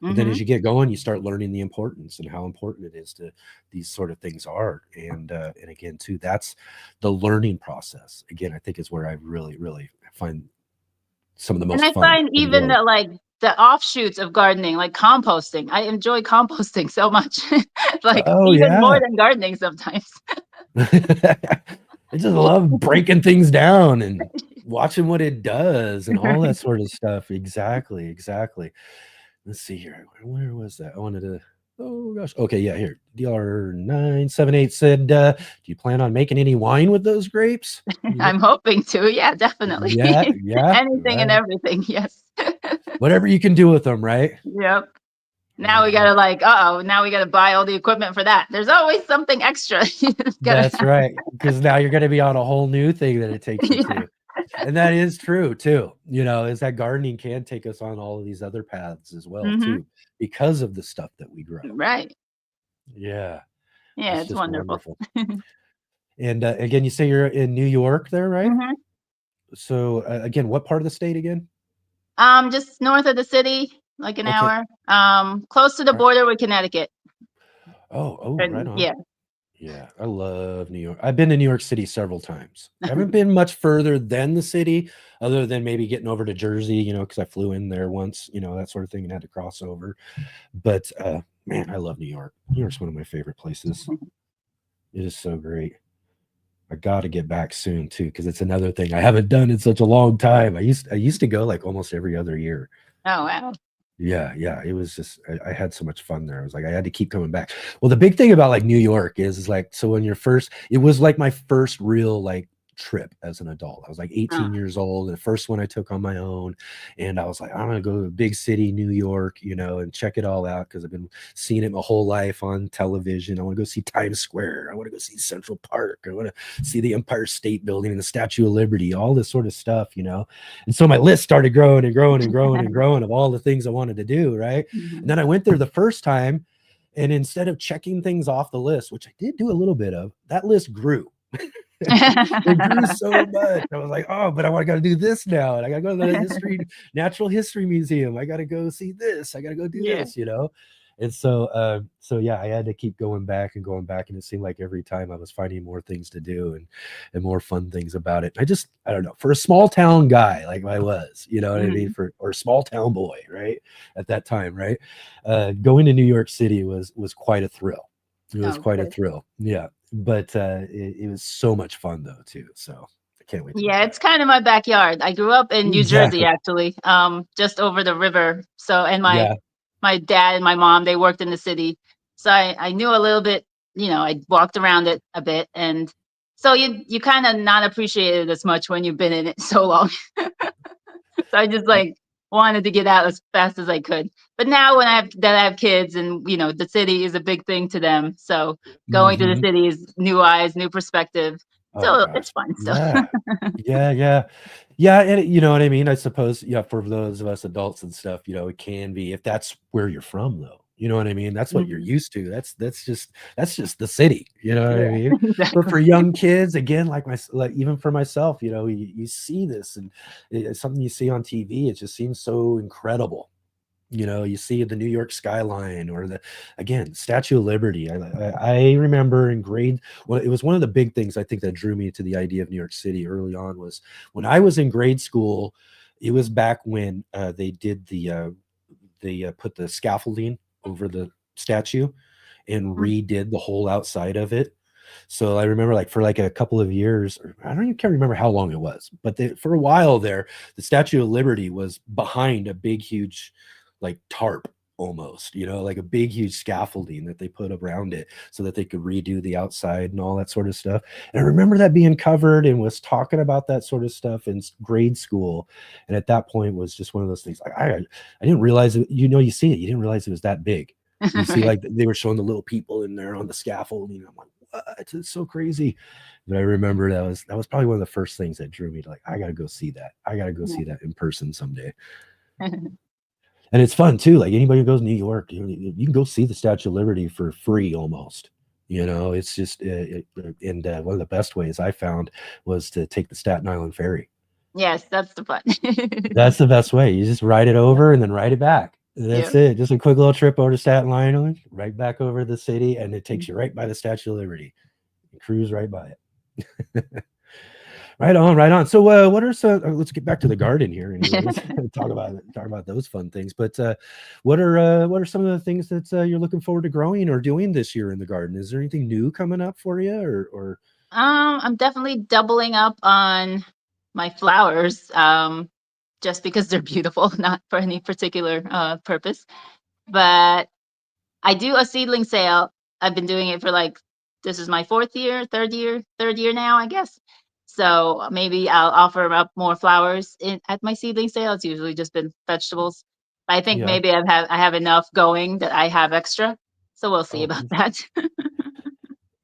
But then Hmm. as you get going, you start learning the importance and how important it is to these sort of things are. And again, too, that's the learning process. Again, I think is where I really, really find some of the And most I fun find in even growing. the offshoots of gardening, like composting. I enjoy composting so much, Oh even more yeah. than gardening sometimes. I just love breaking things down and watching what it does and all that sort of stuff. Exactly, exactly. Let's see here. Where was that? I wanted to. Oh gosh. Okay, yeah. Here, DR978 said, "Do you plan on making any wine with those grapes?" I'm hoping to. Yeah, definitely. Yeah, yeah. Anything and everything. Yes. Whatever you can do with them, right? Yep. Now we Yeah, gotta now we gotta buy all the equipment for that. There's always something extra. You just gotta that's right. Because now you're going to be on a whole new thing that it takes you yeah. to. And that is true too. Is that gardening can take us on all of these other paths as well Hmm. too, because of the stuff that we grow. Right. Yeah, Yeah, that's it's just wonderful. wonderful. And again, you say you're in New York there, right? Hmm. So again, what part of the state again? Just north of the city, like an Okay. hour. Close to the All right. border with Connecticut. Oh, right And on. yeah. Yeah, I love New York. I've been to New York City several times. I haven't been much further than the city, other than maybe getting over to Jersey, because I flew in there once, that sort of thing, and had to cross over. But man, I love New York. New York's one of my favorite places. It is so great. I got to get back soon too, because it's another thing I haven't done in such a long time. I used to go like almost every other year. Oh, wow. Yeah. It was just I had so much fun there. I was like, I had to keep coming back. Well, the big thing about like New York is like, so when it was like my first real like trip as an adult. I was like 18 years old, and the first one I took on my own, and I was like, I'm gonna go to a big city, New York, and check it all out, because I've been seeing it my whole life on television. I want to go see Times Square. I want to go see Central Park. I want to see the Empire State Building and the Statue of Liberty, all this sort of stuff, And so my list started growing and growing and growing and growing of all the things I wanted to do, right? And then I went there the first time, and instead of checking things off the list, which I did do a little bit of, that list grew. It grew so much. I was like, oh, but I got to do this now, and I got to go to the Natural History Museum. I got to go see this. I got to go do this, And so, yeah, I had to keep going back, and it seemed like every time I was finding more things to do and more fun things about it. I don't know, for a small town guy like I was, what I mean, or a small town boy, right, at that time, right, going to New York City was quite a thrill. It was quite a thrill, yeah. But it was so much fun though too. So I can't wait. Yeah, it's kind of my backyard. I grew up in New Jersey, actually, just over the river. So, and my dad and my mom, they worked in the city, so I knew a little bit. I walked around it a bit, and so you kind of not appreciate it as much when you've been in it so long. So I just like wanted to get out as fast as I could. But now when I have kids, and the city is a big thing to them, so going to the city is new eyes, new perspective. So it's fun still. Yeah, and you know what I mean. I suppose, for those of us adults and stuff, it can be, if that's where you're from, though. You know what I mean? That's what you're used to. That's just the city. You know what I mean? Exactly. But for young kids, again, like even for myself, you see this, and it's something you see on TV. It just seems so incredible. You see the New York skyline, or again, Statue of Liberty. I remember in well, it was one of the big things I think that drew me to the idea of New York City early on, was when I was in grade school. It was back when they did they put the scaffolding over the statue and redid the whole outside of it. So I remember, like, for like a couple of years, or I don't even can't remember how long it was, but for a while there, the Statue of Liberty was behind a big, huge, like, tarp almost, like a big, huge scaffolding that they put around it so that they could redo the outside and all that sort of stuff. And I remember that being covered, and was talking about that sort of stuff in grade school. And at that point was just one of those things. Like, I didn't realize it. You see it, you didn't realize it was that big. You see, like, they were showing the little people in there on the scaffolding. I'm like, what? It's so crazy. But I remember that was probably one of the first things that drew me to, like, I gotta go see that. I gotta go see that in person someday. And it's fun too. Like, anybody who goes to New York, you can go see the Statue of Liberty for free almost. It's just and one of the best ways I found was to take the Staten Island ferry. Yes, that's the fun. That's the best way. You just ride it over and then ride it back. That's it. Just a quick little trip over to Staten Island, right back over the city, and it takes you right by the Statue of Liberty. You cruise right by it. Right on. So, what are some? Let's get back to the garden here and talk about those fun things. But what are some of the things that you're looking forward to growing or doing this year in the garden? Is there anything new coming up for you, or? I'm definitely doubling up on my flowers, just because they're beautiful, not for any particular purpose. But I do a seedling sale. I've been doing it for, like, this is my third year now, I guess. So maybe I'll offer up more flowers at my seedling sale. It's usually just been vegetables. But I think maybe I have enough going that I have extra. So we'll see about that.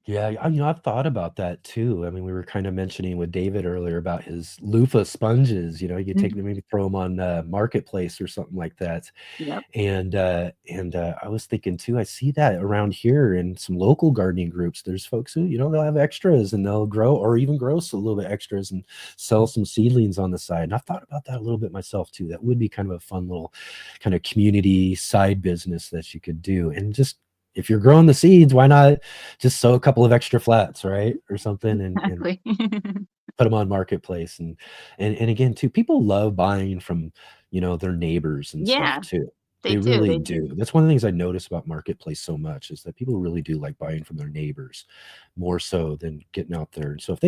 Yeah, I've thought about that too. I mean, we were kind of mentioning with David earlier about his loofah sponges. You could take them, maybe throw them on Marketplace or something like that. Yep. And I was thinking too, I see that around here in some local gardening groups. There's folks who, they'll have extras, and they'll grow, or even grow a little bit extras and sell some seedlings on the side. And I've thought about that a little bit myself too. That would be kind of a fun little kind of community side business that you could do. And just if you're growing the seeds, why not just sow a couple of extra flats, right, or something, and Exactly. put them on marketplace. And again too, people love buying from, their neighbors and stuff Yeah, too. they They do. really They do. do. That's one of the things I notice about marketplace so much, is that people really do like buying from their neighbors more so than getting out there. So if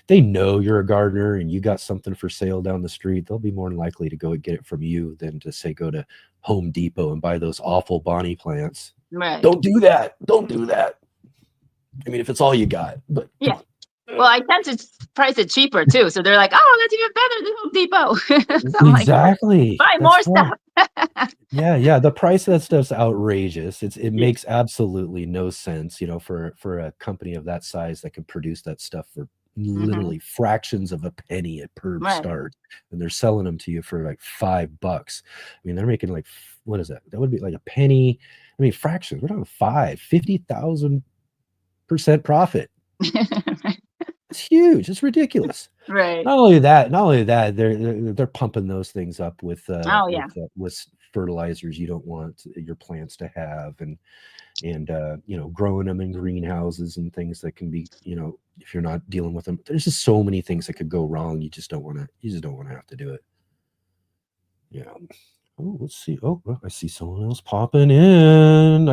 they know you're a gardener and you got something for sale down the street, they'll be more than likely to go and get it from you than to say go to Home Depot and buy those awful Bonnie plants. Right. Don't do that. Don't do that. I mean, if it's all you got, but Yeah. come on. Well, I tend to price it cheaper too. So they're like, oh, that's even better than Home Depot. So I'm like, Exactly. buy That's more right. stuff. Yeah. The price of that stuff's outrageous. It Yeah. makes absolutely no sense, for a company of that size that can produce that stuff for literally fractions of a penny per Right. start, and they're selling them to you for like $5. I mean, they're making like, what is that? That would be like a penny. I mean, fractions. We're talking 50,000% profit. It's huge. It's ridiculous. Right. Not only that, they're pumping those things up with Oh, yeah. with fertilizers you don't want your plants to have, and growing them in greenhouses and things that can be, if you're not dealing with them, there's just so many things that could go wrong. You just don't want to have to do it. Yeah. Oh, let's see. Oh, well, I see someone else popping in.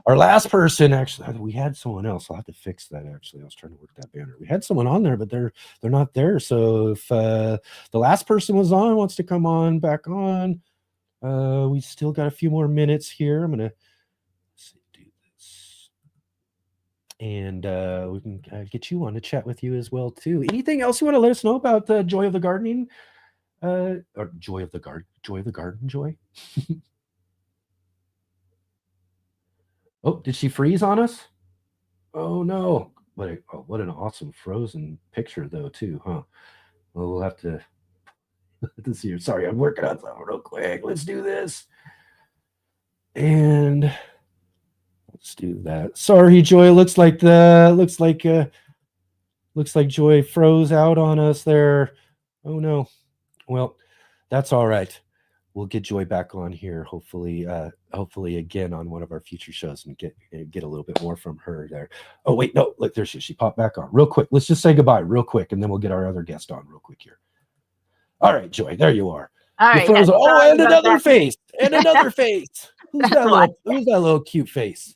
Our last person, actually, we had someone else. I'll have to fix that. Actually, I was trying to work that banner. We had someone on there, but they're not there. So if the last person was on, wants to come on back on, we still got a few more minutes here. I'm gonna do this, and we can get you on to chat with you as well too. Anything else you want to let us know about the Joy of the Gardening? Or Joy of the Garden, Joy. Oh, did she freeze on us? Oh no! What an awesome frozen picture though too, huh? Well, we'll have to see her. Sorry, I'm working on something real quick. Let's do this, and let's do that. Sorry, Joy. Looks like Joy froze out on us there. Oh no. Well, that's all right. We'll get Joy back on here, hopefully again on one of our future shows, and get a little bit more from her there. Oh wait, no, look, there she popped back on real quick. Let's just say goodbye real quick, and then we'll get our other guest on real quick here. All right, Joy, there you are. All right. Frozen. Yeah, Oh, and another that. face, and another face. Who's that little cute face?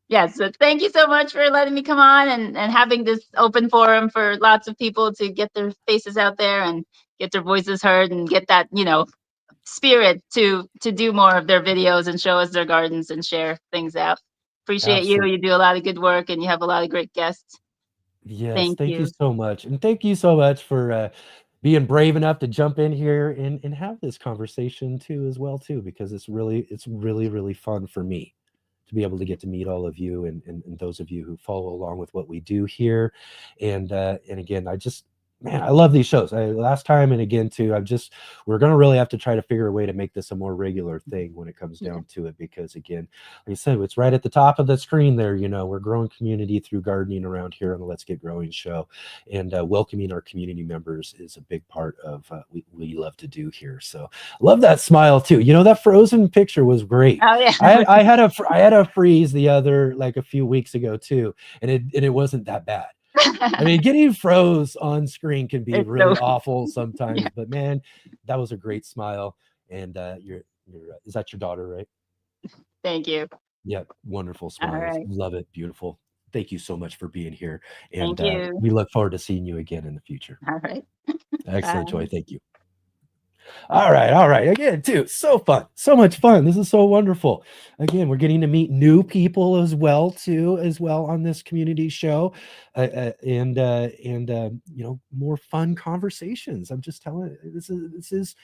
Yeah, so thank you so much for letting me come on and having this open forum for lots of people to get their faces out there and get their voices heard and get that, spirit to do more of their videos and show us their gardens and share things out. Appreciate Absolutely. you. You do a lot of good work and you have a lot of great guests. Yes, thank you you. so much. And thank you so much for being brave enough to jump in here and have this conversation too as well too, because it's really fun for me to be able to get to meet all of you and those of you who follow along with what we do here. And again, I love these shows. Last time and again too, we're going to really have to try to figure a way to make this a more regular thing when it comes down to it, because again, like I said, it's right at the top of the screen there. We're growing community through gardening around here on the Let's Get Growing show, and welcoming our community members is a big part of we love to do here. So love that smile too. That frozen picture was great. Oh yeah. I had a freeze the other, like a few weeks ago too, and it wasn't that bad. I mean, getting froze on screen can be It's really so awful sometimes, yeah. but man, that was a great smile. And is that your daughter, right? Thank you. Yep, wonderful All smiles. right. Love it, beautiful. Thank you so much for being here, and Thank you. we look forward to seeing you again in the future. All right. Excellent, Bye. Joy. Thank you. All right. Again, too, so fun, so much fun. This is so wonderful. Again, we're getting to meet new people as well on this community show, and more fun conversations. I'm just telling you, this is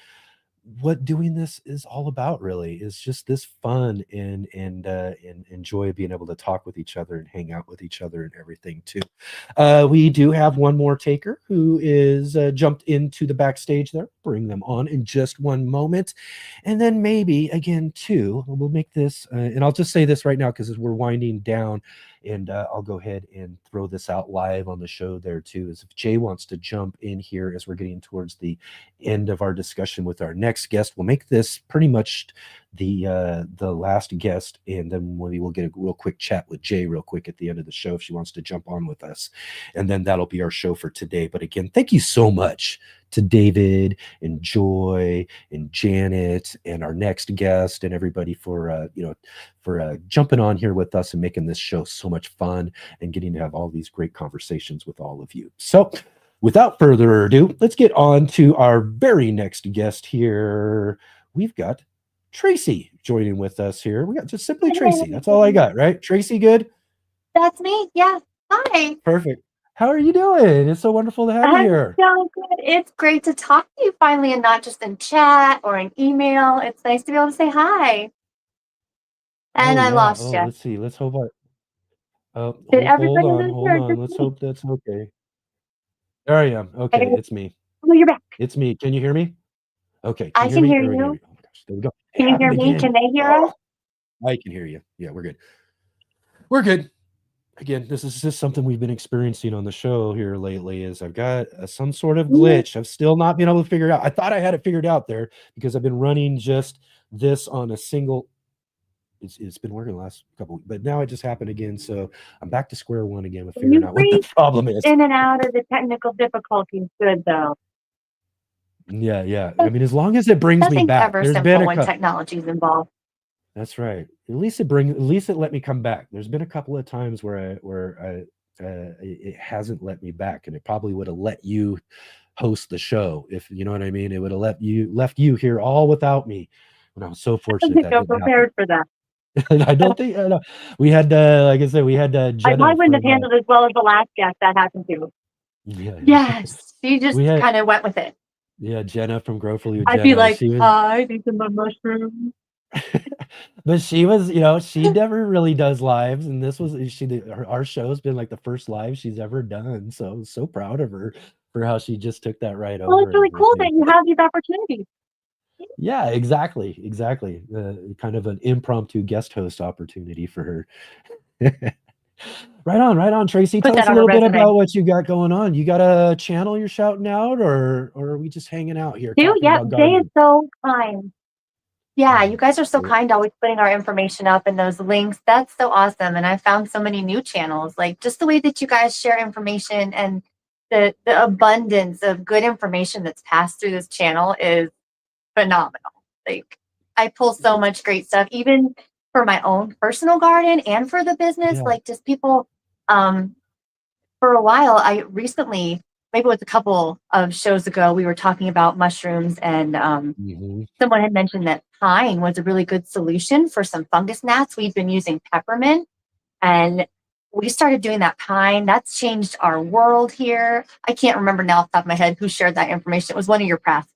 what doing this is all about, really, is just this fun and enjoy being able to talk with each other and hang out with each other and everything too. We do have one more taker who is jumped into the backstage there. Bring them on in just one moment, and then maybe again too, we'll make this and I'll just say this right now because as we're winding down, and I'll go ahead and throw this out live on the show there too, is if Jay wants to jump in here as we're getting towards the end of our discussion with our next guest, we'll make this pretty much the last guest, and then maybe we'll get a real quick chat with Jay real quick at the end of the show if she wants to jump on with us, and then that'll be our show for today. But again, thank you so much to David and Joy and Janet and our next guest and everybody for jumping on here with us and making this show so much fun and getting to have all these great conversations with all of you. So without further ado, let's get on to our very next guest here. We've got Tracy joining with us here. We got just simply Tracy. That's all I got, right? Tracy, good? That's me. Yeah. Hi. Perfect. How are you doing? It's so wonderful to have you I'm here. so good. It's great to talk to you finally and not just in chat or in email. It's nice to be able to say hi. And I lost you. Let's see. Let's hope Did hold everybody on. lose Hold you or on. just Let's me? hope that's okay. There I am. Okay, it's me. Oh, you're back. It's me. Can you hear me? Okay. I Can you can hear hear me? you. Oh my gosh. There we go. It Can you hear happened me? again. Can they hear us? I can hear you. Yeah, we're good. We're good. Again, this is just something we've been experiencing on the show here lately is I've got some sort of glitch. I've still not been able to figure it out. I thought I had it figured out there because I've been running just this on a single. It's been working the last couple weeks, but now it just happened again. So I'm back to square one again with figuring out what the problem is. In and out of the technical difficulties, good though. Yeah. I mean, as long as it brings me Nothing's back. ever There's simple been a when couple. technology's involved. That's right. At least it let me come back. There's been a couple of times where it hasn't let me back, and it probably would have let you host the show if you know what I mean. It would have left you here all without me. And I was so fortunate that Go didn't prepared for that. happen. I don't think we had like I said, we had I Jenna probably wouldn't have from, handled as well as the last guest that happened to. yeah. Yes, she just We had kind of went with it. Jenna from Grow for You. I'd be Jenna, like, she was, hi, these are my mushrooms. but she was, she never really does lives, and this was our show's been like the first live she's ever done. So I was so proud of her for how she just took that right Well, over. it's really and cool that everything. you have these opportunities. Yeah, exactly. Kind of an impromptu guest host opportunity for her. Right on, Tracy. Put Tell that us a on a little bit resume. about what you got going on. You got a channel you're shouting out, or are we just hanging out here Dude, talking yeah, about Jay gardening? is so kind. Yeah, you guys are so kind, always putting our information up and those links. That's so awesome. And I found so many new channels, like just the way that you guys share information and the abundance of good information that's passed through this channel is phenomenal. Like I pull so much great stuff, even for my own personal garden and for the business. Yeah. Like just people, for a while, I recently, maybe it was a couple of shows ago, we were talking about mushrooms and someone had mentioned that pine was a really good solution for some fungus gnats. We'd been using peppermint and we started doing that pine. That's changed our world here. I can't remember now off the top of my head who shared that information. It was one of your past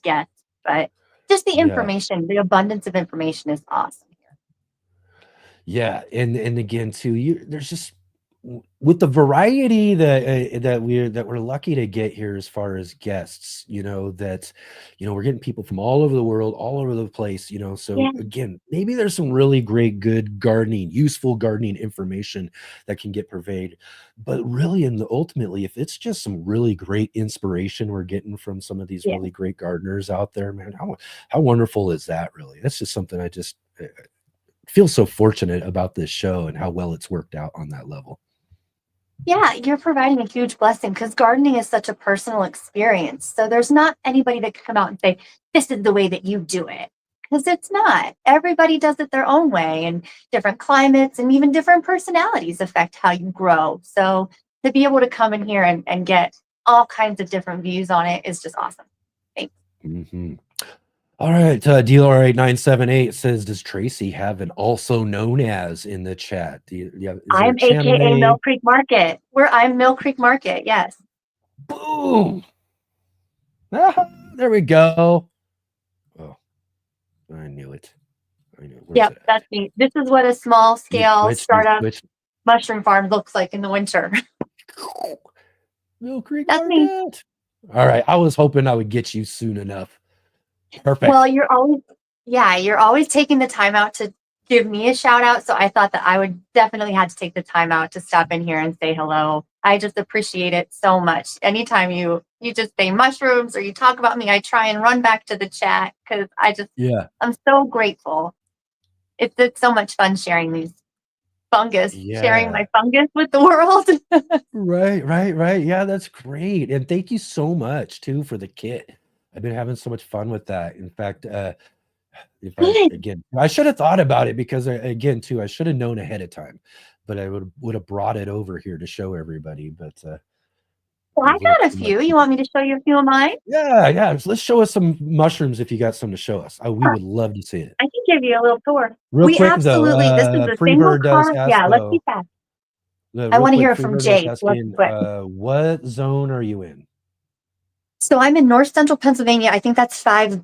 guests, but just the information, the abundance of information is awesome. Yeah, and again too, there's just with the variety that we're lucky to get here as far as guests, that we're getting people from all over the world, all over the place, so again, maybe there's some really great good useful gardening information that can get pervaded, but really ultimately if it's just some really great inspiration we're getting from some of these really great gardeners out there, man, how wonderful is that? Really, that's just something I just feel so fortunate about this show and how well it's worked out on that level. Yeah, you're providing a huge blessing because gardening is such a personal experience. So there's not anybody that can come out and say, this is the way that you do it. Because it's not. Everybody does it their own way, and different climates and even different personalities affect how you grow. So to be able to come in here and get all kinds of different views on it is just awesome. Thanks. All right, DLR8978 says, does Tracy have an also known as in the chat? I'm AKA Mill Creek Market. I'm Mill Creek Market, yes. Boom! There we go. Oh, I knew it. Yep, that's me. This is what a small scale startup mushroom farm looks like in the winter. Mill Creek That's Market. me. All right, I was hoping I would get you soon enough. Perfect. Well, you're always taking the time out to give me a shout out. So I thought that I would definitely have to take the time out to stop in here and say hello. I just appreciate it so much. Anytime you you just say mushrooms or you talk about me, I try and run back to the chat because Yeah. I'm so grateful. It's so much fun sharing these sharing my Yeah. fungus with the world. Right. Yeah, that's great. And thank you so much too for the kit. I've been having so much fun with that. In fact, I should have thought about it because again too, I should have known ahead of time, but I would have brought it over here to show everybody. But Well, it I was a little got a too much. few. You want me to show you a few of mine? Yeah. Let's show us some mushrooms if you got some to show us. We would love to see it. I can give you a little tour. Real We quick though, absolutely, this is a single Freebird does car. ask Yeah, let's be though. fast. I Real want to quick, hear from Freebird was Jay. Let's be asking, quick. what zone are you in? So I'm in North Central Pennsylvania. I think that's 5B.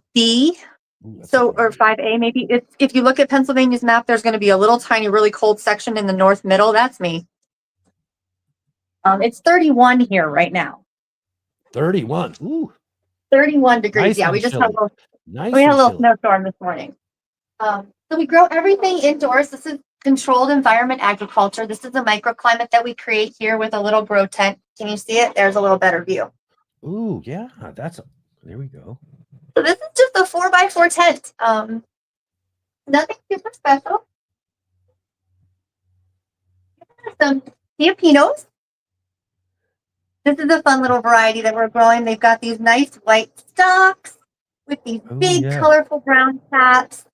Ooh, that's a So, good or idea. 5A maybe. If you look at Pennsylvania's map, there's going to be a little tiny, really cold section in the north middle. That's me. It's 31 here right now. 31. Ooh, 31 degrees. nice Yeah, and we just had chilly. we had a little Chilly. snowstorm this morning. So we grow everything indoors. This is controlled environment agriculture. This is a microclimate that we create here with a little grow tent. Can you see it? There's a little better view. Ooh, yeah, there we go. So this is just a 4x4 tent. Nothing super special. Some Filipinos. This is a fun little variety that we're growing. They've got these nice white stalks with these big colorful brown caps.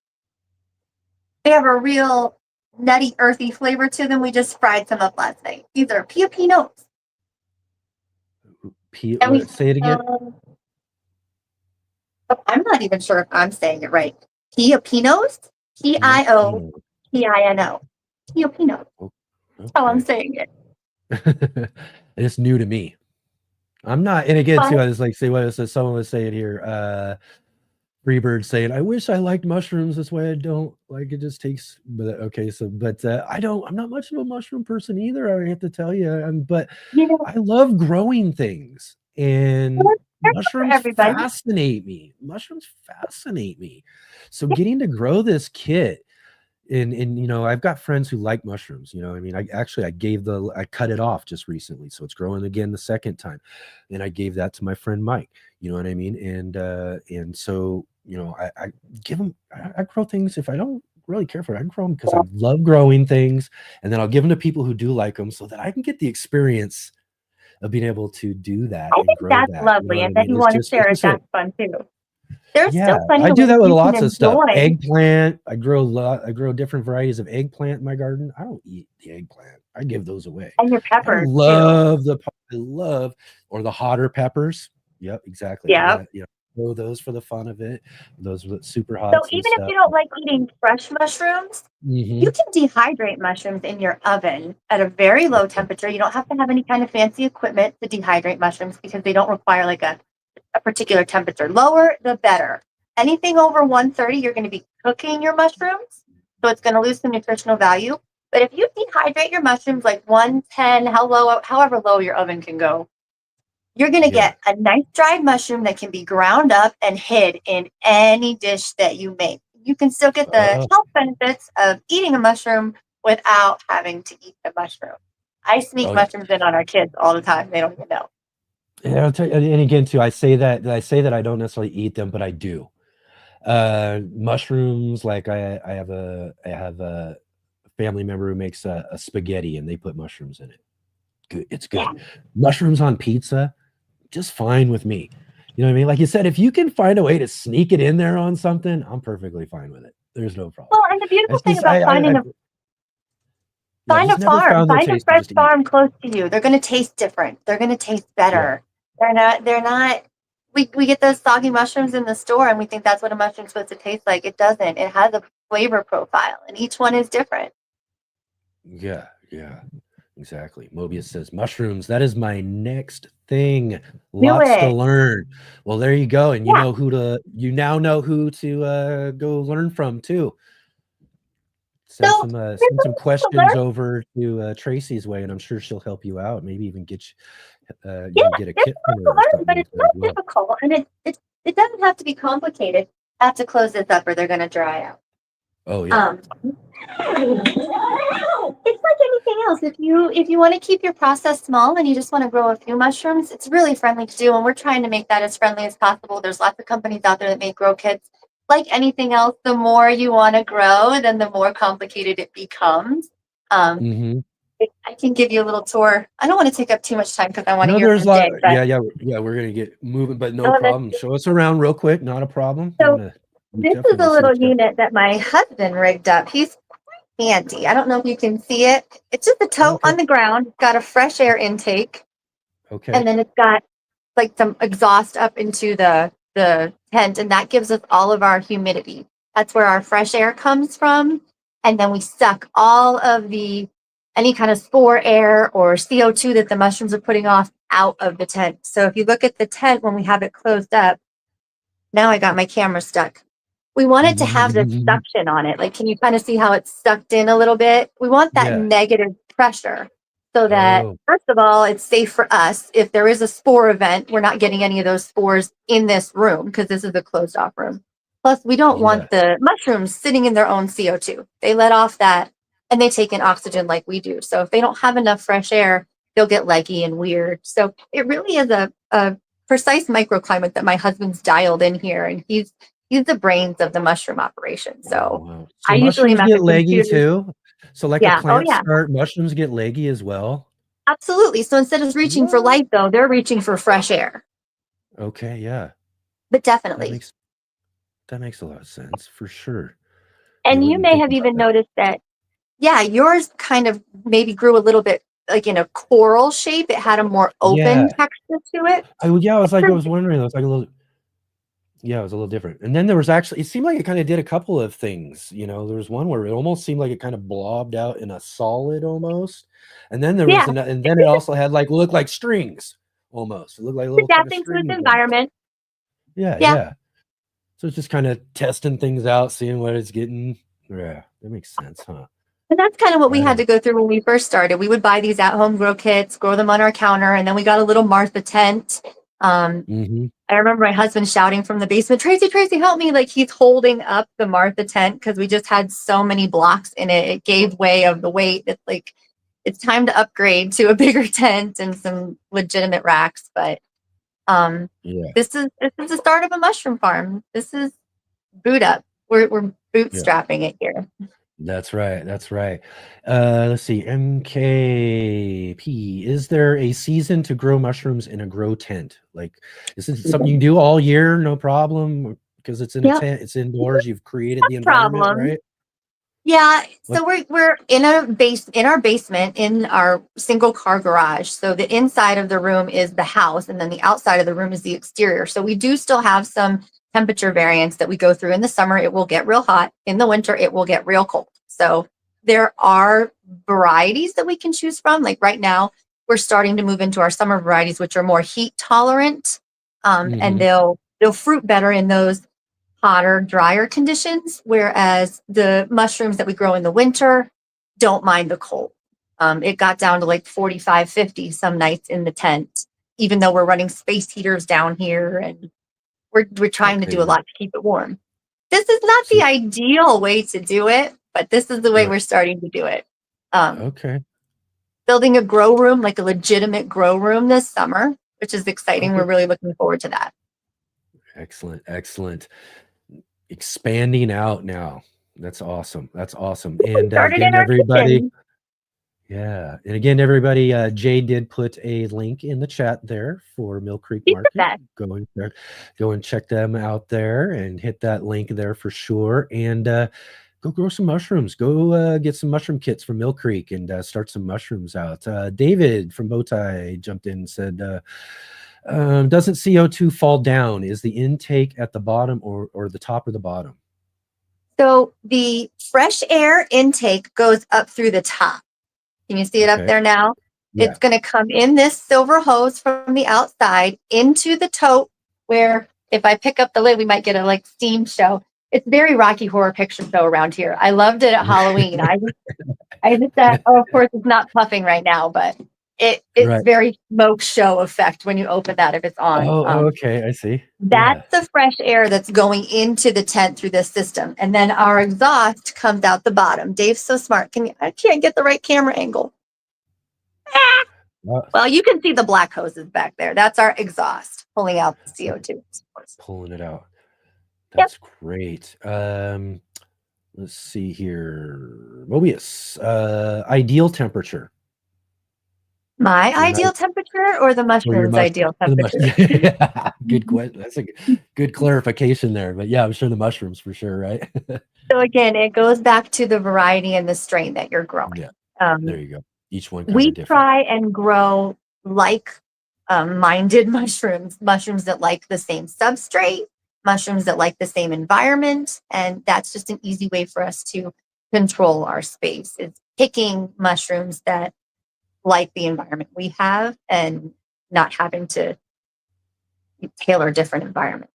They have a real nutty, earthy flavor to them. We just fried some up last night. These are Filipinos. Say it again. I'm not even sure if I'm saying it right. Filipinos? P-I-O-P-I-N-O. Filipinos. That's how I'm saying it. It's new to me. I'm not, and again, too, I was like, someone was saying here, Freebird saying, I wish I liked mushrooms this way. I don't like it, just takes, but okay. So, but I'm not much of a mushroom person either. I have to tell you, but I love growing things and mushrooms fascinate me. So getting to grow this kit and I've got friends who like mushrooms, I mean, I cut it off just recently, so it's growing again the second time, and I gave that to my friend Mike, you know what I mean, and so I give them, I grow things. If I don't really care for it, I grow them because I love growing things, and then I'll give them to people who do like them so that I can get the experience of being able to do that. I think that's lovely, and then you want to share it. That's fun too. There's still plenty I do that with you lots can of stuff. enjoy. Eggplant. I grow different varieties of eggplant in my garden. I don't eat the eggplant. I give those away. And your peppers I love or the hotter peppers. Yep, exactly. Yeah. Grow those for the fun of it. Those super hot. So even if you don't like eating fresh mushrooms, you can dehydrate mushrooms in your oven at a very low temperature. You don't have to have any kind of fancy equipment to dehydrate mushrooms because they don't require like a particular temperature. Lower, the better. Anything over 130, you're going to be cooking your mushrooms, so it's going to lose some nutritional value. But if you dehydrate your mushrooms like 110, however low your oven can go, you're going to get a nice dried mushroom that can be ground up and hid in any dish that you make. You can still get the health benefits of eating a mushroom without having to eat the mushroom. I sneak mushrooms in on our kids all the time. They don't even know. Yeah, I'll tell you, and again too, I say that I don't necessarily eat them, but I do. Mushrooms, like I have a family member who makes a spaghetti and they put mushrooms in it. Good, it's good. Mushrooms on pizza, just fine with me. You know what I mean? Like you said, if you can find a way to sneak it in there on something, I'm perfectly fine with it. There's no problem. Well, and the beautiful thing about finding find a farm, find a fresh farm close to you. They're going to taste different. They're going to taste better. They're not, we get those soggy mushrooms in the store and we think that's what a mushroom's supposed to taste like. It doesn't. It has a flavor profile and each one is different. Yeah, exactly. Mobius says, mushrooms, that is my next thing. Lots to learn. Well, there you go. And you now know who to go learn from too. Send some questions over to Tracy's way, and I'm sure she'll help you out. Maybe even get you get a kit from her or something. But it's not difficult, and it doesn't have to be complicated. I have to close this up, or they're going to dry out. Oh yeah. It's like anything else. If you want to keep your process small and you just want to grow a few mushrooms, it's really friendly to do. And we're trying to make that as friendly as possible. There's lots of companies out there that make grow kits. Like anything else, the more you want to grow, then the more complicated it becomes. Mm-hmm. I can give you a little tour. I don't want to take up too much time because I want to No, hear there's a from lot. Jay. But Yeah. We're gonna get moving, but no oh, problem. Show us around real quick. Not a problem. so We this is definitely a want to see little what you unit that my husband rigged up. He's handy. I don't know if you can see it. It's just a got. tote on the ground. It's got a fresh air intake, Okay. and then it's got like some exhaust up into the tent, and that gives us all of our humidity. That's where our fresh air comes from, and then we suck all of the any kind of spore air or CO2 that the mushrooms are putting off out of the tent. So if you look at the tent when we have it closed up, now I got my camera stuck. We want it to have this suction on it. Like, can you kind of see how it's sucked in a little bit? We want that Yeah. negative pressure so that, Oh. first of all, it's safe for us. If there is a spore event, we're not getting any of those spores in this room because this is a closed off room. Plus, we don't Yeah. want the mushrooms sitting in their own CO2. They let off that and they take in oxygen like we do. So if they don't have enough fresh air, they'll get leggy and weird. So it really is a precise microclimate that my husband's dialed in here, and he's the brains of the mushroom operation. So Wow. I So usually am mushrooms at the get leggy computer. too. So like a Yeah. Oh plant yeah. start, mushrooms get leggy as well. Absolutely. So instead of reaching for What? light, though, they're reaching for fresh air. Okay. Yeah. But That definitely. makes a lot of sense for sure. And You you wouldn't may think have about even that. noticed that, yeah, yours kind of maybe grew a little bit like in a coral shape. It had a more open Yeah. texture to it. I was wondering. It was like a little. Yeah, it was a little different. And then there was actually, it seemed like it kind of did a couple of things. There was one where it almost seemed like it kind of blobbed out in a solid almost. And then there was, Yeah, and then it also had looked like strings almost. It looked like little kind of adapting to its strings. environment. Yeah, Yeah. yeah. So it's just kind of testing things out, seeing what it's getting. Yeah, that makes sense, huh? And that's kind of what we Right had on. to go through when we first started. We would buy these at-home grow kits, grow them on our counter, and then we got a little Martha tent. Mm-hmm. I remember my husband shouting from the basement, Tracy, Tracy, help me. Like he's holding up the Martha tent because we just had so many blocks in it. It gave way of the weight. It's like, it's time to upgrade to a bigger tent and some legitimate racks. But Yeah, this is the start of a mushroom farm. This is boot up. We're yeah. bootstrapping it here. That's right. That's right. Let's see. MKP. Is there a season to grow mushrooms in a grow tent? Like, is it something you can do all year? No problem. Because it's in a Yeah, tent, it's indoors. You've created the environment, problem. right? Yeah, What? so we're in our basement in our single car garage. So the inside of the room is the house, and then the outside of the room is the exterior. So we do still have some temperature variance that we go through. In the summer, it will get real hot. In the winter, it will get real cold. So there are varieties that we can choose from. Like right now, we're starting to move into our summer varieties, which are more heat tolerant, and Mm-hmm. they'll fruit better in those hotter, drier conditions, whereas the mushrooms that we grow in the winter don't mind the cold. It got down to like 45, 50 some nights in the tent, even though we're running space heaters down here and we're trying to Okay. do a lot to keep it warm. This is not So, the ideal way to do it, but this is the way right. we're starting to do it. Okay. Building a grow room, like a legitimate grow room this summer, which is exciting. Okay. We're really looking forward to that. Excellent. Excellent. Expanding out now. That's awesome. That's awesome. And Started again, in our everybody. kitchen. Yeah. And again, everybody, Jay did put a link in the chat there for Mill Creek He's the Market. best. Go and check them out there and hit that link there for sure. And go grow some mushrooms. Go get some mushroom kits from Mill Creek and start some mushrooms out. David from Bowtie jumped in and said, doesn't CO2 fall down? Is the intake at the bottom or the top or the bottom? So the fresh air intake goes up through the top. Can you see it up Okay. there now? Yeah. It's going to come in this silver hose from the outside into the tote where if I pick up the lid, we might get a like steam show. It's very Rocky Horror Picture Show around here. I loved it at Halloween. I just said, oh, of course it's not puffing right now, but It's Right. very smoke show effect when you open that if it's on. Oh, okay. I see. That's Yeah. the fresh air that's going into the tent through this system. And then our exhaust comes out the bottom. Dave's so smart. I can't get the right camera angle. Well, you can see the black hoses back there. That's our exhaust pulling out the CO2. Pulling it out. Yep. That's great. Let's see here. Mobius, ideal temperature. My Your ideal night temperature or the or your mushroom's ideal or the temperature? Yeah, good question. That's a good clarification there. But yeah, I'm sure the mushrooms for sure, right? So again, it goes back to the variety and the strain that you're growing. Yeah, Um, there you go. Each one kind we of different. try and grow like minded mushrooms that like the same substrate, mushrooms that like the same environment. And that's just an easy way for us to control our space, is picking mushrooms that like the environment we have and not having to tailor different environments.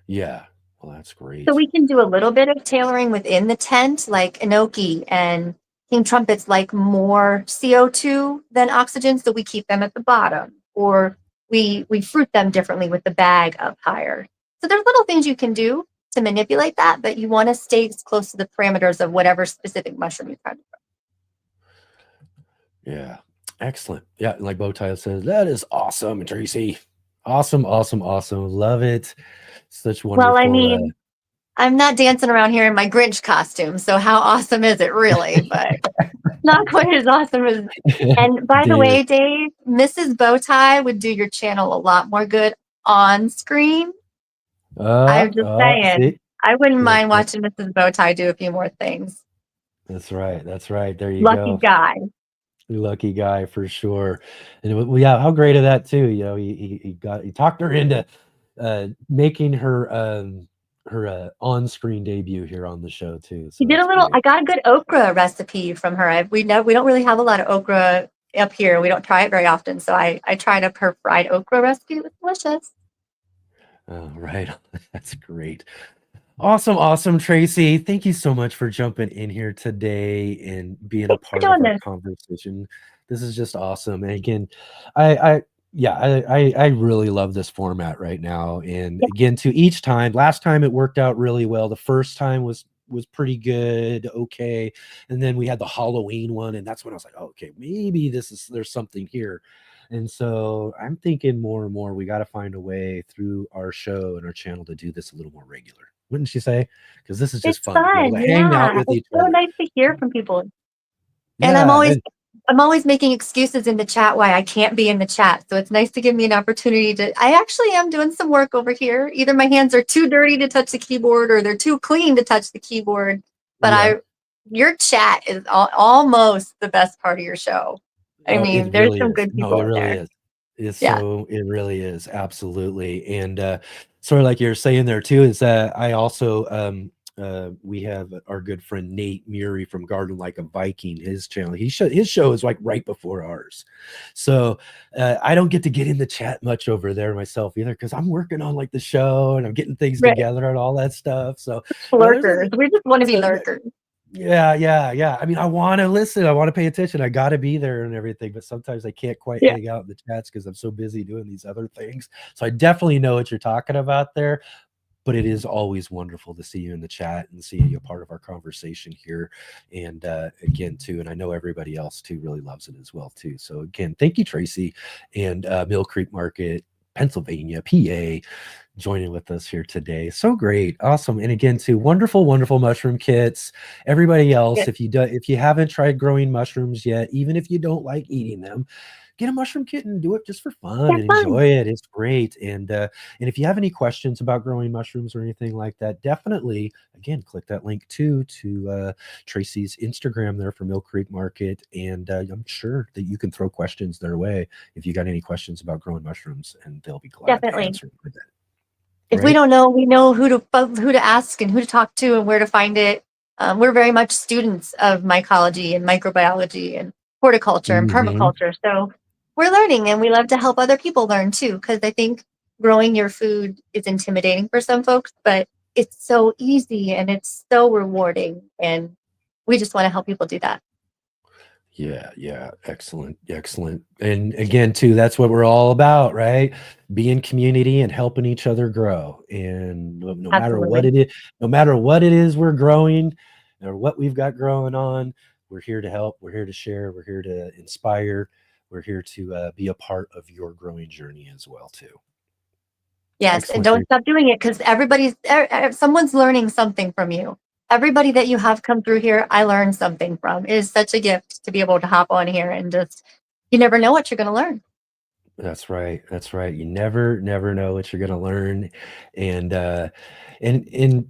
Yeah. Well, that's So great. we can do a little bit of tailoring within the tent, like enoki and king trumpets like more CO2 than oxygen, so we keep them at the bottom, or we fruit them differently with the bag up higher. So there's little things you can do to manipulate that, but you want to stay as close to the parameters of whatever specific mushroom you're trying to grow. Yeah. Excellent. Yeah, like Bowtie says, that is awesome, Tracy. Awesome, awesome, awesome. Love it. Such Well, I wonderful. mean, I'm not dancing around here in my Grinch costume, so how awesome is it really? But not quite as awesome as. And by the way, Dave, Mrs. Bowtie would do your channel a lot more good on screen. I'm just saying, See? I wouldn't Yep, mind yep. watching Mrs. Bowtie do a few more things. That's right. That's right. There you Lucky go. guy. Lucky guy for sure. And well, yeah, how great of that too. You know, he talked her into making her on-screen debut here on the show too. He So did a that's little. great. I got a good okra recipe from her. We don't really have a lot of okra up here. We don't try it very often, so I tried up her fried okra recipe. It was delicious. Oh, right. That's great. Awesome, awesome, Tracy. Thank you so much for jumping in here today and being a Thanks for part of doing our this. conversation. This is just awesome. And again, I really love this format right now. And Yeah. again, to each time, last time it worked out really well. The first time was pretty good, okay. And then we had the Halloween one, and that's when I was like, oh, okay, maybe there's something here. And so I'm thinking more and more we got to find a way through our show and our channel to do this a little more regular. Wouldn't you say? Because this is just It's fun to be able fun. to hang out Yeah. with It's each so other. nice to hear from people. And Yeah, I'm always making excuses in the chat why I can't be in the chat. So it's nice to give me an opportunity to. I actually am doing some work over here. Either my hands are too dirty to touch the keyboard or they're too clean to touch the keyboard. But yeah. your chat is almost the best part of your show. I Oh, mean, it there's really some is. good No, people it in really there. is. It's Yeah. so it really is absolutely. And sort of like you're saying there too, is that I also we have our good friend Nate Murray from Garden Like a Viking. His channel, his show is like right before ours, so I don't get to get in the chat much over there myself either because I'm working on like the show and I'm getting things Right. together and all that stuff. So Lurkers. We just want to be so, lurkers. yeah. I mean, I want to listen. I want to pay attention. I got to be there and everything. But sometimes I can't quite Yeah. hang out in the chats because I'm so busy doing these other things. So I definitely know what you're talking about there. But it is always wonderful to see you in the chat and see you a part of our conversation here. And again, too, and I know everybody else too really loves it as well too. So again, thank you, Tracy, and Mill Creek Market, Pennsylvania, PA, joining with us here today. So great, awesome. And again, too, wonderful mushroom kits. Everybody else, Yeah. if you haven't tried growing mushrooms yet, even if you don't like eating them, get a mushroom kit and do it just for fun and enjoy it. It's great. And if you have any questions about growing mushrooms or anything like that, definitely again click that link to Tracy's Instagram there for Mill Creek Market, and I'm sure that you can throw questions their way if you got any questions about growing mushrooms, and they'll be glad to answer them. If we don't know, we know who to ask and who to talk to and where to find it. We're very much students of mycology and microbiology and horticulture and permaculture. So we're learning, and we love to help other people learn too, because I think growing your food is intimidating for some folks, but it's so easy and it's so rewarding. And we just want to help people do that. Yeah. Excellent. And again, too, that's what we're all about, right? Being community and helping each other grow. And no matter what Absolutely. it is, no matter what it is we're growing or what we've got growing on, we're here to help. We're here to share. We're here to inspire. We're here to be a part of your growing journey as well, too. Yes, and Excellent, don't Tracy. stop doing it because someone's learning something from you. Everybody that you have come through here, I learned something from. It is such a gift to be able to hop on here and just, you never know what you're going to learn. That's right. That's right. You never know what you're gonna learn, and and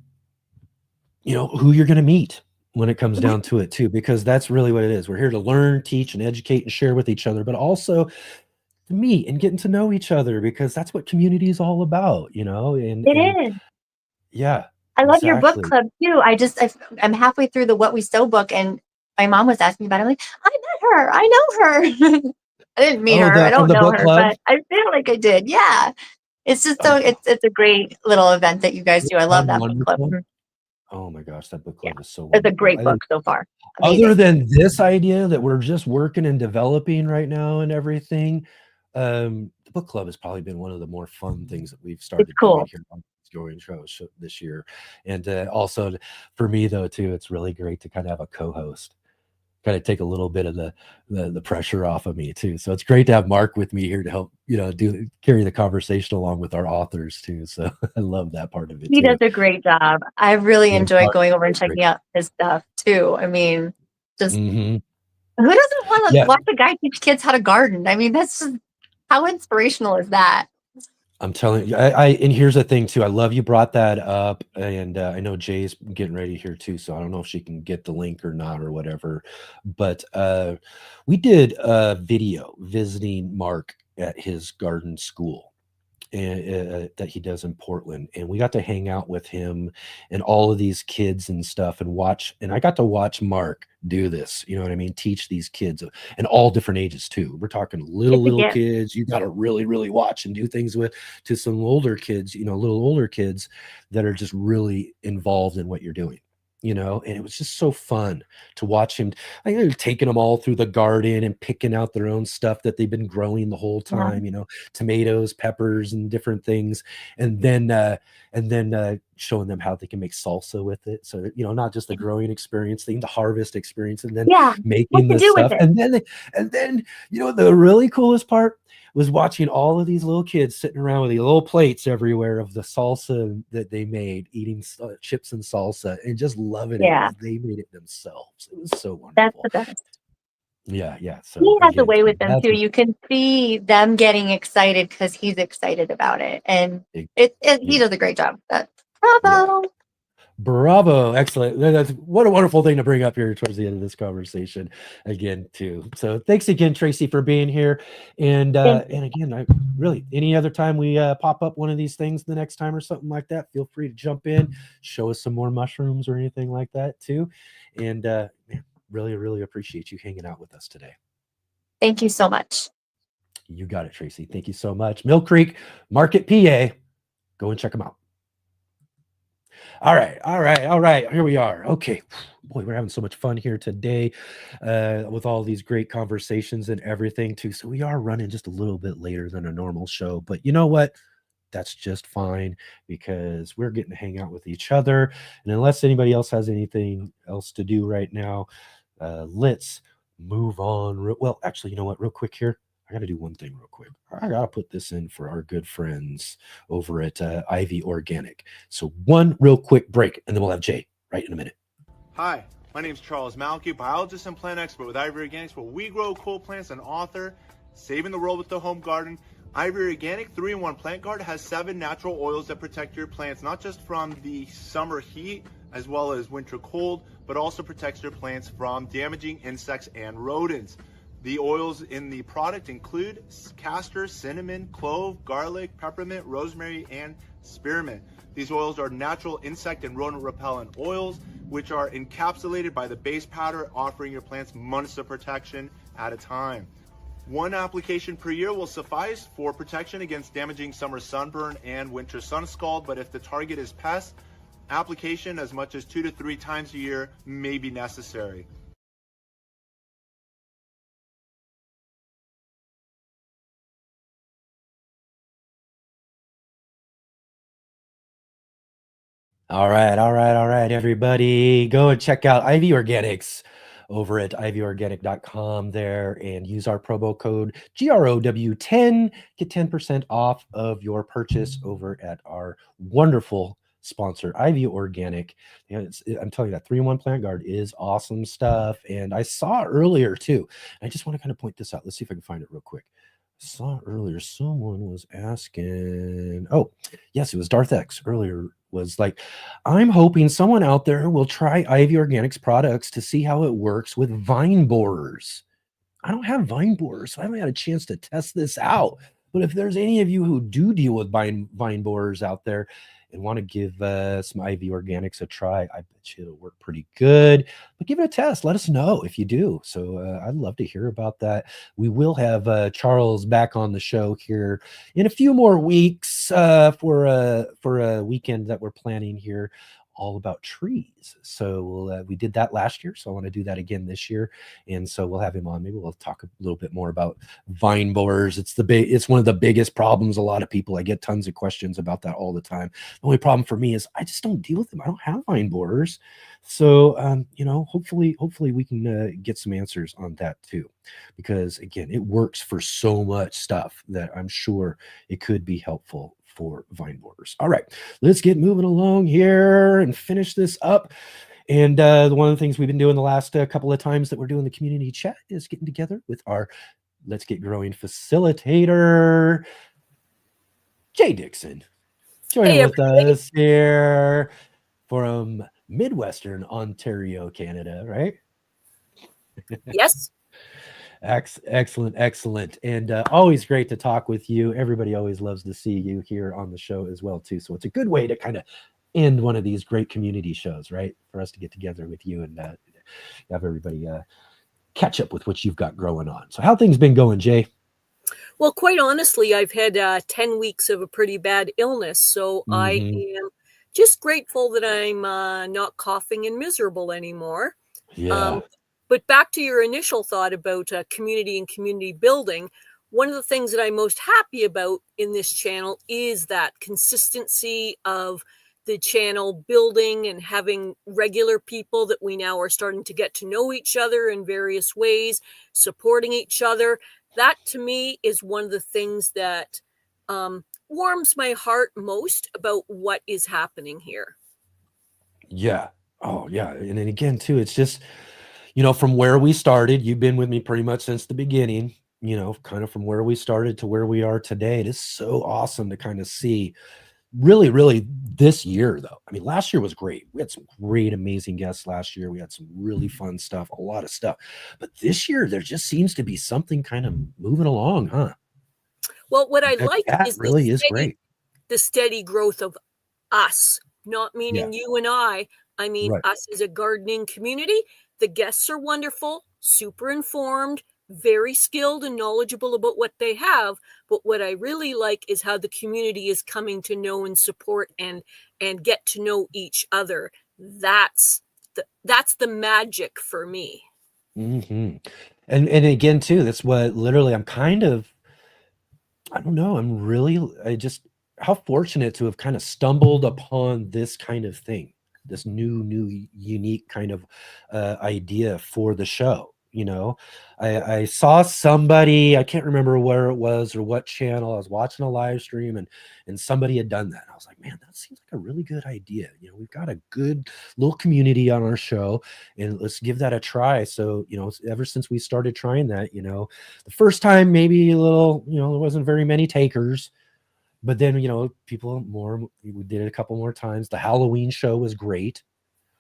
who you're gonna meet when it comes Mhm. down to it too, because that's really what it is. We're here to learn, teach, and educate and share with each other, but also to meet and getting to know each other because that's what community is all about, It and is. yeah, I love your book exactly. club too. I'm halfway through the What We Sew book, and my mom was asking about it. I'm like, I met her. I know her. I didn't meet Oh, her. I the from don't the know book her, club. but I feel like I did. Yeah. It's just so Oh, it's a great little event that you guys do. I how love that book club. wonderful. Oh my gosh, that book Yeah. club is so It's a wonderful. great book so far. Other Amazing. than this idea that we're just working and developing right now and everything, the book club has probably been one of the more fun things that we've It's started doing cool. here on Going Show this year. And also for me though too, it's really great to kind of have a co-host, kind of take a little bit of the pressure off of me too. So it's great to have Mark with me here to help, carry the conversation along with our authors too. So I love that part of it He does too. a great job. I really Yeah, enjoy Mark going over and is great. checking out his stuff too. I mean, just Hmm. who doesn't want to Yeah, watch a guy teach kids how to garden? I mean, that's just how inspirational is that? I'm telling you, and here's the thing too. I love you brought that up, and I know Jay's getting ready here too, so I don't know if she can get the link or not or whatever. But we did a video visiting Mark at his garden school, and that he does in Portland, and we got to hang out with him and all of these kids and stuff, and watch. And I got to watch Mark do this. You know what I mean? Teach these kids and all different ages too. We're talking It's a little gift. kids. You got to really watch and do things with to some older kids. Little older kids that are just really involved in what you're doing. And it was just so fun to watch him. I think they're taking them all through the garden and picking out their own stuff that they've been growing the whole Yeah. time. Tomatoes, peppers, and different things, and then showing them how they can make salsa with it. So not just the growing experience thing, the harvest experience, and then Yeah. What making to this do with stuff, it? and then the really coolest part was watching all of these little kids sitting around with these little plates everywhere of the salsa that they made, eating chips and salsa, and just loving it Yeah. as they made it themselves. It was so That's wonderful. the best. Yeah. So He has a again, way with them that's too. You can see them getting excited because he's excited about it. And he yeah. does a great job. Yeah. Bravo. Bravo. Excellent. That's what a wonderful thing to bring up here towards the end of this conversation again, too. So thanks again, Tracy, for being here. And Thank you. and again, I really any other time we pop up one of these things the next time or something like that, feel free to jump in, show us some more mushrooms or anything like that too. And man, really appreciate you hanging out with us today. Thank you so much. You got it, Tracy. Thank you so much. Mill Creek Market, PA. Go and check them out. All right. Here we are. Okay. Boy, we're having so much fun here today with all these great conversations and everything, too. So we are running just a little bit later than a normal show. But you know what? That's just fine because we're getting to hang out with each other. And unless anybody else has anything else to do right now, let's move on. Well, actually, you know what? Real quick here. I got to do one thing real quick. I got to put this in for our good friends over at Ivy Organic. So one real quick break, and then we'll have Jay right in a minute. Hi, my name is Charles Malky, biologist and plant expert with Ivy Organics, where we grow cool plants and author Saving the World with the Home Garden. Ivy Organic 3-in-1 Plant Guard has 7 natural oils that protect your plants, not just from the summer heat as well as winter cold, but also protects your plants from damaging insects and rodents. The oils in the product include castor, cinnamon, clove, garlic, peppermint, rosemary, and spearmint. These oils are natural insect and rodent repellent oils, which are encapsulated by the base powder, offering your plants months of protection at a time. One application per year will suffice for protection against damaging summer sunburn and winter sun scald, but if the target is pests, application as much as 2 to 3 times a year may be necessary. All right, everybody. Go and check out Ivy Organics over at ivyorganic.com there and use our promo code GROW10. Get 10% off of your purchase over at our wonderful sponsor, Ivy Organic. I'm telling you, that 3-in-1 Plant Guard is awesome stuff. And I saw earlier too, I just want to kind of point this out. Let's see if I can find it real quick. Saw earlier someone was asking, oh yes, it was Darth X earlier, was like, I'm hoping someone out there will try Ivy Organics products to see how it works with vine borers. I don't have vine borers, so I haven't had a chance to test this out. But if there's any of you who do deal with vine borers out there and want to give some Ivy Organics a try, I bet you it'll work pretty good. But give it a test. Let us know if you do. So I'd love to hear about that. We will have Charles back on the show here in a few more weeks for a weekend that we're planning here, all about trees. So we did that last year, so I want to do that again this year, and so we'll have him on. Maybe we'll talk a little bit more about vine borers. It's one of the biggest problems. A lot of people, I get tons of questions about that all the time. The only problem for me is I just don't deal with them. I don't have vine borers, so hopefully we can get some answers on that too, because again, it works for so much stuff that I'm sure it could be helpful for vine borers. All right, let's get moving along here and finish this up. And one of the things we've been doing the last couple of times that we're doing the community chat is getting together with our Let's Get Growing facilitator, Jay Dixon, joining with us here from Midwestern Ontario, Canada, right? Yes. Excellent. And always great to talk with you. Everybody always loves to see you here on the show as well, too. So it's a good way to kind of end one of these great community shows, right? For us to get together with you and have everybody catch up with what you've got growing on. So how things been going, Jay? Well, quite honestly, I've had 10 weeks of a pretty bad illness. So I am just grateful that I'm not coughing and miserable anymore. Yeah. But back to your initial thought about community and community building, one of the things that I'm most happy about in this channel is that consistency of the channel building and having regular people that we now are starting to get to know each other in various ways, supporting each other. That to me is one of the things that warms my heart most about what is happening here. Yeah. Oh, yeah. And then again, too, it's just, from where we started, you've been with me pretty much since the beginning, kind of from where we started to where we are today. It is so awesome to kind of see really this year, though. I mean, last year was great. We had some great, amazing guests last year. We had some really fun stuff, a lot of stuff. But this year, there just seems to be something kind of moving along, huh? Well, what I like is really is great. The steady growth of us, not meaning you and I mean us as a gardening community. The guests are wonderful, super informed, very skilled and knowledgeable about what they have. But what I really like is how the community is coming to know and support and get to know each other. That's the magic for me. Mm-hmm. And again, too, that's what literally I don't know. How fortunate to have kind of stumbled upon this kind of thing, this new, unique kind of idea for the show. I saw somebody, I can't remember where it was or what channel. I was watching a live stream and somebody had done that. I was like, man, that seems like a really good idea. We've got a good little community on our show and let's give that a try. So, ever since we started trying that, the first time, maybe a little, there wasn't very many takers, but then, people more, we did it a couple more times. The Halloween show was great,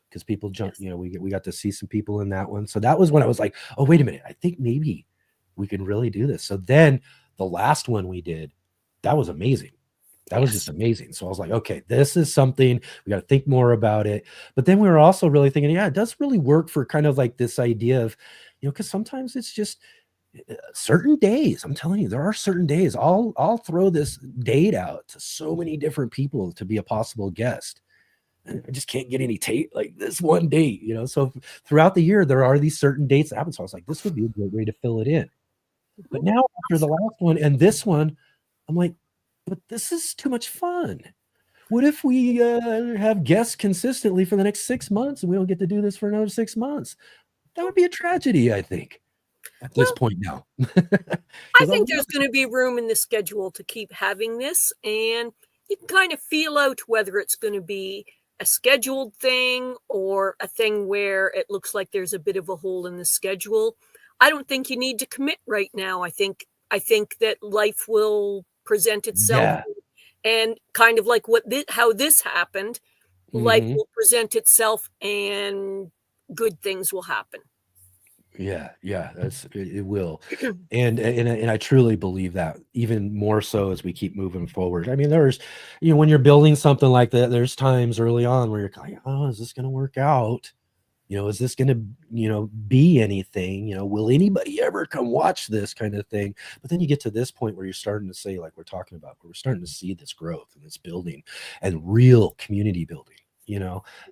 because people jumped, we got to see some people in that one. So that was when I was like, oh, wait a minute. I think maybe we can really do this. So then the last one we did, that was amazing. That was just amazing. So I was like, okay, this is something, we got to think more about it. But then we were also really thinking, it does really work for kind of like this idea of, because sometimes it's just certain days. I'm telling you, there are certain days. I'll throw this date out to so many different people to be a possible guest. I just can't get any tape like this one date, So throughout the year, there are these certain dates that happen. So I was like, this would be a great way to fill it in. But now after the last one and this one, I'm like, but this is too much fun. what if we have guests consistently for the next 6 months and we don't get to do this for another 6 months? That would be a tragedy, I think, at this point now. I 'Cause I think would there's love to. going to be room in the schedule to keep having this, and you can kind of feel out whether it's going to be a scheduled thing or a thing where it looks like there's a bit of a hole in the schedule. I don't think you need to commit right now. I think that life will present itself, Yeah. and kind of like how this happened, life Mhm. will present itself and good things will happen. Yeah, yeah, it will. And I truly believe that even more so as we keep moving forward. I mean, when you're building something like that, there's times early on where you're like, "Oh, is this gonna work out? Is this gonna, be anything? Will anybody ever come watch this kind of thing?" But then you get to this point where you're starting to say, like we're talking about, where we're starting to see this growth and this building and real community building,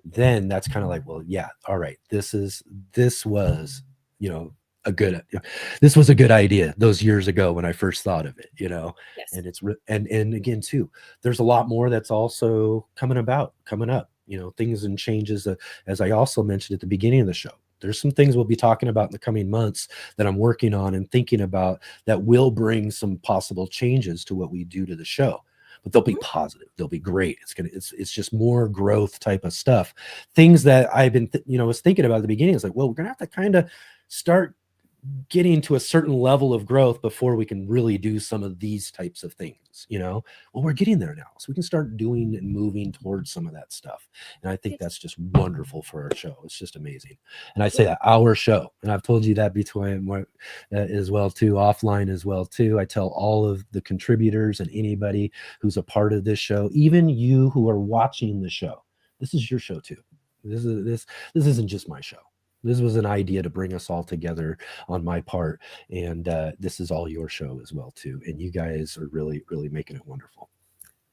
then that's kind of like, well, yeah, all right, this was, you know, a good, this was a good idea those years ago when I first thought of it. Yes. And and again too, there's a lot more that's also coming up, things and changes, as I also mentioned at the beginning of the show. There's some things we'll be talking about in the coming months that I'm working on and thinking about that will bring some possible changes to what we do to the show. But they'll be positive. They'll be great. It's just more growth type of stuff. Things that I've been was thinking about at the beginning. It's like, well, we're gonna have to kind of start getting to a certain level of growth before we can really do some of these types of things. Well, we're getting there now, so we can start doing and moving towards some of that stuff. And I think Yes. that's just wonderful for our show. It's just amazing. And I say Yeah. that our show, and I've told you that between as well too, offline as well too. I tell all of the contributors and anybody who's a part of this show, even you who are watching the show, this is your show too. This isn't just my show. This was an idea to bring us all together on my part, and this is all your show as well too. And you guys are really, really making it wonderful.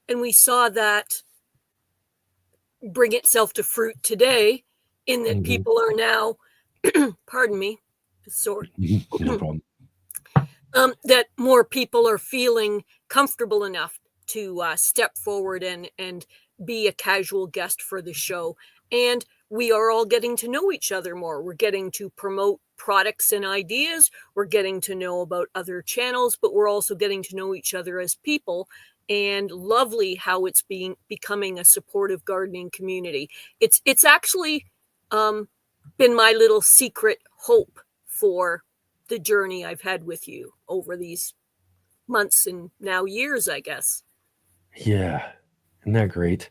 And we saw that bring itself to fruit today in that people are now, pardon me, sorry, No problem. that more people are feeling comfortable enough to step forward and be a casual guest for the show. And we are all getting to know each other more. We're getting to promote products and ideas. We're getting to know about other channels, but we're also getting to know each other as people. And lovely how it's becoming a supportive gardening community. It's actually been my little secret hope for the journey I've had with you over these months and now years, I guess. Yeah, isn't that great?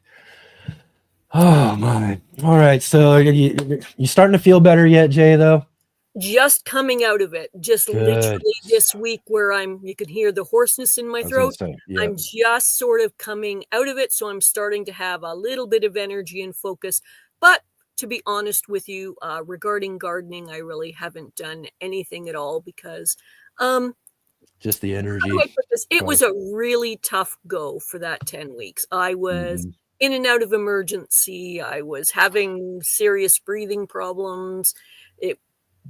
Oh my! All right, so you starting to feel better yet, Jay? Though Just coming out of it, just good. literally this week where you can hear the hoarseness in my I was gonna throat. say, yeah. I'm just sort of coming out of it. So I'm starting to have a little bit of energy and focus. But to be honest with you, regarding gardening, I really haven't done anything at all because, Just the how do energy. I put this? It was a really tough go for that 10 weeks. I was Mhm. in and out of emergency. I was having serious breathing problems.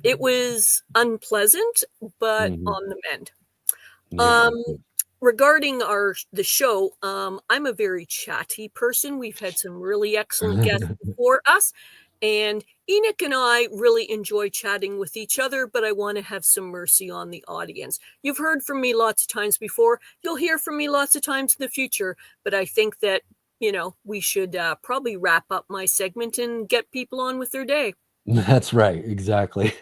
It was unpleasant, but Mhm. on the mend. Yeah. Um, regarding the show, I'm a very chatty person. We've had some really excellent guests before us, and Enoch and I really enjoy chatting with each other, but I want to have some mercy on the audience. You've heard from me lots of times before. You'll hear from me lots of times in the future, but I think that, we should probably wrap up my segment and get people on with their day. That's right, exactly.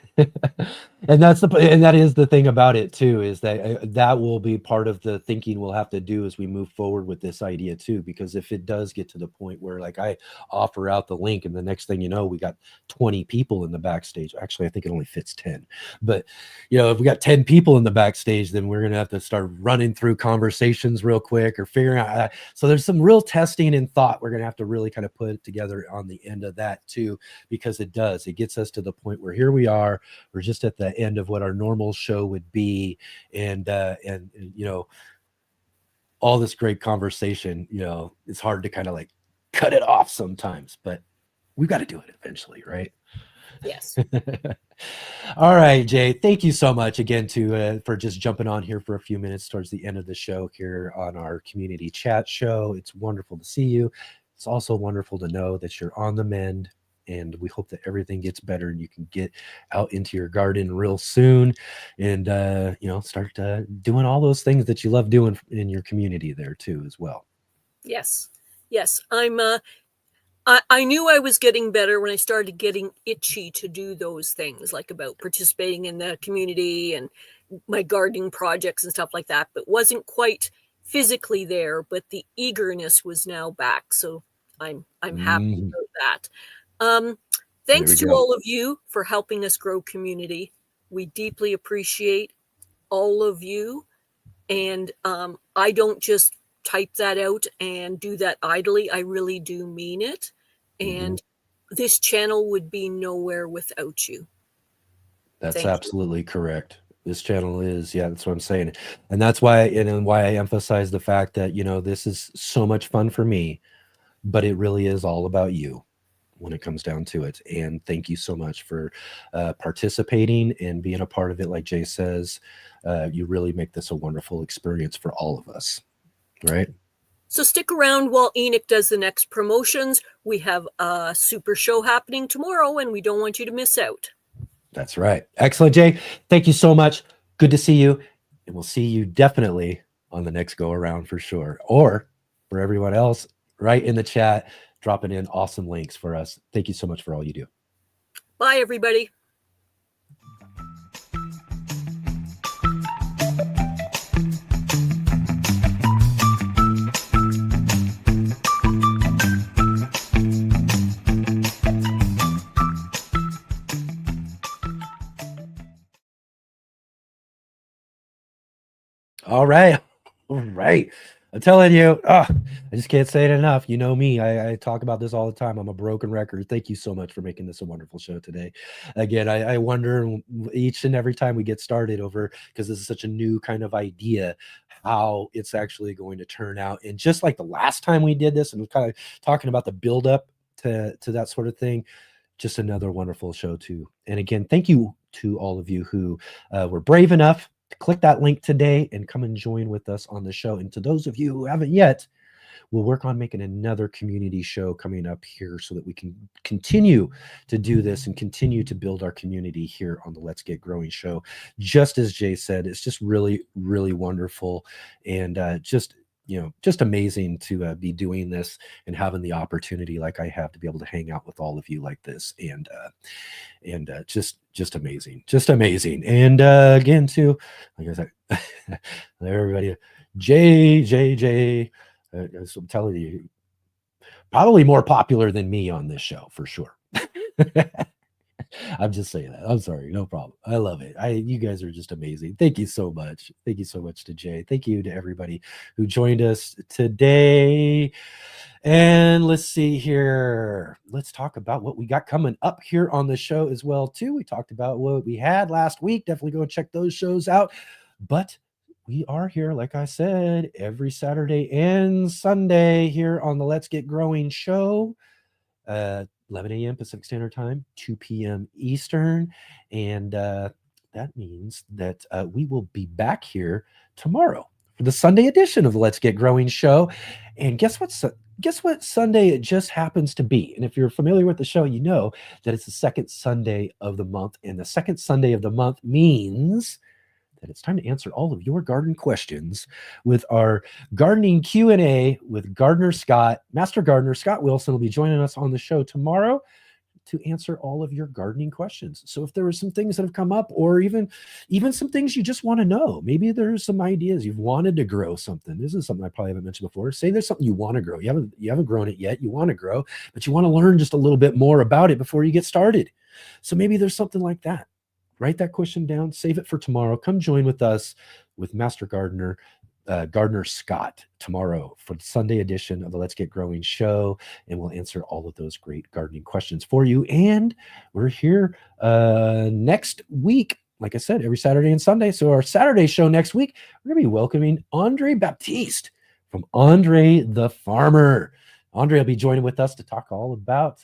And that is the thing about it too, is that that will be part of the thinking we'll have to do as we move forward with this idea too. Because if it does get to the point where, like, I offer out the link, and the next thing you know, we got 20 people in the backstage. Actually, I think it only fits 10. But if we got 10 people in the backstage, then we're gonna have to start running through conversations real quick or figuring out. So there's some real testing and thought we're gonna have to really kind of put together on the end of that too, because it gets us to the point where here we are, we're just at the end of what our normal show would be, and all this great conversation, it's hard to kind of like cut it off sometimes, but we've got to do it eventually, right? Yes. All right, Jay. Thank you so much again for just jumping on here for a few minutes towards the end of the show here on our community chat show. It's wonderful to see you. It's also wonderful to know that you're on the mend, and we hope that everything gets better and you can get out into your garden real soon and start doing all those things that you love doing in your community there too as well. Yes. I knew I was getting better when I started getting itchy to do those things, like about participating in the community and my gardening projects and stuff like that, but wasn't quite physically there, but the eagerness was now back. So I'm happy about that. Thanks to all of you for helping us grow community. We deeply appreciate all of you. And I don't just type that out and do that idly. I really do mean it. And this channel would be nowhere without you. That's absolutely correct. This channel is, that's what I'm saying. And that's why, and why I emphasize the fact that, this is so much fun for me, but it really is all about you when it comes down to it. And thank you so much for participating and being a part of it. Like Jay says, you really make this a wonderful experience for all of us, right? So stick around while Enoch does the next promotions. We have a super show happening tomorrow, and we don't want you to miss out. That's right. Excellent, Jay. Thank you so much. Good to see you. And we'll see you definitely on the next go around for sure. Or for everyone else, right in the chat, dropping in awesome links for us. Thank you so much for all you do. Bye, everybody. All right. All right. I'm telling you, I just can't say it enough. You know me. I talk about this all the time. I'm a broken record. Thank you so much for making this a wonderful show today. Again, I wonder each and every time we get started over, because this is such a new kind of idea, how it's actually going to turn out. And just like the last time we did this and kind of talking about the build up to that sort of thing, just another wonderful show too. And again, thank you to all of you who were brave enough to click that link today and come and join with us on the show. And to those of you who haven't yet, we'll work on making another community show coming up here so that we can continue to do this and continue to build our community here on the Let's Get Growing show. Just as Jay said, it's just really, really wonderful and just amazing to be doing this and having the opportunity like I have to be able to hang out with all of you like this and just amazing. And again, too, like I said, everybody, Jay, I'm telling you, probably more popular than me on this show for sure. I'm just saying that. I'm sorry. No problem. I love it. You guys are just amazing. Thank you so much. Thank you so much to Jay. Thank you to everybody who joined us today. And let's see here. Let's talk about what we got coming up here on the show as well, too. We talked about what we had last week. Definitely go and check those shows out. But we are here, like I said, every Saturday and Sunday here on the Let's Get Growing show. 11 a.m. Pacific Standard Time, 2 p.m. Eastern. And that means that we will be back here tomorrow for the Sunday edition of the Let's Get Growing show. And guess what Sunday it just happens to be? And if you're familiar with the show, you know that it's the second Sunday of the month. And the second Sunday of the month means that it's time to answer all of your garden questions with our gardening Q&A with Gardener Scott. Master Gardener Scott Wilson will be joining us on the show tomorrow to answer all of your gardening questions. So if there are some things that have come up or even some things you just want to know, maybe there's some ideas you've wanted to grow something. This is something I probably haven't mentioned before. Say there's something you want to grow. You haven't grown it yet. You want to grow, but you want to learn just a little bit more about it before you get started. So maybe there's something like that. Write that question down, save it for tomorrow. Come join with us with Master Gardener, Gardener Scott tomorrow for the Sunday edition of the Let's Get Growing show. And we'll answer all of those great gardening questions for you. And we're here next week, like I said, every Saturday and Sunday. So our Saturday show next week, we're going to be welcoming Andre Baptiste from Andre the Farmer. Andre will be joining with us to talk all about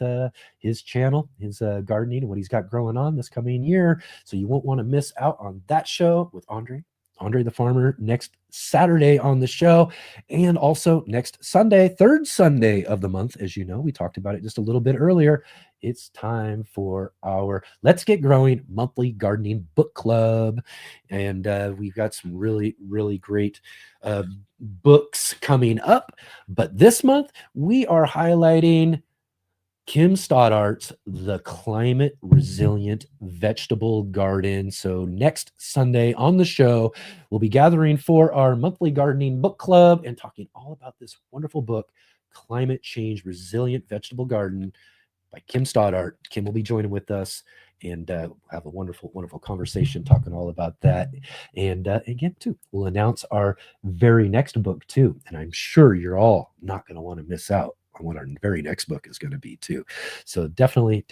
his channel, his gardening, and what he's got growing on this coming year. So you won't want to miss out on that show with Andre the Farmer, next Saturday on the show, and also next Sunday, third Sunday of the month. As you know, we talked about it just a little bit earlier. It's time for our Let's Get Growing monthly gardening book club. And we've got some really, really great books coming up. But this month, we are highlighting Kim Stoddart's The Climate Resilient Vegetable Garden. So next Sunday on the show, we'll be gathering for our monthly gardening book club and talking all about this wonderful book, Climate Change Resilient Vegetable Garden by Kim Stoddart. Kim will be joining with us and have a wonderful, wonderful conversation talking all about that. And again, too, we'll announce our very next book, too. And I'm sure you're all not going to want to miss out on what our very next book is going to be, too. So definitely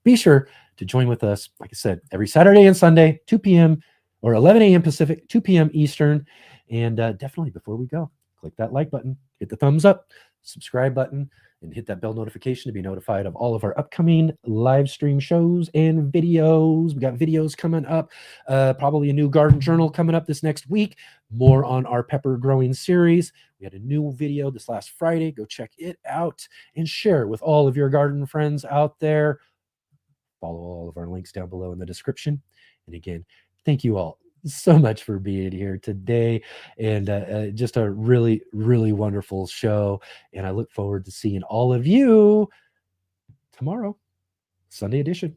be sure to join with us. Like I said, every Saturday and Sunday, 2 p.m. or 11 a.m. Pacific, 2 p.m. Eastern. And definitely before we go, click that like button, hit the thumbs up, subscribe button, and hit that bell notification to be notified of all of our upcoming live stream shows and videos. We got videos coming up, probably a new garden journal coming up this next week, more on our pepper growing series. We had a new video this last Friday. Go check it out and share with all of your garden friends out there. Follow all of our links down below in the description. And again, thank you all so much for being here today, and just a really, really wonderful show. And I look forward to seeing all of you tomorrow, Sunday edition.